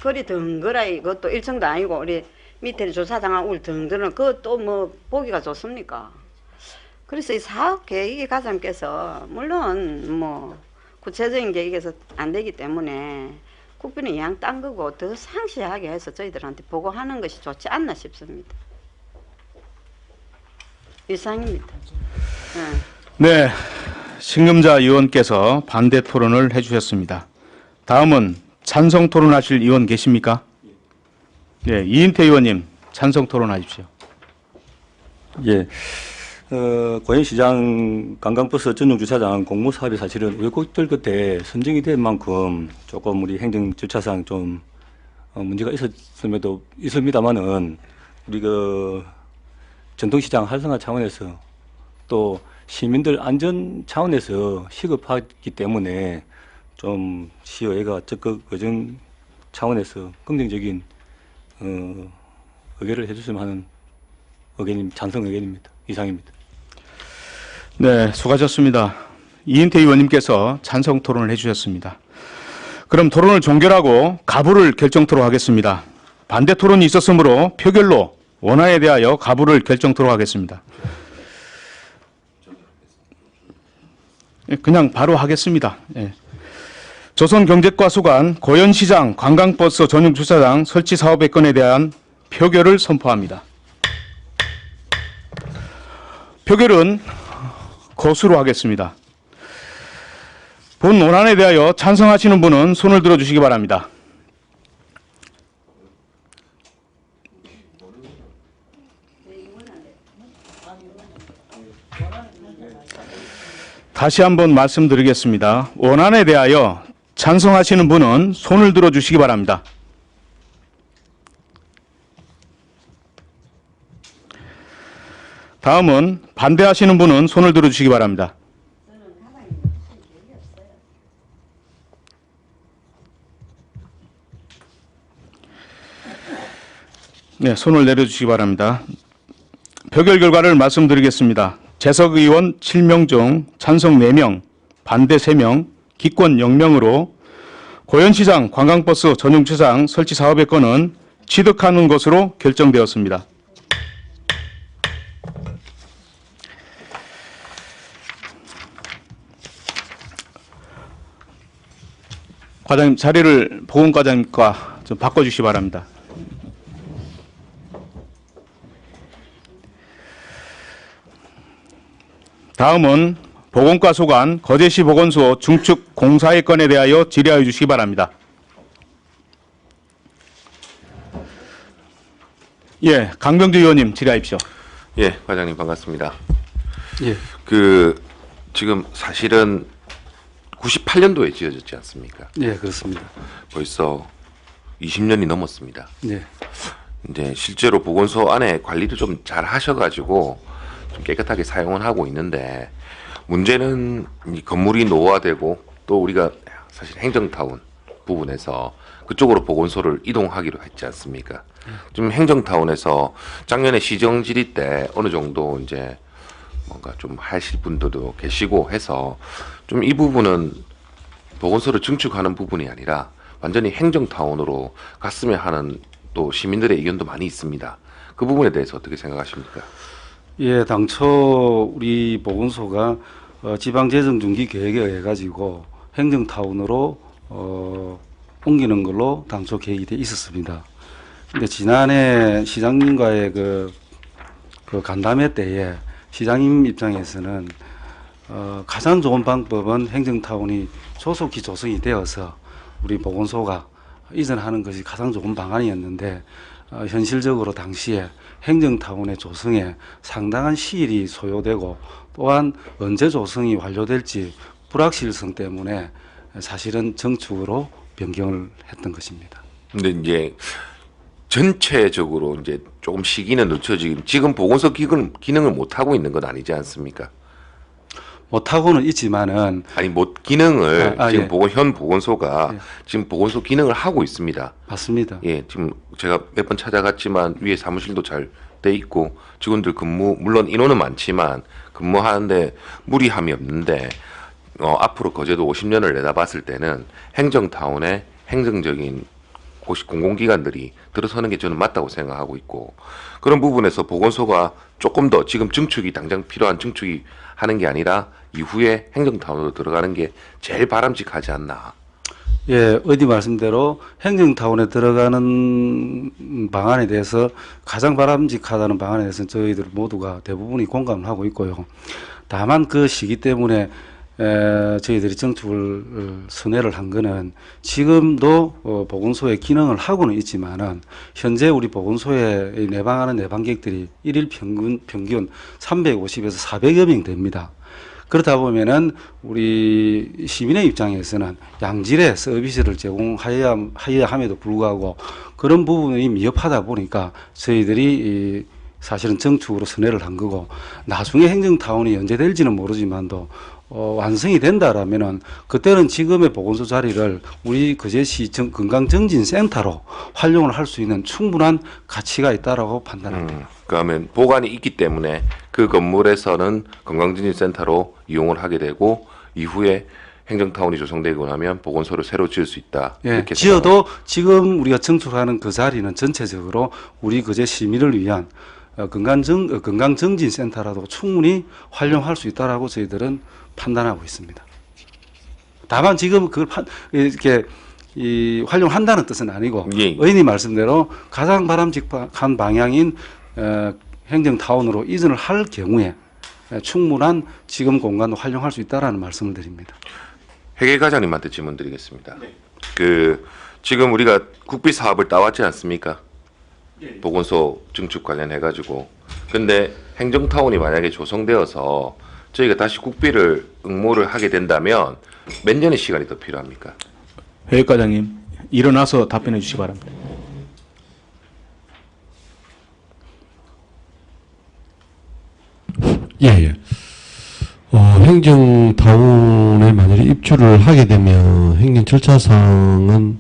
거리 덩그라이 그것도 1층도 아니고 우리 밑에 조사장하고 우리 덩그러는 그것도 뭐 보기가 좋습니까? 그래서 이 사업 계획이 가장께서 물론 뭐 구체적인 계획에서 안 되기 때문에 국비는 이양 딴 거고 더 상세하게 해서 저희들한테 보고하는 것이 좋지 않나 싶습니다. 이상입니다. 네, 신금자 의원께서 반대 토론을 해주셨습니다. 다음은 찬성 토론하실 의원 계십니까? 네, 이인태 의원님 찬성 토론하십시오. 예. 고양시장 관광버스 전용주차장 공모사업이 사실은 우여곡절 끝에 선정이 된 만큼 조금 우리 행정절차상 좀 문제가 있습니다만은 우리 그 전통시장 활성화 차원에서 또 시민들 안전 차원에서 시급하기 때문에 좀 시의회가 적극 의정 차원에서 긍정적인 의결을 해주시면 하는 찬성 의견입니다. 이상입니다. 네, 수고하셨습니다. 이인태 의원님께서 찬성 토론을 해주셨습니다. 그럼 토론을 종결하고 가부를 결정토록 하겠습니다. 반대 토론이 있었으므로 표결로 원안에 대하여 가부를 결정토록 하겠습니다. 그냥 바로 하겠습니다. 예. 조선경제과수관 고현시장 관광버스 전용주차장 설치 사업의 건에 대한 표결을 선포합니다. 표결은 거수로 하겠습니다. 본 원안에 대하여 찬성하시는 분은 손을 들어주시기 바랍니다. 다시 한번 말씀드리겠습니다. 원안에 대하여 찬성하시는 분은 손을 들어주시기 바랍니다. 다음은 반대하시는 분은 손을 들어주시기 바랍니다. 네, 손을 내려주시기 바랍니다. 표결 결과를 말씀드리겠습니다. 재석 의원 7명 중 찬성 4명, 반대 3명, 기권 0명으로 고현시장 관광버스 전용주차장 설치 사업의 건은 취득하는 것으로 결정되었습니다. 과장님 자리를 보건과장님과 좀 바꿔주시기 바랍니다. 다음은 보건과 소관 거제시 보건소 중축 공사의 건에 대하여 질의하여 주시기 바랍니다. 예, 강병주 의원님 질의하십시오. 예, 과장님 반갑습니다. 예. 지금 사실은 98년도에 지어졌지 않습니까? 예, 그렇습니다. 벌써 20년이 넘었습니다. 예. 이제 실제로 보건소 안에 관리를 좀 잘 하셔가지고 좀 깨끗하게 사용을 하고 있는데 문제는 이 건물이 노후화되고 또 우리가 사실 행정타운 부분에서 그쪽으로 보건소를 이동하기로 했지 않습니까? 지금 행정타운에서 작년에 시정질의 때 어느 정도 이제 뭔가 좀 하실 분들도 계시고 해서 좀 이 부분은 보건소를 증축하는 부분이 아니라 완전히 행정타운으로 갔으면 하는 또 시민들의 의견도 많이 있습니다. 그 부분에 대해서 어떻게 생각하십니까? 예, 당초 우리 보건소가 지방재정중기 계획에 의해 가지고 행정타운으로 옮기는 걸로 당초 계획이 돼 있었습니다. 근데 지난해 시장님과의 그 그 간담회 때에 시장님 입장에서는 가장 좋은 방법은 행정타운이 조속히 조성이 되어서 우리 보건소가 이전하는 것이 가장 좋은 방안이었는데 현실적으로 당시에 행정타운의 조성에 상당한 시일이 소요되고 또한 언제 조성이 완료될지 불확실성 때문에 사실은 정축으로 변경을 했던 것입니다. 근데 이제 전체적으로 이제 조금 시기는 늦춰지긴 지금 보건소 기능을 못 하고 있는 건 아니지 않습니까? 못하고는 있지만은 아니 못 기능을 지금 예. 현 보건소가 예. 지금 보건소 기능을 하고 있습니다. 맞습니다. 예, 지금 제가 몇 번 찾아갔지만 위에 사무실도 잘 돼 있고 직원들 근무 물론 인원은 많지만 근무하는데 무리함이 없는데 앞으로 거제도 50년을 내다봤을 때는 행정타운의 행정적인 공공기관들이 들어서는 게 저는 맞다고 생각하고 있고 그런 부분에서 보건소가 조금 더 지금 증축이 당장 필요한 증축이 하는 게 아니라 이후에 행정타운으로 들어가는 게 제일 바람직하지 않나. 예, 어디 말씀대로 행정타운에 들어가는 방안에 대해서 가장 바람직하다는 방안에 대해서는 저희들 모두가 대부분이 공감을 하고 있고요. 다만 그 시기 때문에 저희들이 정축을 선회를 한 거는 지금도 보건소의 기능을 하고는 있지만은 현재 우리 보건소에 내방하는 내방객들이 일일 평균 350에서 400여 명 됩니다. 그렇다 보면은 우리 시민의 입장에서는 양질의 서비스를 제공하여야 함에도 불구하고 그런 부분이 미흡하다 보니까 저희들이 사실은 정축으로 선회를 한 거고 나중에 행정타운이 언제 될지는 모르지만도 완성이 된다라면은 그때는 지금의 보건소 자리를 우리 거제시 건강정진센터로 활용을 할 수 있는 충분한 가치가 있다라고 판단합니다. 그러면 보관이 있기 때문에 그 건물에서는 건강정진센터로 이용을 하게 되고 이후에 행정타운이 조성되고 나면 보건소를 새로 지을 수 있다. 예, 이렇게 지어도 지금 우리가 증축하는 그 자리는 전체적으로 우리 거제 시민을 위한 건강정진센터라도 충분히 활용할 수 있다라고 저희들은 판단하고 있습니다. 다만 지금 그걸 이렇게 활용한다는 뜻은 아니고 예. 의원님 말씀대로 가장 바람직한 방향인 행정타운으로 이전을 할 경우에 충분한 지금 공간도 활용할 수 있다라는 말씀을 드립니다. 회계 과장님한테 질문 드리겠습니다. 그 지금 우리가 국비 사업을 따왔지 않습니까? 보건소 증축 관련해 가지고. 근데 행정타운이 만약에 조성되어서 저희가 다시 국비를 응모를 하게 된다면 몇 년의 시간이 더 필요합니까? 회계과장님 일어나서 답변해 주시기 바랍니다. 예. 행정타운에 만약에 입주를 하게 되면 행정 절차상은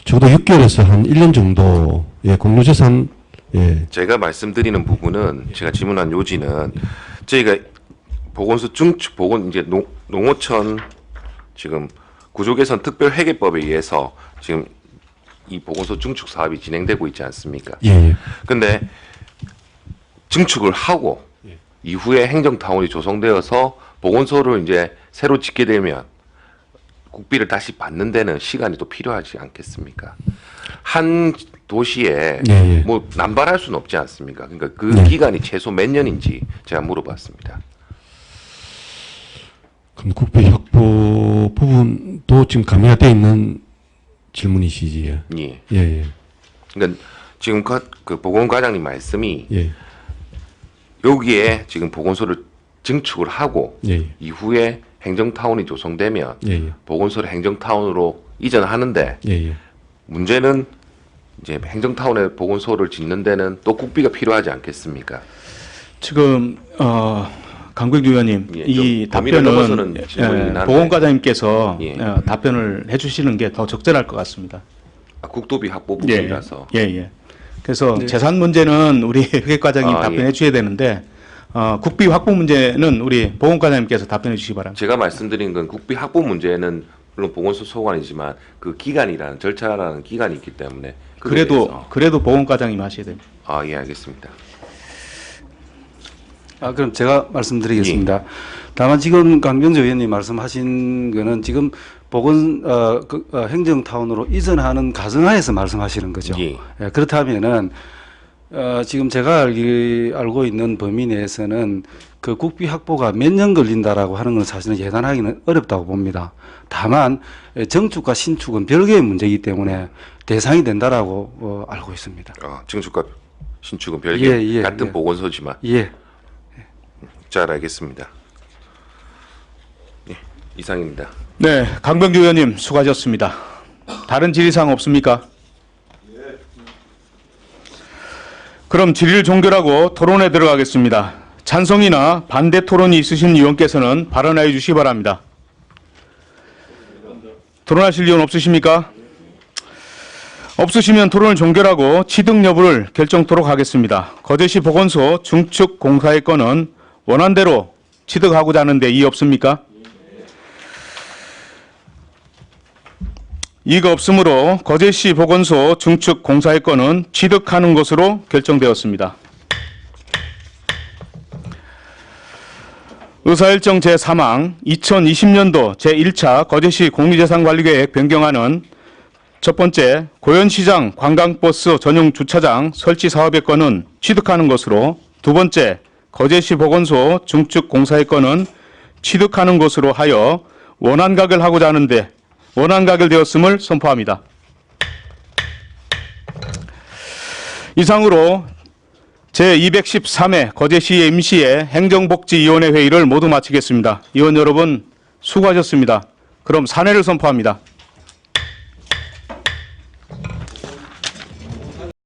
적어도 6개월에서 한 1년 정도 공유재산 제가 말씀드리는 부분은 제가 질문한 요지는 저희가 보건소 증축 이제 농어촌 지금 구조개선 특별회계법에 의해서 지금 이 보건소 증축 사업이 진행되고 있지 않습니까? 예. 근데 증축을 하고 이후에 행정타운이 조성되어서 보건소를 이제 새로 짓게 되면 국비를 다시 받는 데는 시간이 또 필요하지 않겠습니까? 한 도시에 뭐 남발할 수는 없지 않습니까? 그러니까 그 기간이 최소 몇 년인지 제가 물어봤습니다. 그럼 국비 확보 부분도 지금 가미가 돼 있는 질문이시지? 예. 그러니까 지금 그 보건과장님 말씀이 여기에 지금 보건소를 증축을 하고 이후에 행정타운이 조성되면 보건소를 행정타운으로 이전하는데 문제는 이제 행정타운에 보건소를 짓는 데는 또 국비가 필요하지 않겠습니까? 지금 강국규 의원님 이 답변은 보건과장님께서 답변을 해주시는 게 더 적절할 것 같습니다. 국도비 확보 부분이라서. 그래서 재산 문제는 우리 회계과장님 답변해 주셔야 되는데 국비 확보 문제는 우리 보건과장님께서 답변해 주시기 바랍니다. 제가 말씀드린 건 국비 확보 문제는 물론 보건소 소관이지만 그 기간이라는 절차라는 기간이 있기 때문에 그래도 보건과장님 하셔야 됩니다. 예, 알겠습니다. 그럼 제가 말씀드리겠습니다. 다만 지금 강병재 의원님 말씀하신 거는 지금 행정타운으로 이전하는 가정하에서 말씀하시는 거죠. 그렇다면은 지금 제가 알고 있는 범위 내에서는 그 국비 확보가 몇 년 걸린다라고 하는 건 사실은 예단하기는 어렵다고 봅니다. 다만 정축과 신축은 별개의 문제이기 때문에 대상이 된다라고 알고 있습니다. 증축과 신축은 별개 예, 같은 예. 보건소지만. 예. 잘 알겠습니다. 예, 이상입니다. 네, 강병규 의원님 수고하셨습니다. 다른 질의사항 없습니까? 그럼 질의를 종결하고 토론에 들어가겠습니다. 찬성이나 반대 토론이 있으신 의원께서는 발언하여 주시기 바랍니다. 토론하실 의원 없으십니까? 없으시면 토론을 종결하고 취득 여부를 결정토록 하겠습니다. 거제시 보건소 중축 공사의 건은 원안대로 취득하고자 하는데 이의 없습니까? 이의가 없으므로 거제시 보건소 중축 공사의 건은 취득하는 것으로 결정되었습니다. 의사일정 제3항 2020년도 제1차 거제시 공유재산관리계획 변경안은 첫 번째, 고현시장 관광버스 전용 주차장 설치 사업의 건은 취득하는 것으로, 두 번째, 거제시 보건소 중축 공사의 건은 취득하는 것으로 하여 원안 가결하고자 하는데 원안 가결되었음을 선포합니다. 이상으로 제213회 거제시 임시의 행정복지위원회 회의를 모두 마치겠습니다. 의원 여러분 수고하셨습니다. 그럼 산회를 선포합니다.